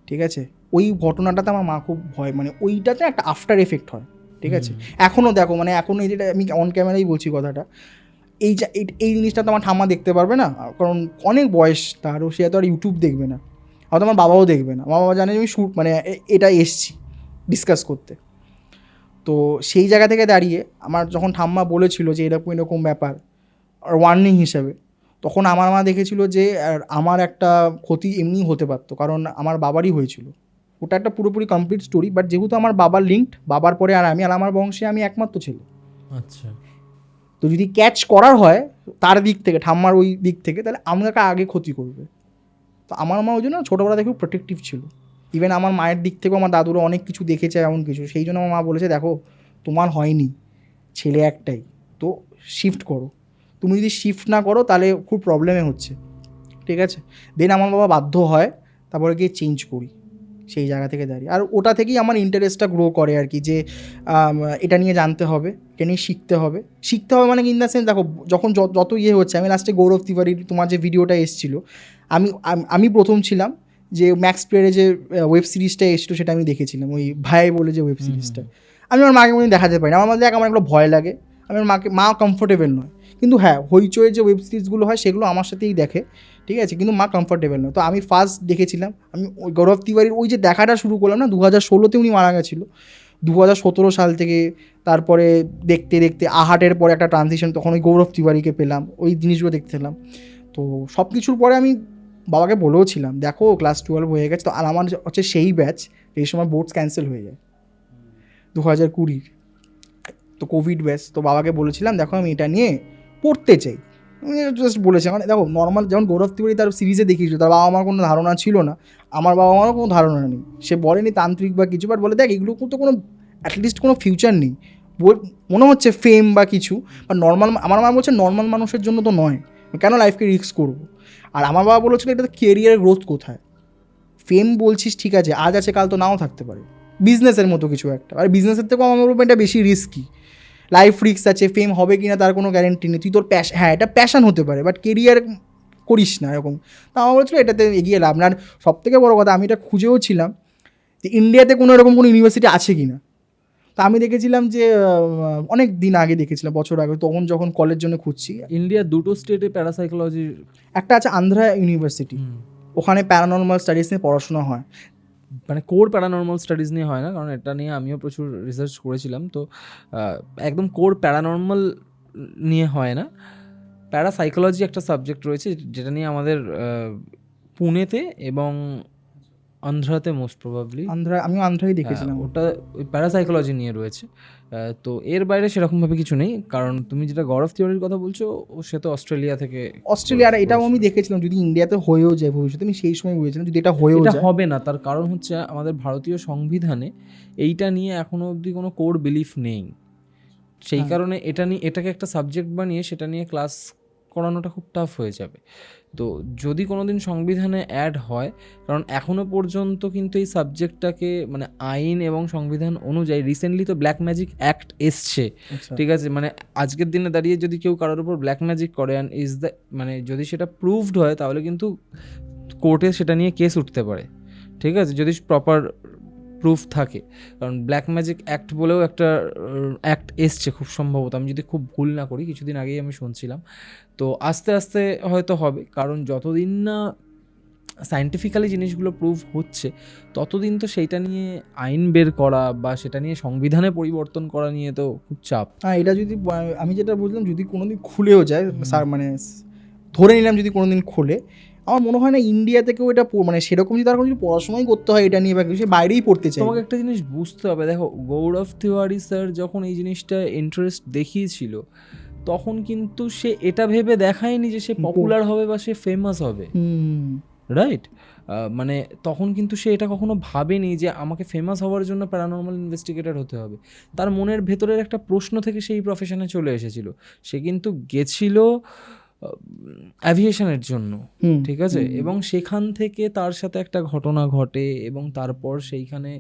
ঠিক আছে, ওই ঘটনাটাতে আমার মা খুব ভয়, মানে ওইটাতে একটা আফটার এফেক্ট হয়। ঠিক আছে, এখনও দেখো মানে এখনও এই যেটা আমি অন ক্যামেরাই বলছি কথাটা, এই জিনিসটা তো আমার ঠাম্মা দেখতে পারবে না, কারণ অনেক বয়স তারও, সে তো আর ইউটিউব দেখবে না, হয়তো আমার বাবাও দেখবে না। আমার বাবা জানে যে আমি মানে এটা এসছি ডিসকাস করতে। তো সেই জায়গা থেকে দাঁড়িয়ে আমার যখন ঠাম্মা বলেছিল যে এরকম এরকম ব্যাপার ওয়ার্নিং হিসাবে, তখন আমার মা দেখেছিল যে আমার একটা ক্ষতি এমনিই হতে পারতো, কারণ আমার বাবারই হয়েছিল। ওটা একটা পুরোপুরি কমপ্লিট স্টোরি, বাট যেহেতু আমার বাবার লিঙ্কড, বাবার পরে আর আমার বংশে আমি একমাত্র ছেলে। আচ্ছা, তো যদি ক্যাচ করার হয় তার দিক থেকে, ঠাম্মার ওই দিক থেকে, তাহলে আমাকে আগে ক্ষতি করবে। তো আমার মা ওই জন্য ছোটোবেলা থেকে প্রোটেক্টিভ ছিল। ইভেন আমার মায়ের দিক থেকেও আমার দাদুরা অনেক কিছু দেখেছে এমন কিছু, সেই জন্য আমার মা বলেছে দেখো তোমার হয়নি, ছেলে একটাই, তো শিফট করো, তুমি যদি শিফট না করো তাহলে খুব প্রবলেমে হচ্ছে। ঠিক আছে, দেন আমার বাবা বাধ্য হয়, তারপরে গিয়ে চেঞ্জ করি সেই জায়গা থেকে দাঁড়িয়ে। আর ওটা থেকেই আমার ইন্টারেস্টটা গ্রো করে আর কি, যে এটা নিয়ে জানতে হবে, এটা নিয়ে শিখতে হবে মানে ইন দ্য সেন্স দেখো যখন যত ইয়ে হচ্ছে, আমি লাস্টে গৌরব তিওয়ারির তোমার যে ভিডিওটা এসেছিলো, আমি প্রথম ছিলাম যে ম্যাক্স প্লেয়ারে যে ওয়েব সিরিজটা এসেছিলো সেটা আমি দেখেছিলাম, ওই ভাই বলে যে ওয়েব সিরিজটা। আমি আমার মাকে মনে দেখাতে পারি না, আমার দেখ আমার এগুলো ভয় লাগে, আমি আমার মা কমফোর্টেবল নয়। কিন্তু হ্যাঁ, হইচইয়ের যে ওয়েব সিরিজগুলো হয় সেগুলো আমার সাথেই দেখে, ঠিক আছে, কিন্তু মা কমফোর্টেবল নয়। তো আমি ফার্স্ট দেখেছিলাম, আমি ওই গৌরব তিওয়ারির ওই যে দেখাটা শুরু করলাম না, 2016-তে উনি মারা গেছিলো, 2017 সাল থেকে তারপরে দেখতে দেখতে আহাটের পরে একটা ট্রানজিশন, তখন ওই গৌরব তিওয়ারিকে পেলাম, ওই জিনিসগুলো দেখতেলাম। তো সব কিছুর পরে আমি বাবাকে বলেও ছিলাম দেখো ক্লাস 12 হয়ে গেছে, তো আর আমার হচ্ছে সেই ব্যাচ এই সময় বোর্ডস ক্যান্সেল হয়ে যায় 2020, তো কোভিড ব্যাচ। তো বাবাকে বলেছিলাম দেখো আমি এটা নিয়ে পড়তে চাই, আমি জাস্ট বলেছি। মানে দেখো নর্মাল যেমন গৌরব তিওয়ারি তার সিরিজে দেখিয়েছিল, তার বাবা আমার কোনো ধারণা ছিল না, আমার বাবা আমারও কোনো ধারণা নেই, সে বলেনি তান্ত্রিক বা কিছু, বাট বলে দেখ এগুলো তো কোনো অ্যাটলিস্ট কোনো ফিউচার নেই, মনে হচ্ছে ফেম বা কিছু, বা নর্মাল, আমার মা বলছে নর্মাল মানুষের জন্য তো নয়, কেন লাইফকে রিস্ক করবো। আর আমার বাবা বলেছিল এটা তো কেরিয়ারের গ্রোথ কোথায়, ফেম বলছিস ঠিক আছে, আজ আছে কাল তো নাও থাকতে পারে, বিজনেসের মতো কিছু একটা, আর বিজনেসের থেকেও আমার বলবো এটা বেশি রিস্কি, লাইফ রিস্ক আছে, ফেম হবে কি না তার কোনো গ্যারেন্টি নেই, তুই তোর হ্যাঁ এটা প্যাশন হতে পারে, বাট কেরিয়ার করিস না এরকম। তা আমার বলছিল এটাতে এগিয়ে লাভ না। আর সবথেকে বড়ো কথা, আমি এটা খুঁজেও ছিলাম যে ইন্ডিয়াতে কোনো এরকম কোনো ইউনিভার্সিটি আছে কি না। তা আমি দেখেছিলাম যে অনেক দিন আগে দেখেছিলাম, বছর আগে, তখন যখন কলেজ জন্য খুঁজছি, ইন্ডিয়ার দুটো স্টেটে প্যারাসাইকোলজির, একটা আছে আন্ধ্রা ইউনিভার্সিটি, ওখানে প্যারানর্মাল স্টাডিজ নিয়ে পড়াশোনা হয়, মানে কোর প্যারানর্মাল স্টাডিজ নিয়ে হয় না, কারণ এটা নিয়ে আমিও প্রচুর রিসার্চ করেছিলাম। তো একদম কোর প্যারানর্মাল নিয়ে হয় না, প্যারাসাইকোলজি একটা সাবজেক্ট রয়েছে যেটা নিয়ে আমাদের পুনেতে এবং আন্ধ্রাতে মোস্ট প্রবাবলি, আমিও আন্ধ্রাই দেখেছিলাম, ওটা ওই প্যারাসাইকোলজি নিয়ে রয়েছে। তো এর বাইরে সেরকমভাবে কিছু নেই, কারণ তুমি যেটা গৌরব তিওয়ারির কথা বলছো সে তো অস্ট্রেলিয়া থেকে, অস্ট্রেলিয়ার এটাও আমি দেখেছিলাম, যদি ইন্ডিয়াতে হয়েও যায় ভবিষ্যতে, আমি সেই সময় বুঝেছিলাম যদি এটা হয়েও এটা যায়। হবে না, তার কারণ হচ্ছে আমাদের ভারতীয় সংবিধানে এইটা নিয়ে এখনো অবধি কোনো কোর বিলিফ নেই, সেই কারণে এটা নিয়ে এটাকে একটা সাবজেক্ট বানিয়ে সেটা নিয়ে ক্লাস করানোটা খুব টাফ হয়ে যাবে। তো যদি কোনো দিন সংবিধানে অ্যাড হয়, কারণ এখনও পর্যন্ত কিন্তু এই সাবজেক্টটাকে মানে আইন এবং সংবিধান অনুযায়ী, রিসেন্টলি তো ব্ল্যাক ম্যাজিক অ্যাক্ট এসছে, ঠিক আছে, মানে আজকের দিনে দাঁড়িয়ে যদি কেউ কারোর উপর ব্ল্যাক ম্যাজিক করে অ্যান্ড মানে যদি সেটা প্রুভড হয় তাহলে কিন্তু কোর্টে সেটা নিয়ে কেস উঠতে পারে, ঠিক আছে, যদি প্রপার প্রুফ থাকে। কারণ ব্ল্যাক ম্যাজিক অ্যাক্ট বলেও একটা অ্যাক্ট এসছে খুব সম্ভবত, আমি যদি খুব ভুল না করি, কিছুদিন আগেই আমি শুনছিলাম। তো আস্তে আস্তে হয়তো হবে, কারণ যতদিন না সায়েন্টিফিক্যালি জিনিসগুলো প্রুভ হচ্ছে ততদিন তো সেইটা নিয়ে আইন বের করা বা সেটা নিয়ে সংবিধানে পরিবর্তন করা নিয়ে তো খুব চাপ। হ্যাঁ, এটা যদি আমি যেটা বুঝলাম যদি কোনোদিন খুলেও যায়, স্যার মানে ধরে নিলাম যদি কোনোদিন খোলে, আমার মনে হয় না ইন্ডিয়া থেকেও এটা মানে সেরকম যদি তার কোনো যদি পড়াশোনাই করতে হয় এটা নিয়ে বা কিছু, সে বাইরেই পড়তে চাই। তোমাকে একটা জিনিস বুঝতে হবে, দেখো গৌরব তিওয়ারি স্যার যখন এই জিনিসটা ইন্টারেস্ট দেখিয়েছিল তখন কিন্তু সে এটা ভেবে দেখায়নি যে সে পপুলার হবে বা সে ফেমাস হবে, রাইট? মানে তখন কিন্তু সে এটা কখনো ভাবেনি যে আমাকে ফেমাস হওয়ার জন্য প্যারানর্মাল ইনভেস্টিগেটর হতে হবে। তার মনের ভেতরের একটা প্রশ্ন থেকে সেই প্রফেশনে চলে এসেছিল। সে কিন্তু গেছিল অ্যাভিয়েশনের জন্য, ঠিক আছে? এবং সেখান থেকে তার সাথে একটা ঘটনা ঘটে এবং তারপর সেইখানে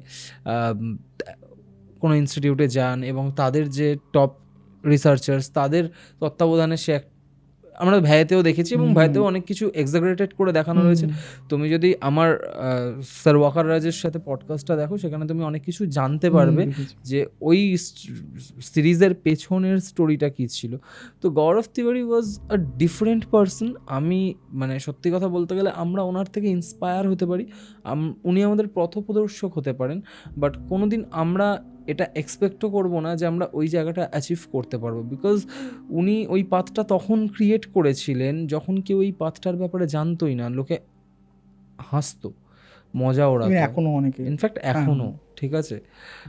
কোনো ইনস্টিটিউটে যান এবং তাদের যে টপ রিসার্চার্স তাদের তত্ত্বাবধানে সে আমরা ভ্যায়েতেও দেখেছি এবং ভ্যায়েতেও অনেক কিছু এক্সাজারেটেড করে দেখানো রয়েছে। তুমি যদি আমার স্যার ওয়াকার রাজের সাথে পডকাস্টটা দেখো, সেখানে তুমি অনেক কিছু জানতে পারবে যে ওই সিরিজের পেছনের স্টোরিটা কী ছিল। তো গৌরব তিওয়ারি ওয়াজ আ ডিফারেন্ট পারসন। আমি মানে সত্যি কথা বলতে গেলে আমরা ওনার থেকে ইন্সপায়ার হতে পারি, উনি আমাদের পথপ্রদর্শক হতে পারেন, বাট কোনো দিন আমরা এটা এক্সপেক্টও করবো না যে আমরা ওই জায়গাটা অ্যাচিভ করতে পারবো, বিকজ উনি ওই পাথটা তখন ক্রিয়েট করেছিলেন যখন কেউ এই পাথটার ব্যাপারে জানতোই না, লোকে হাসতো, মজা ওড়াতো, এখনো অনেকে, ইনফ্যাক্ট এখনও, ঠিক আছে?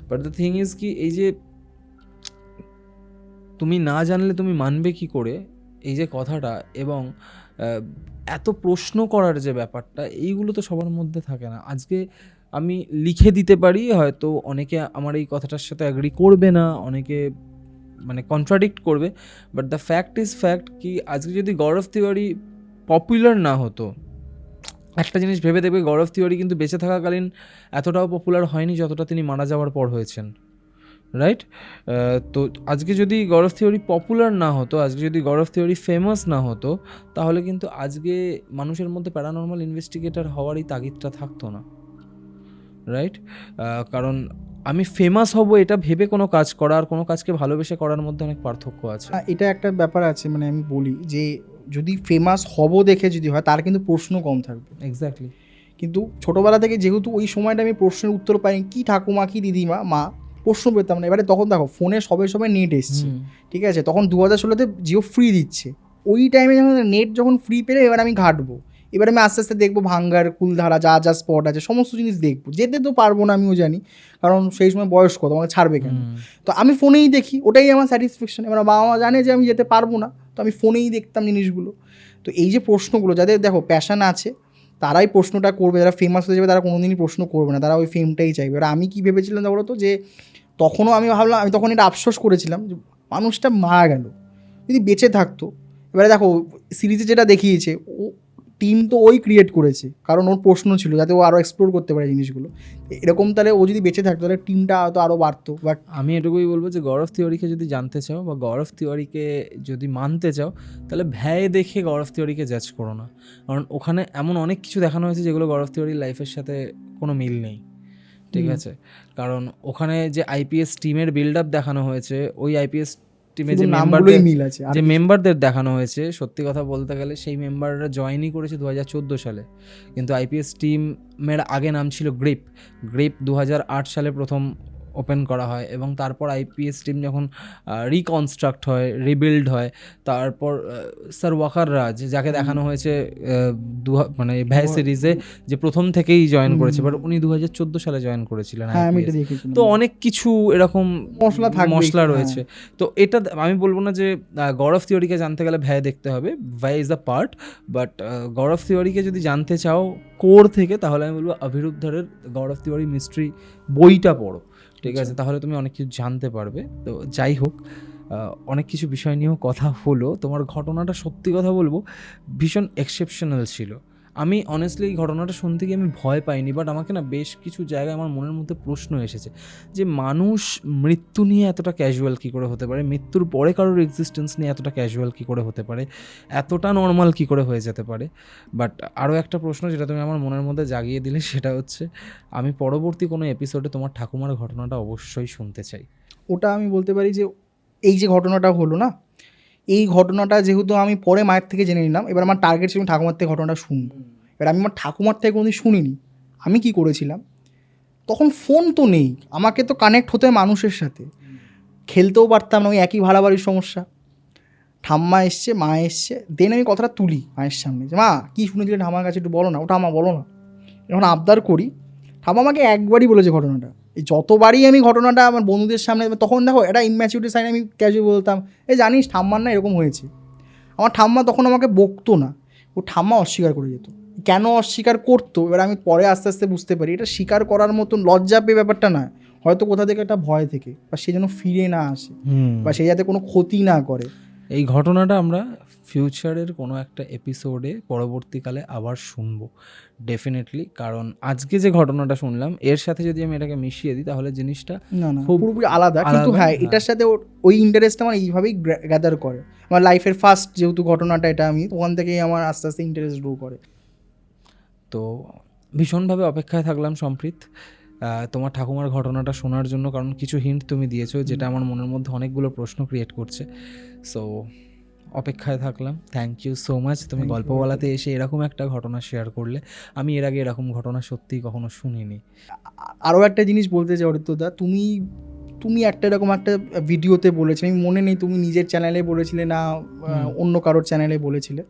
বাট দ্য থিং ইজ কি, এই যে তুমি না জানলে তুমি মানবে কি করে এই যে কথাটা, এবং এত প্রশ্ন করার যে ব্যাপারটা, এইগুলো তো সবার মধ্যে থাকে না। আজকে আমি লিখে দিতে পারি, হয়তো অনেকে আমার এই কথাটার সাথে অ্যাগ্রি করবে না, অনেকে মানে কন্ট্রাডিক্ট করবে, but the fact is fact কি আজকে যদি গৌরব তিওয়ারি পপুলার না হতো, একটা জিনিস ভেবে দেখবে, গৌরব তিওয়ারি কিন্তু বেঁচে থাকাকালীন এতটাও পপুলার হয়নি যতটা তিনি মারা যাওয়ার পর হয়েছেন, রাইট? তো আজকে যদি গৌরব তিওয়ারি পপুলার না হতো, আজকে যদি গৌরব তিওয়ারি ফেমাস না হতো, তাহলে কিন্তু আজকে মানুষের মধ্যে প্যারানর্মাল ইনভেস্টিগেটর হওয়ারই তাগিদটা থাকতো না, রাইট? কারণ আমি ফেমাস হব এটা ভেবে কোনো কাজ করা আর কোনো কাজকে ভালোবেসে করার মধ্যে অনেক পার্থক্য আছে। এটা একটা ব্যাপার আছে, মানে আমি বলি যে যদি ফেমাস হব দেখে যদি হয় তার কিন্তু প্রশ্ন কম থাকবে। এক্স্যাক্টলি। কিন্তু ছোটোবেলা থেকে যেহেতু ওই সময়টা আমি প্রশ্নের উত্তর পাই, কি ঠাকুমা কি দিদিমা মা, প্রশ্ন পেতাম না। এবারে তখন দেখো ফোনে সবে নেট এসছে, ঠিক আছে? তখন 2016-তে জিও ফ্রি দিচ্ছে, ওই টাইমে যখন নেট যখন ফ্রি পেলে এবার আমি ঘাঁটবো, এবার আমি আস্তে আস্তে দেখবো ভাঙ্গার, কুলধারা, যা যা স্পট আছে সমস্ত জিনিস দেখবো। যেতে তো পারবো না আমিও জানি, কারণ সেই সময় বয়স কত, আমাকে ছাড়বে কেন? তো আমি ফোনেই দেখি, ওটাই আমার স্যাটিসফ্যাকশন। এবার বাবা মা জানে যে আমি যেতে পারবো না, তো আমি ফোনেই দেখতাম জিনিসগুলো। তো এই যে প্রশ্নগুলো, যাদের দেখো প্যাশন আছে তারাই প্রশ্নটা করবে, যারা ফেমাস হয়ে যাবে তারা কোনোদিনই প্রশ্ন করবে না, তারা ওই ফেমটাই চাইবে। এবার আমি কী ভেবেছিলাম বলো তো, যে তখনও আমি ভাবলাম, আমি তখন এটা আফসোস করেছিলাম যে মানুষটা মারা গেল, যদি বেঁচে থাকতো। এবারে দেখো সিরিজে যেটা দেখিয়েছে, ও টিম তো ওই ক্রিয়েট করেছে, কারণ ওর প্রশ্ন ছিল যাতে ও আরও এক্সপ্লোর করতে পারে জিনিসগুলো। এরকম তাহলে ও যদি বেঁচে থাকতো তাহলে টিমটা হয়তো আরও বাড়তো। বাট আমি এটুকুই বলবো যে গৌরব তিওয়ারিকে যদি জানতে চাও বা গৌরব তিওয়ারিকে যদি মানতে চাও, তাহলে ভ্যায় দেখে গৌরব তিওয়ারিকে জাজ করো না, কারণ ওখানে এমন অনেক কিছু দেখানো হয়েছে যেগুলো গৌরব তিওয়ারির লাইফের সাথে কোনো মিল নেই, ঠিক আছে? কারণ ওখানে যে আইপিএস টিমের বিল্ড আপ দেখানো হয়েছে, ওই আইপিএস টিমে যে নামগুলোই মিল আছে, যে মেম্বারদের দেখানো হয়েছে, সত্যি কথা বলতে গেলে সেই মেম্বাররা জয়েনই করেছে 2014 সালে, কিন্তু আইপিএস টিমের আগে নাম ছিল গ্রিপ। 2008 সালে প্রথম ওপেন করা হয় এবং তারপর আইপিএস টিম যখন রিকনস্ট্রাক্ট হয়, রিবিল্ড হয়, তারপর স্যার ওয়াকার রাজ, যাকে দেখানো হয়েছে মানে ভ্যায় সিরিজে যে প্রথম থেকেই জয়েন করেছে, বাট উনি 2014 সালে জয়েন করেছিলেন। তো অনেক কিছু এরকম মশলা রয়েছে। তো এটা আমি বলবো না যে গৌরব তিওয়ারিকে জানতে গেলে ভ্যায় দেখতে হবে, ভ্যায় ইজ আ পার্ট, বাট গৌরব তিওয়ারিকে যদি জানতে চাও কোর থেকে, তাহলে আমি বলবো অভিরূপ ধরের গৌরব তিওয়ারি মিস্ট্রি বইটা পড়ো, ঠিক আছে? তাহলে তুমি অনেক কিছু জানতে পারবে। তো যাই হোক, অনেক কিছু বিষয় নিয়েও কথা হলো। তোমার ঘটনাটা সত্যি কথা বলবো ভীষণ এক্সেপশনাল ছিল। আমি অনেস্টলি এই ঘটনাটা শুনতে গিয়ে আমি ভয় পাইনি, বাট আমাকে না বেশ কিছু জায়গায় আমার মনের মধ্যে প্রশ্ন এসেছে যে মানুষ মৃত্যু নিয়ে এতটা ক্যাজুয়াল কী করে হতে পারে, মৃত্যুর পরে কারোর এক্সিস্টেন্স নিয়ে এতটা ক্যাজুয়াল কী করে হতে পারে, এতটা নর্মাল কী করে হয়ে যেতে পারে। বাট আরও একটা প্রশ্ন যেটা তুমি আমার মনের মধ্যে জাগিয়ে দিলে, সেটা হচ্ছে আমি পরবর্তী কোনো এপিসোডে তোমার ঠাকুমার ঘটনাটা অবশ্যই শুনতে চাই। ওটা আমি বলতে পারি যে এই যে ঘটনাটা হলো না, এই ঘটনাটা যেহেতু আমি পরে মায়ের থেকে জেনে নিলাম, এবার আমার টার্গেট ছিল ঠাকুমার থেকে ঘটনাটা শুনবো। এবার আমি আমার ঠাকুমার থেকে কোনোদিন শুনিনি। আমি কি করেছিলাম, তখন ফোন তো নেই, আমাকে তো কানেক্ট হতে হয় মানুষের সাথে, খেলতেও পারতাম না, ওই একই ভাড়া বাড়ির সমস্যা। ঠাম্মা এসছে, মা এসছে, দেন আমি কথাটা তুলি মায়ের সামনে যে মা কী শুনেছিলে ঠাম্মার কাছে একটু বলো না, ওটা আমার বলো না। যখন আবদার করি, ঠাম্মা আমাকে একবারই বলেছে ঘটনাটা। এই যতবারই আমি ঘটনাটা আমার বন্ধুদের সামনে, তখন দেখো এটা ইনম্যাচুরিটি সাইন, আমি ক্যাজুয়ালি বলতাম এই জানিস ঠাম্মার না এরকম হয়েছে। আমার ঠাম্মা তখন আমাকে বকতো না, ও ঠাম্মা অস্বীকার করে যেত কেন অস্বীকার করতো, এবার আমি পরে আস্তে আস্তে বুঝতে পারি এটা স্বীকার করার মতন লজ্জা পেয়ে ব্যাপারটা না, হয়তো কোথা থেকে একটা ভয় থেকে, বা সে যেন ফিরে না আসে, বা সে যাতে কোনো ক্ষতি না করে। এই ঘটনাটা আমরা ফিউচারের কোনো একটা এপিসোডে পরবর্তীকালে আবার শুনবো ডেফিনেটলি, কারণ আজকে যে ঘটনাটা শুনলাম এর সাথে যদি আমি এটাকে মিশিয়ে দিই তাহলে জিনিসটা না না, খুব পুরোপুরি আলাদা, কিন্তু আলাদা, হ্যাঁ হ্যাঁ। এটার সাথে ওই ইন্টারেস্ট আমার এইভাবেই গ্যাদার করে। আমার লাইফের ফার্স্ট যেহেতু ঘটনাটা এটা, আমি ওখান থেকেই আমার আস্তে আস্তে ইন্টারেস্ট গ্রো করে। তো ভীষণভাবে অপেক্ষায় থাকলাম সম্প্রীত তোমার ঠাকুমার ঘটনাটা শোনার জন্য, কারণ কিছু হিন্ট তুমি দিয়েছো যেটা আমার মনের মধ্যে অনেকগুলো প্রশ্ন ক্রিয়েট করছে। সো অপেক্ষায় থাকলাম। থ্যাংক ইউ সো মাচ, তুমি Thank you, গল্প বলাতে এসে এরকম একটা ঘটনা শেয়ার করলে। আমি এর আগে এরকম ঘটনা সত্যিই কখনো শুনিনি। আরও একটা জিনিস বলতে চাই অরিত্রদা, তুমি একটা এরকম একটা ভিডিওতে বলেছিলে, আমি মনে নেই তুমি নিজের চ্যানেলে বলেছিলে না অন্য কারোর চ্যানেলে বলেছিলে,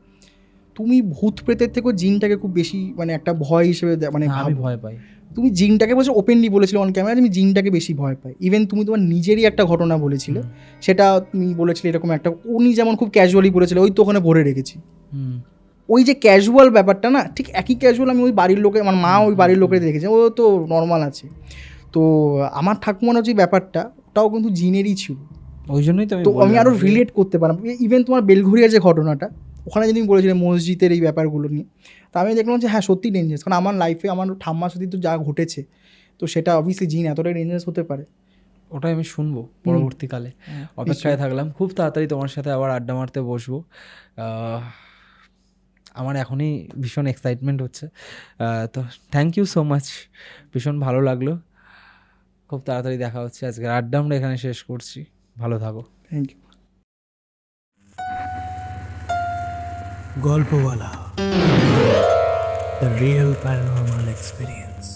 তুমি ভূত প্রেতের থেকেও জিনটাকে খুব বেশি মানে একটা ভয় হিসেবে মানে হ্যাঁ, আমি ভাবো। ভয় পাই। তুমি জিনটাকে বলছো ওপেনলি বলেছিলে অন ক্যামেরা, তুমি জিনটাকে বেশি ভয় পাই। ইভেন তুমি তোমার নিজেরই একটা ঘটনা বলেছিলে, সেটা তুমি বলেছিলে এরকম একটা, উনি যেমন খুব ক্যাজুয়ালি বলেছিল ওই তো ওখানে ভরে রেখেছি। হুম, ওই যে ক্যাজুয়াল ব্যাপারটা না, ঠিক একই ক্যাজুয়াল আমি ওই বাড়ির লোকে, আমার মা ওই বাড়ির লোকের দেখেছে, ও তো নর্মাল আছে। তো আমার ঠাকুমার যে ব্যাপারটা ওটাও কিন্তু জিনেরই ছিল, ওই জন্যই তো তো আমি বললাম আরও যে- রিলেট করতে পারলাম। ইভেন তোমার বেলঘুরিয়া যে ঘটনাটা, ওখানে যদি আমি বলেছিলাম মসজিদের এই ব্যাপারগুলো নিয়ে, তা আমি দেখলাম যে হ্যাঁ সত্যি ডেঞ্জারাস, কারণ আমার লাইফে আমার ঠাম্মার সাথে তো যা ঘটেছে, তো সেটা অবভিয়াসলি জিন এতটাই ডেঞ্জারাস হতে পারে। ওটাই আমি শুনবো পরবর্তীকালে। অপেক্ষায় থাকলাম, খুব তাড়াতাড়ি তোমার সাথে আবার আড্ডা মারতে বসবো। আমার এখনই ভীষণ এক্সাইটমেন্ট হচ্ছে। তো থ্যাংক ইউ সো মাচ, ভীষণ ভালো লাগলো। খুব তাড়াতাড়ি দেখা হচ্ছে। আজকের আড্ডা আমরা এখানে শেষ করছি। ভালো থাকো। Thank you. Golpawala, the real paranormal experience.